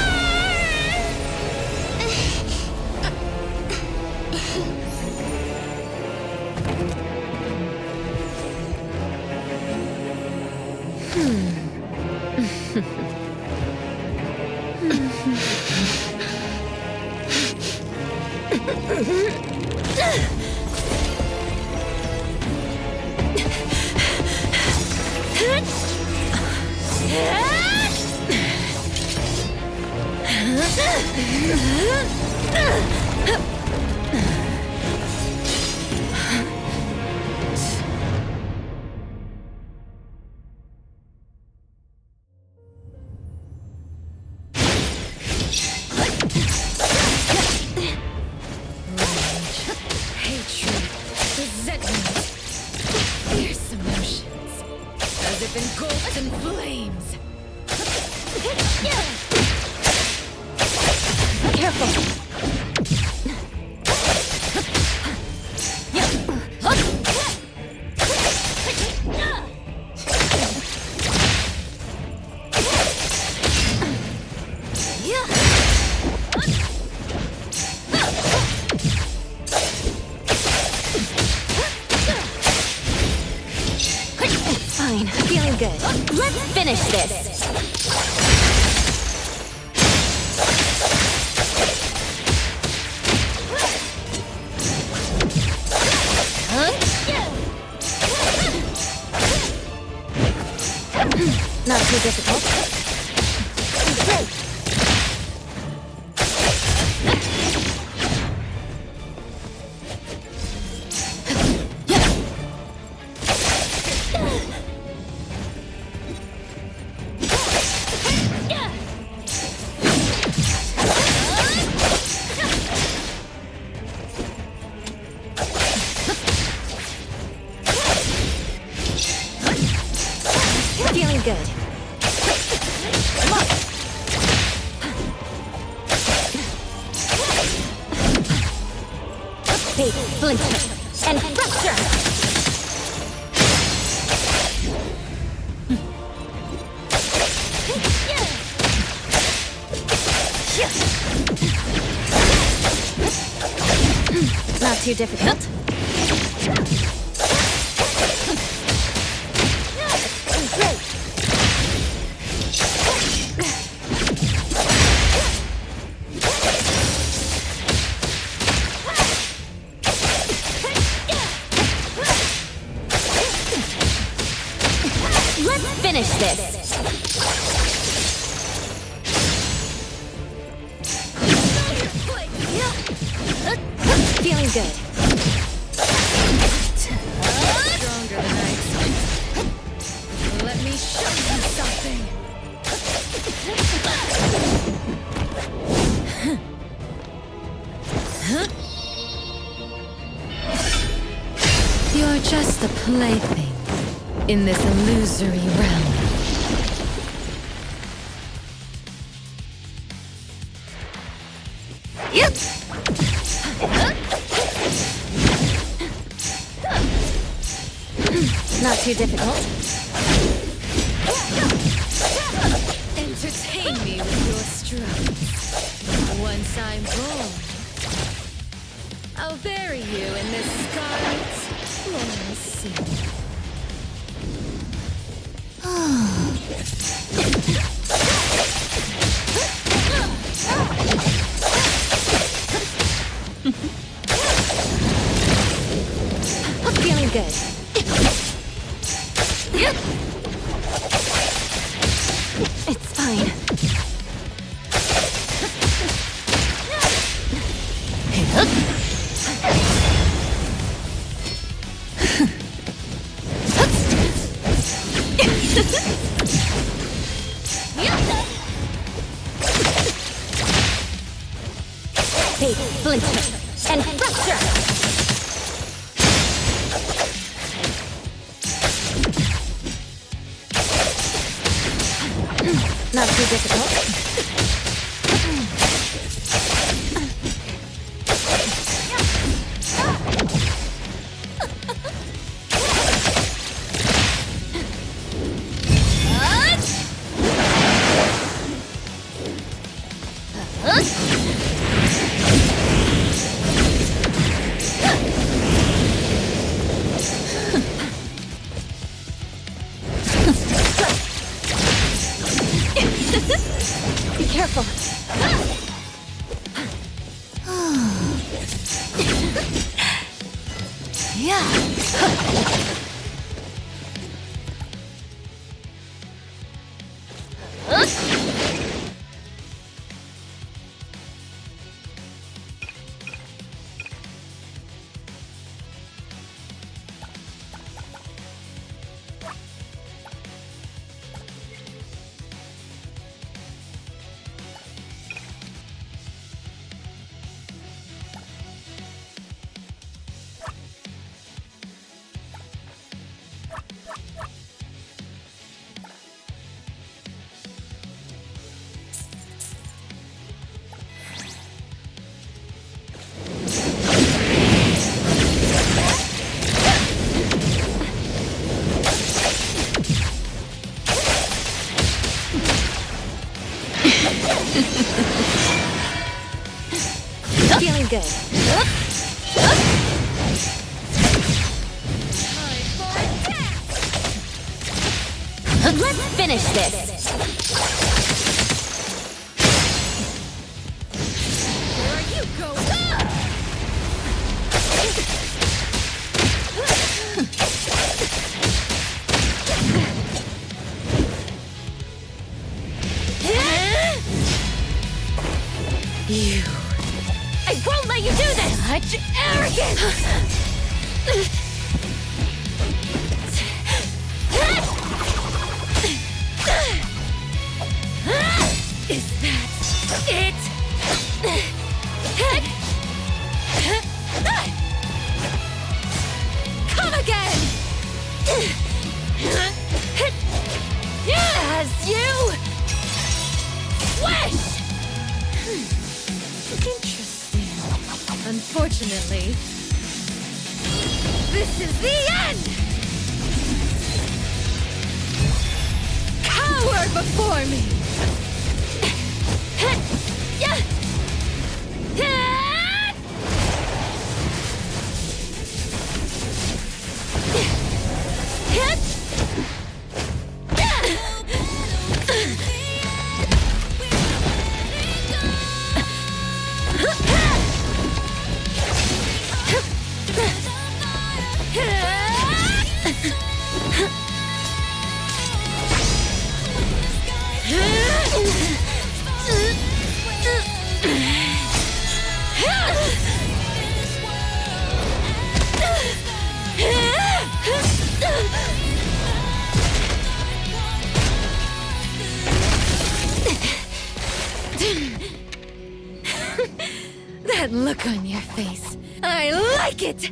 Hatred, resentment, fierce emotions, as if engulfed in flames. Careful. Fine, feeling good. Let's finish this. Not too difficult. Great. Feeling good. Bait, splinter, and fracture! Not too difficult. Great. Let's finish this. Feeling good. Stronger than I expected. Let me show you something. You're just a plaything in this illusory realm. too difficult. Entertain me with your strokes. Once I'm born, I'll bury you in this scarlet floral sea. I'm feeling good. It's fine. Big splinter and fracture. Not too difficult. Be careful. Feeling good. Let's finish this. Where are you going? You. I won't let you do this! Such arrogance! Is that it? Come again! As you wish! Interesting. Unfortunately, this is the end! Cower before me! That look on your face. I like it!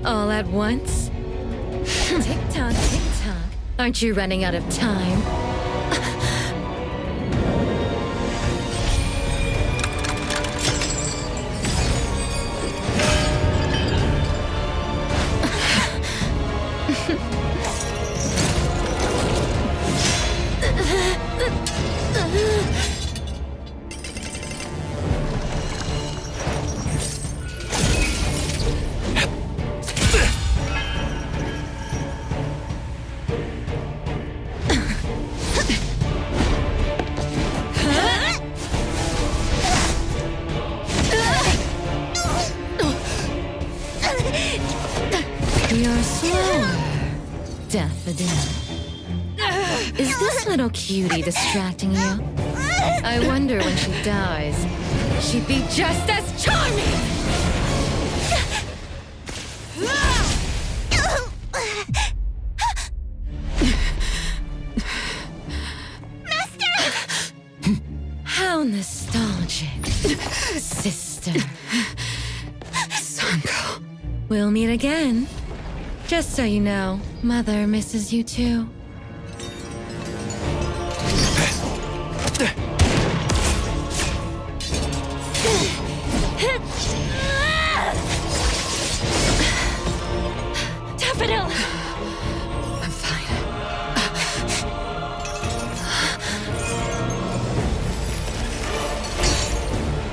All at once? Tick-tock, tick-tock. Aren't you running out of time? You're slower, Daffodil. Is this little cutie distracting you? I wonder when she dies, she'd be just as charming! How nostalgic, sister. Sanko. We'll meet again. Just so you know, Mother misses you too. Daffodil! I'm fine.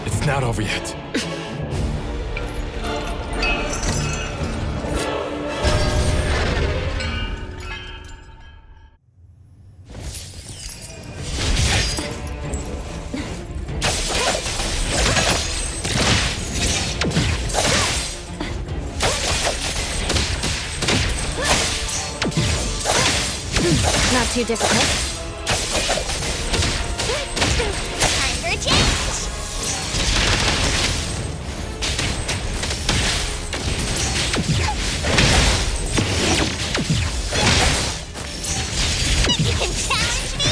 It's not over yet. Not too difficult. Time for a change! You can challenge me?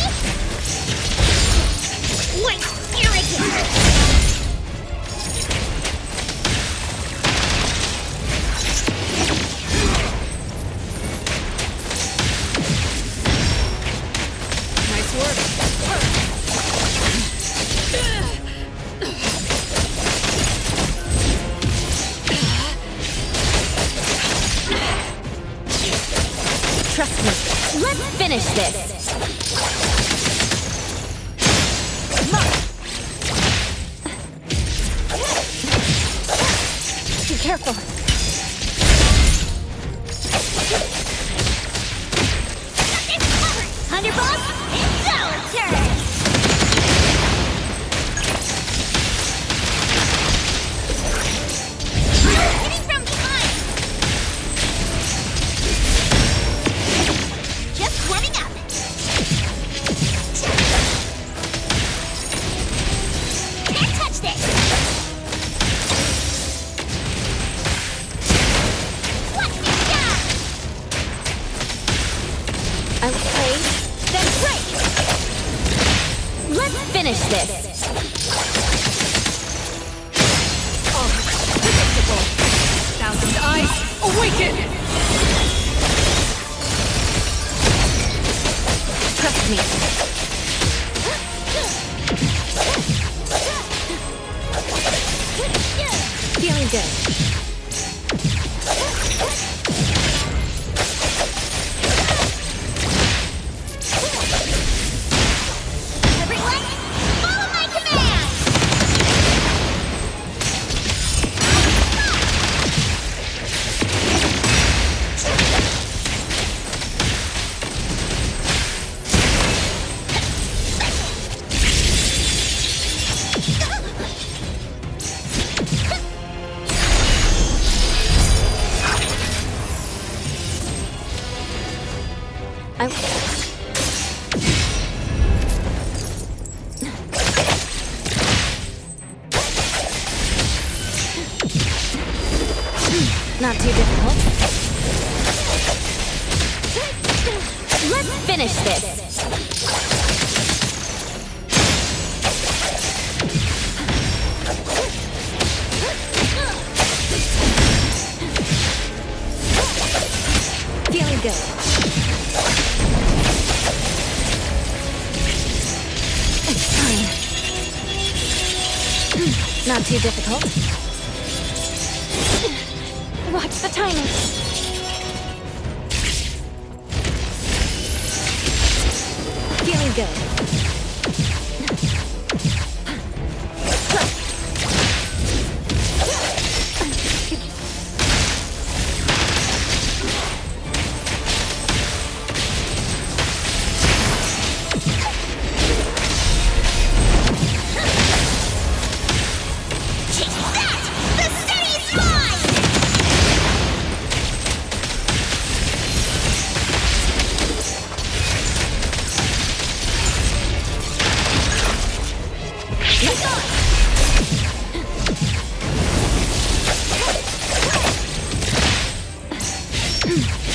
Wait, here I go! Trust me. Let's finish this. Be careful. Thunderbolt, it's our turn! Hitting from behind! Just warming up! Can't touch this! Watch me down! Okay, then break! Let's finish this. Predictable. Thousand eyes, awaken! Trust me. Feeling good. Everyone, follow my command! Not too difficult. Let's finish this. Not too difficult. Watch the timing. Feeling good.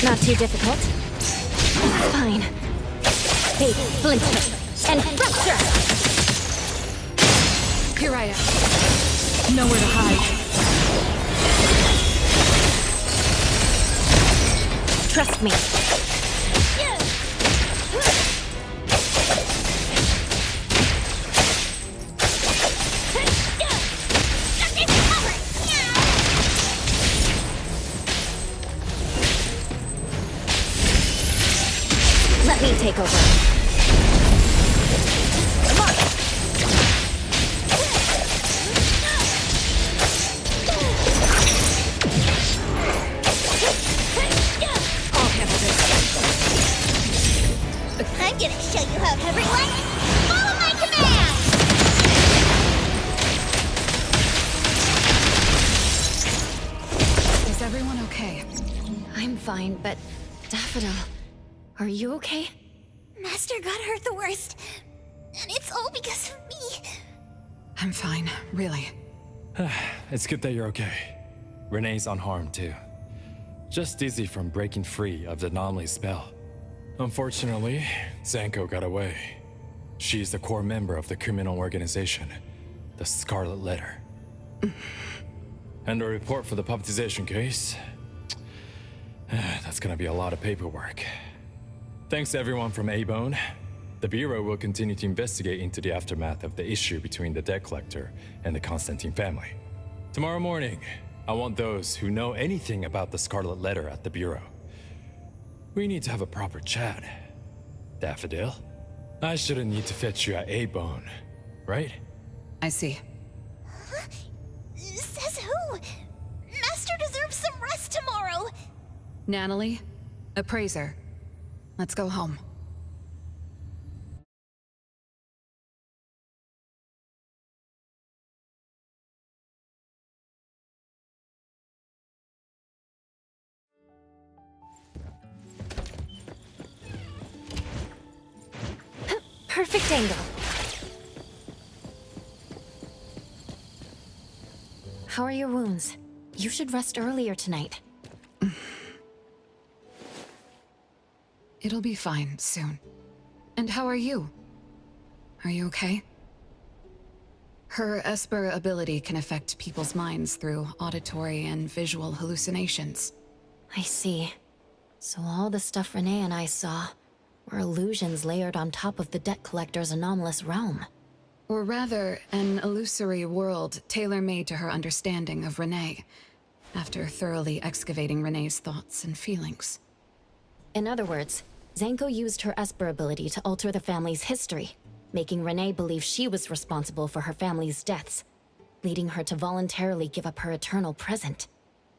Not too difficult. Fine. Fate, splinter, and fracture! Here I am. Nowhere to hide. Trust me. Let me take over. Come on. I'll handle this. I'm gonna show you how, everyone. Follow my command. Is everyone okay? I'm fine, but Daffodil, are you okay? Master got hurt the worst, and it's all because of me. I'm fine, really. It's good that you're okay. Renee's unharmed too. Just dizzy from breaking free of the Anomalies spell. Unfortunately, Zanko got away. She's the core member of the criminal organization, the Scarlet Letter. And the report for the puppetization case. That's gonna be a lot of paperwork. Thanks to everyone from A-Bone. The Bureau will continue to investigate into the aftermath of the issue between the debt collector and the Constantine family. Tomorrow morning, I want those who know anything about the Scarlet Letter at the Bureau. We need to have a proper chat. Daffodil, I shouldn't need to fetch you at A-Bone, right? I see. Huh? Says who? Master deserves some rest tomorrow. Natalie, appraiser. Let's go home. Perfect angle. How are your wounds? You should rest earlier tonight. It'll be fine soon. And how are you? Are you okay? Her Esper ability can affect people's minds through auditory and visual hallucinations. I see. So all the stuff Renee and I saw were illusions layered on top of the debt collector's anomalous realm. Or rather, an illusory world tailor-made to her understanding of Renee, after thoroughly excavating Renee's thoughts and feelings. In other words, Zanko used her Esper ability to alter the family's history, making Renee believe she was responsible for her family's deaths, leading her to voluntarily give up her eternal present.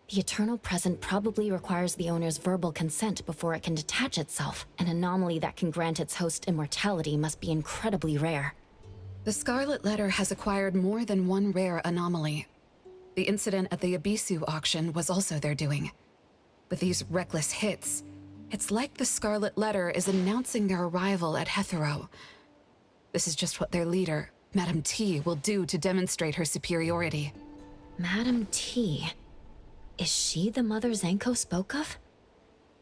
The eternal present probably requires the owner's verbal consent before it can detach itself. An anomaly that can grant its host immortality must be incredibly rare. The Scarlet Letter has acquired more than one rare anomaly. The incident at the Abisu auction was also their doing. With these reckless hits, it's like the Scarlet Letter is announcing their arrival at Hetero. This is just what their leader, Madame T, will do to demonstrate her superiority. Madame T? Is she the mother Zanko spoke of?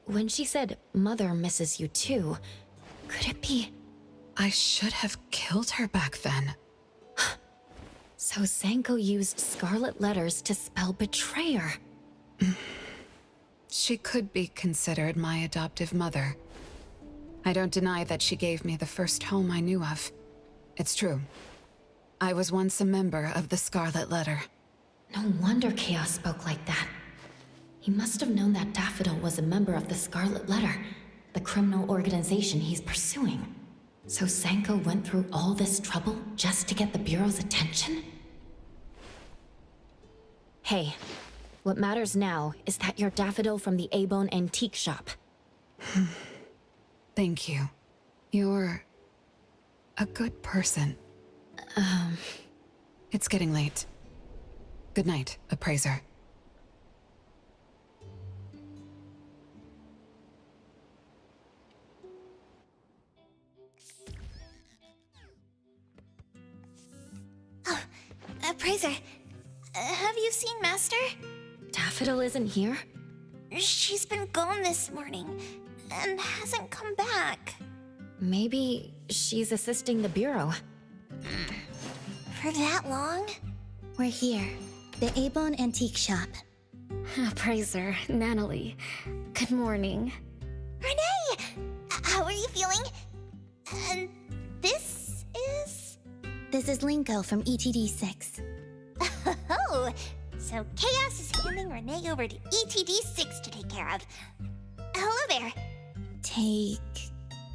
When she said, "Mother misses you too," could it be... I should have killed her back then. So Zanko used Scarlet Letters to spell betrayer. She could be considered my adoptive mother. I don't deny that she gave me the first home I knew of. It's true. I was once a member of the Scarlet Letter. No wonder Chaos spoke like that. He must have known that Daffodil was a member of the Scarlet Letter, the criminal organization he's pursuing. So Zanko went through all this trouble just to get the Bureau's attention? Hey, what matters now is that you're Daffodil from the A-Bone Antique Shop. Thank you. You're a good person. It's getting late. Good night, Appraiser. Oh, Appraiser, have you seen Master? Daffodil isn't here? She's been gone this morning, and hasn't come back. Maybe she's assisting the Bureau. For that long? We're here. The A-Bone Antique Shop. Appraiser, Natalie. Good morning. Renee! How are you feeling? And this is... This is Linko from ETD-6. Oh, so Chaos is handing Renee over to ETD-6 to take care of. Hello there. Take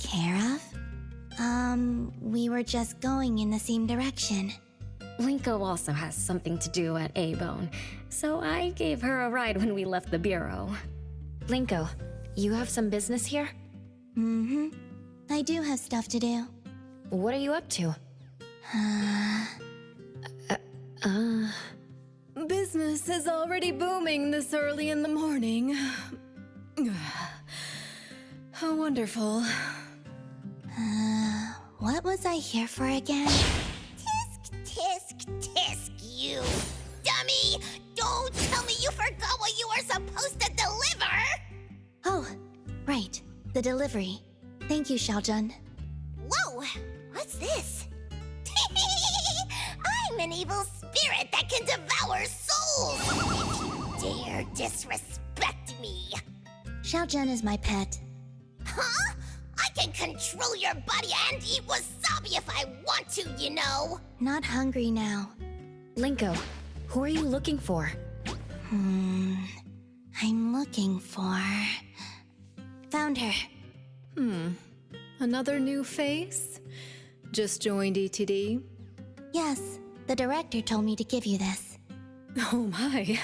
care of? We were just going in the same direction. Linko also has something to do at A-Bone, so I gave her a ride when we left the Bureau. Linko, you have some business here? Mm-hmm. I do have stuff to do. What are you up to? Business is already booming this early in the morning. How wonderful. What was I here for again? Tisk, you dummy! Don't tell me you forgot what you were supposed to deliver! Oh, right. The delivery. Thank you, Xiaojun. Whoa! What's this? I'm an evil spirit that can devour souls! If you dare disrespect me! Xiaojun is my pet. Huh? I can control your body and eat wasabi if I want to, you know! Not hungry now. Linko, who are you looking for? I'm looking for... Found her. Another new face? Just joined ETD? Yes, the director told me to give you this. Oh my.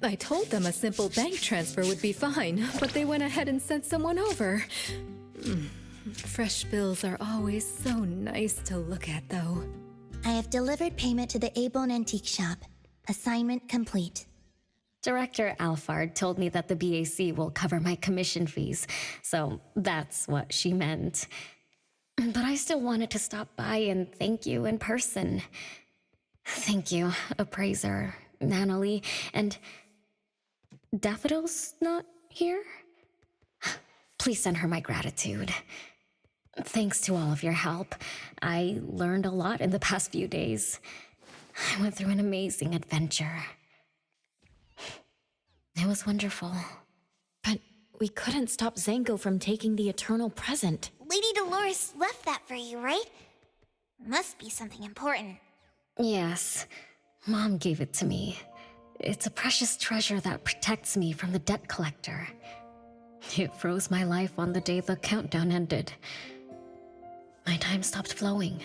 I told them a simple bank transfer would be fine, but they went ahead and sent someone over. Fresh bills are always so nice to look at, though. I have delivered payment to the A-Bone Antique Shop. Assignment complete. Director Alfard told me that the BAC will cover my commission fees, so that's what she meant. But I still wanted to stop by and thank you in person. Thank you, Appraiser, Natalie, and... Daffodil's not here? Please send her my gratitude. Thanks to all of your help. I learned a lot in the past few days. I went through an amazing adventure. It was wonderful. But we couldn't stop Zanko from taking the eternal present. Lady Dolores left that for you, right? Must be something important. Yes. Mom gave it to me. It's a precious treasure that protects me from the debt collector. It froze my life on the day the countdown ended. My time stopped flowing,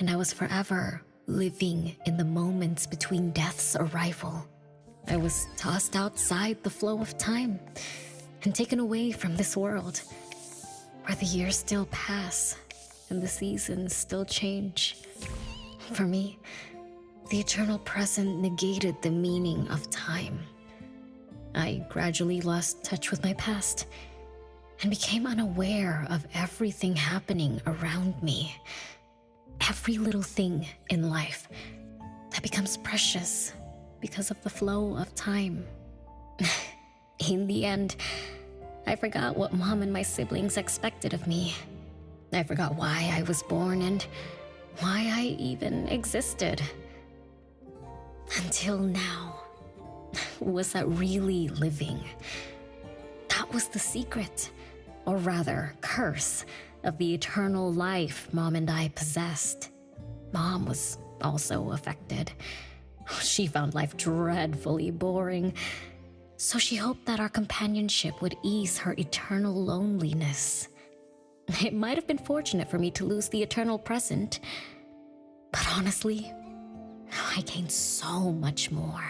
and I was forever living in the moments between death's arrival. I was tossed outside the flow of time and taken away from this world, where the years still pass and the seasons still change. For me, the eternal present negated the meaning of time. I gradually lost touch with my past and became unaware of everything happening around me. Every little thing in life that becomes precious because of the flow of time. In the end, I forgot what Mom and my siblings expected of me. I forgot why I was born and why I even existed. Until now. Was that really living? That was the secret, or rather, curse, of the eternal life Mom and I possessed. Mom was also affected. She found life dreadfully boring, so she hoped that our companionship would ease her eternal loneliness. It might have been fortunate for me to lose the eternal present, but honestly, I gained so much more.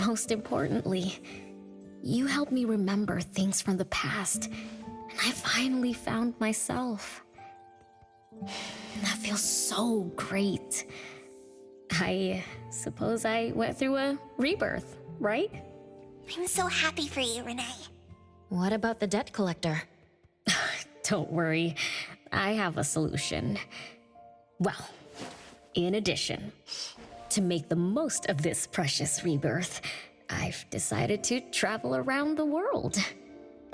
Most importantly, you helped me remember things from the past, and I finally found myself. That feels so great. I suppose I went through a rebirth, right? I'm so happy for you, Renee. What about the debt collector? Don't worry, I have a solution. Well, in addition, to make the most of this precious rebirth, I've decided to travel around the world.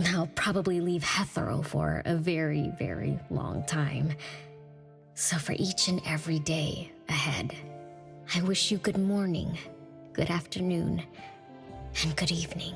I'll probably leave Hetero for a very, very long time. So for each and every day ahead, I wish you good morning, good afternoon, and good evening.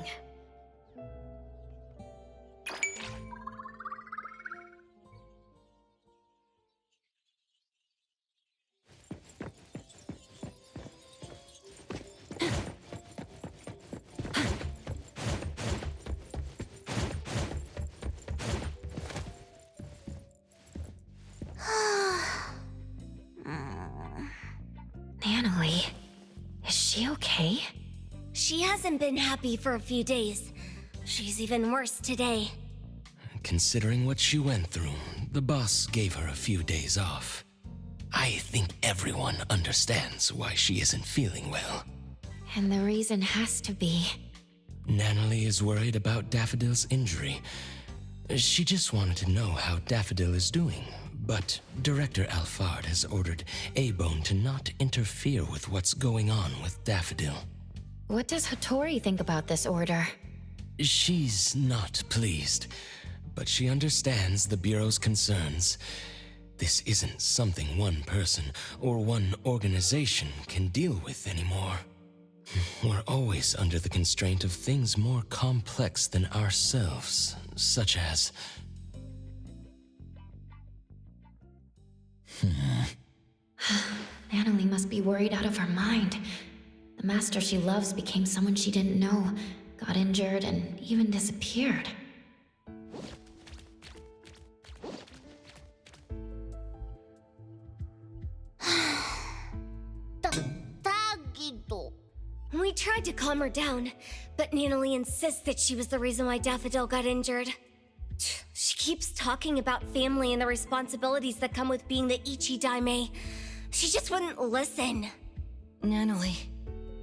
Annalie, is she okay? She hasn't been happy for a few days. She's even worse today. Considering what she went through, the boss gave her a few days off. I think everyone understands why she isn't feeling well. And the reason has to be... Natalie is worried about Daffodil's injury. She just wanted to know how Daffodil is doing. But Director Alphard has ordered A-Bone to not interfere with what's going on with Daffodil. What does Hattori think about this order? She's not pleased, but she understands the Bureau's concerns. This isn't something one person or one organization can deal with anymore. We're always under the constraint of things more complex than ourselves, such as... Annalie must be worried out of her mind. The master she loves became someone she didn't know, got injured, and even disappeared. We tried to calm her down, but Nanalie insists that she was the reason why Daffodil got injured. She keeps talking about family and the responsibilities that come with being the Ichi Daime. She just wouldn't listen. Nanalie,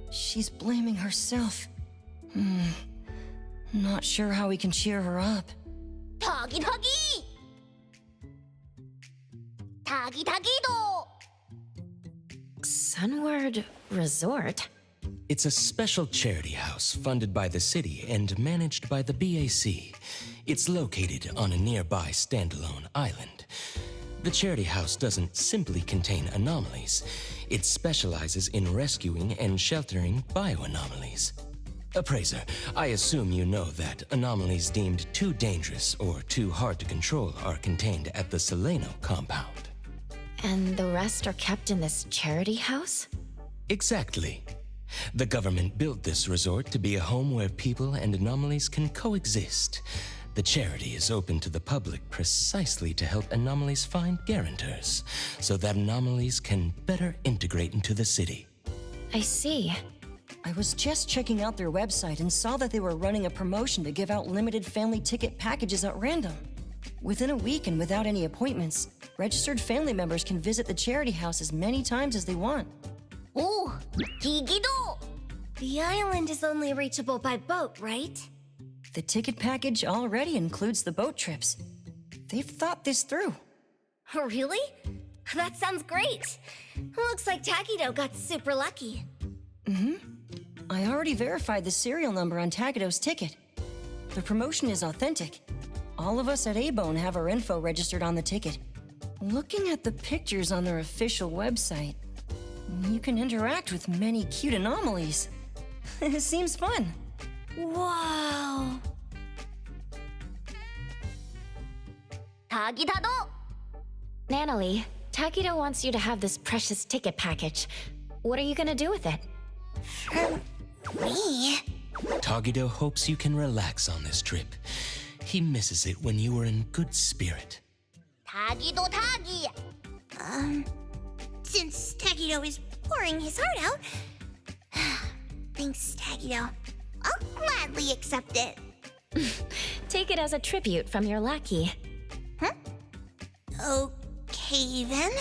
she's blaming herself. Not sure how we can cheer her up. Tagi Tagi! Tagi Tagi-do! Sunward Resort? It's a special charity house funded by the city and managed by the BAC. It's located on a nearby standalone island. The charity house doesn't simply contain anomalies. It specializes in rescuing and sheltering bioanomalies. Appraiser, I assume you know that anomalies deemed too dangerous or too hard to control are contained at the Seleno compound. And the rest are kept in this charity house? Exactly. The government built this resort to be a home where people and anomalies can coexist. The charity is open to the public precisely to help anomalies find guarantors, so that anomalies can better integrate into the city. I see. I was just checking out their website and saw that they were running a promotion to give out limited family ticket packages at random. Within a week and without any appointments, registered family members can visit the charity house as many times as they want. Oh, Gigido! The island is only reachable by boat, right? The ticket package already includes the boat trips. They've thought this through. Oh, really? That sounds great. Looks like Takido got super lucky. I already verified the serial number on Takido's ticket. The promotion is authentic. All of us at A-Bone have our info registered on the ticket. Looking at the pictures on their official website, you can interact with many cute anomalies. It seems fun. Wow. Tagi-da-do! Nanalie, Takido wants you to have this precious ticket package. What are you gonna do with it? Me? Tagido hopes you can relax on this trip. He misses it when you were in good spirit. Tagido Tagi! Since Tagido is pouring his heart out... Thanks, Tagido. I'll gladly accept it. Take it as a tribute from your lackey. Okay, then.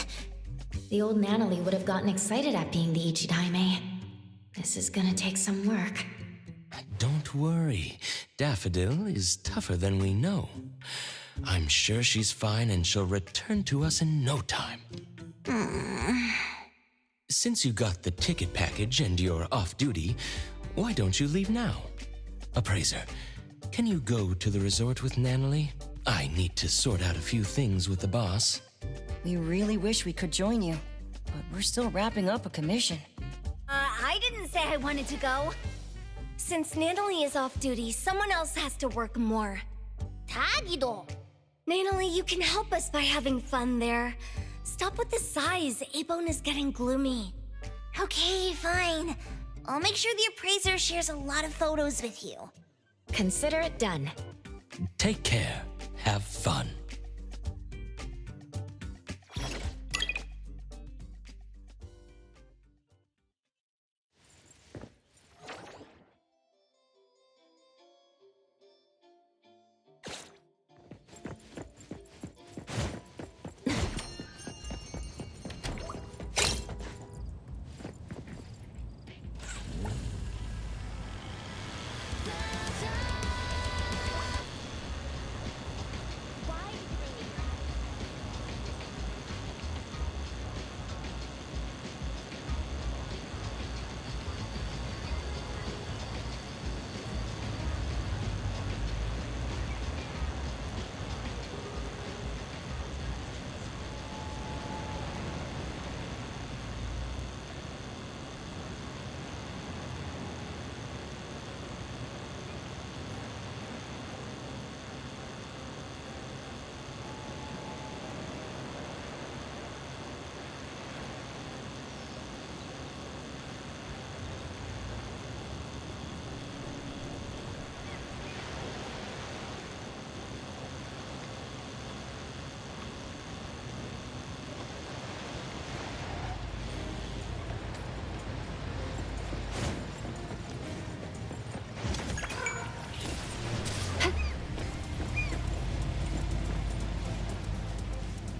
The old Nanalie would have gotten excited at being the Ichidaime. This is gonna take some work. Don't worry. Daffodil is tougher than we know. I'm sure she's fine and she'll return to us in no time. Since you got the ticket package and you're off duty, why don't you leave now? Appraiser, can you go to the resort with Nanalie? I need to sort out a few things with the boss. We really wish we could join you, but we're still wrapping up a commission. I didn't say I wanted to go. Since Nanalie is off duty, someone else has to work more. Tagido! Nanalie, you can help us by having fun there. Stop with the sighs. Abone is getting gloomy. Okay, fine. I'll make sure the appraiser shares a lot of photos with you. Consider it done. Take care. Have fun.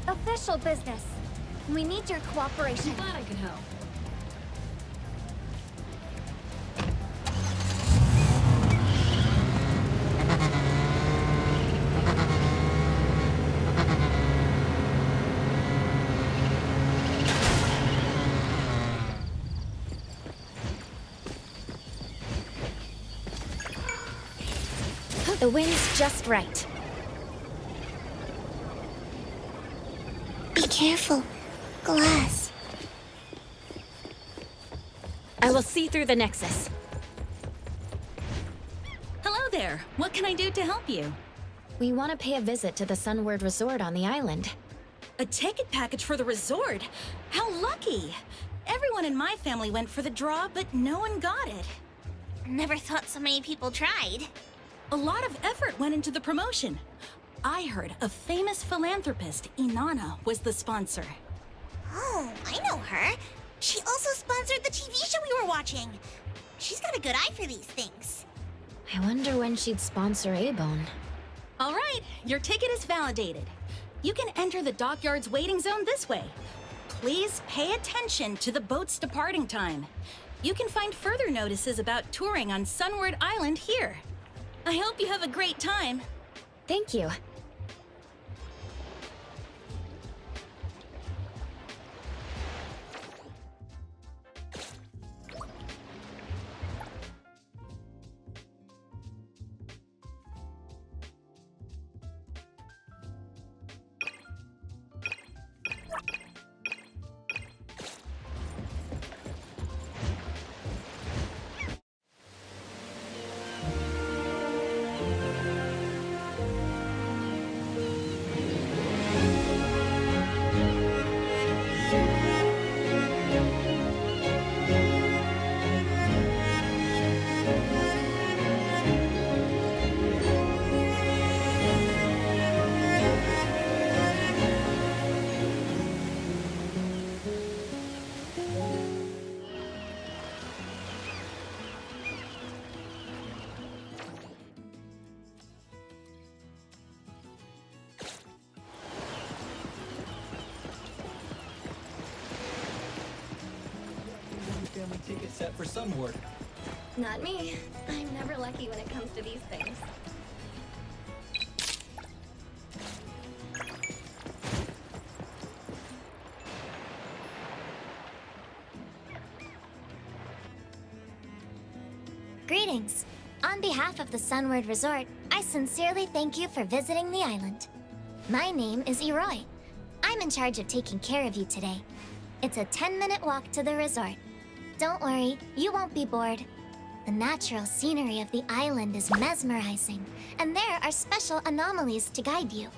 Official business. We need your cooperation. Glad I could help. The wind's just right. Be careful. Glass. I will see through the Nexus. Hello there. What can I do to help you? We want to pay a visit to the Sunward Resort on the island. A ticket package for the resort? How lucky! Everyone in my family went for the draw, but no one got it. Never thought so many people tried. A lot of effort went into the promotion. I heard a famous philanthropist, Inanna, was the sponsor. Oh, I know her. She also sponsored the TV show we were watching. She's got a good eye for these things. I wonder when she'd sponsor Abone. All right, your ticket is validated. You can enter the dockyard's waiting zone this way. Please pay attention to the boat's departing time. You can find further notices about touring on Sunward Island here. I hope you have a great time. Thank you. only ticket set for Sunward. Not me. I'm never lucky when it comes to these things. Greetings. On behalf of the Sunward Resort, I sincerely thank you for visiting the island. My name is Eroy. I'm in charge of taking care of you today. It's a 10-minute walk to the resort. Don't worry, you won't be bored. The natural scenery of the island is mesmerizing, and there are special anomalies to guide you.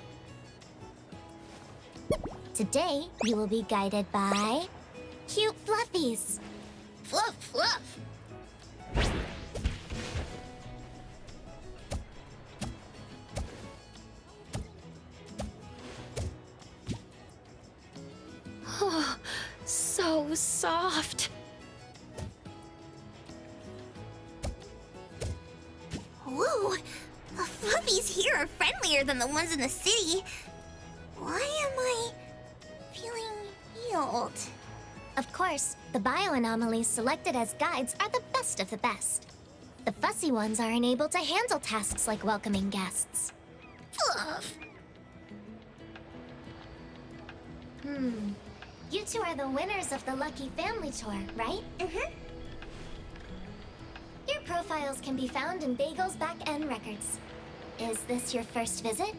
Today, you will be guided by cute fluffies. Fluff, fluff. Oh, so soft. Whoa, the fluffies here are friendlier than the ones in the city. Why am I feeling healed? Of course, the bioanomalies selected as guides are the best of the best. The fussy ones are unable to handle tasks like welcoming guests. Fluff. You two are the winners of the Lucky Family Tour, right? Mm-hmm. Your profiles can be found in Bagel's back-end records. Is this your first visit?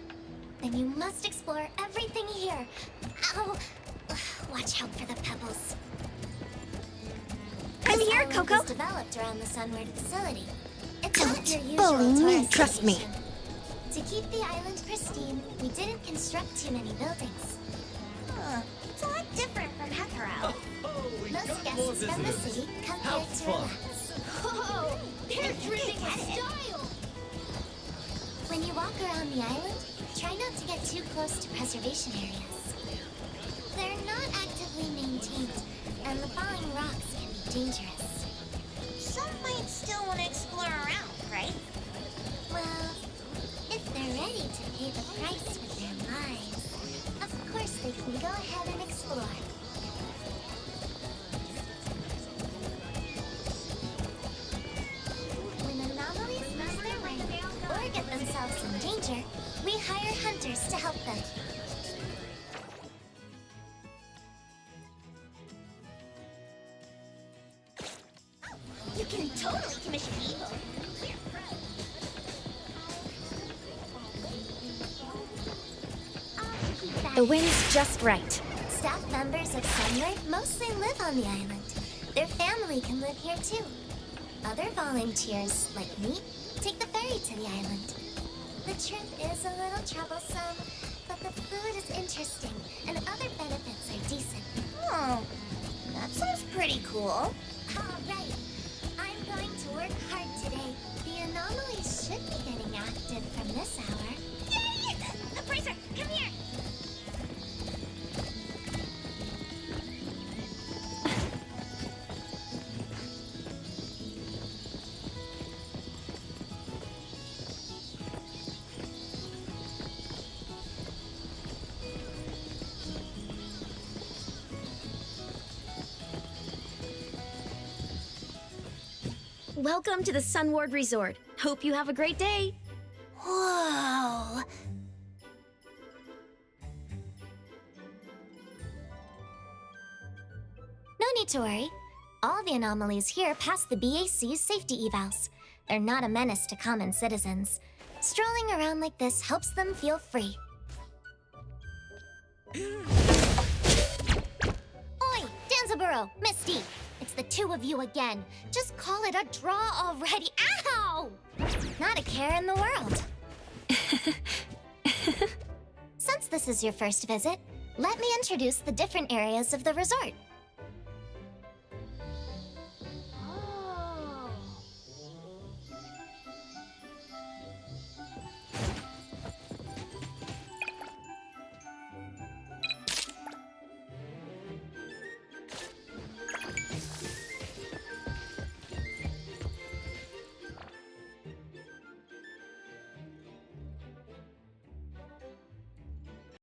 Then you must explore everything here. Ow! Watch out for the pebbles. I'm This here, island Coco. was developed around the Sunward facility. It's not your usual bully me, tourist trust me. location. To keep the island pristine, we didn't construct too many buildings. It's a lot different from Hetero. Most guests from the city come here to relax. Whoa! They're dripping with style! When you walk around the island, try not to get too close to preservation areas. They're not actively maintained, and the falling rocks can be dangerous. Some might still want to explore around, right? Well, if they're ready to pay the price with their lives, of course they can go ahead and explore. When anomalies lose their way or get themselves in danger, we hire hunters to help them. You can totally commission evil. The wind's just right. Staff members of Sunward mostly live on the island. Their family can live here too. Other volunteers, like me, take the ferry to the island. The trip is a little troublesome, but the food is interesting and other benefits are decent. Oh, that sounds pretty cool. All right, I'm going to work hard today. The anomalies should be getting active from this hour. Yay! Appraiser, come here! Welcome to the Sunward Resort. Hope you have a great day. Whoa! No need to worry. All the anomalies here pass the BAC's safety evals. They're not a menace to common citizens. Strolling around like this helps them feel free. Oi, Danzaburo, Misty! It's the two of you again. Just call it a draw already. Ow! Not a care in the world. Since this is your first visit, let me introduce the different areas of the resort.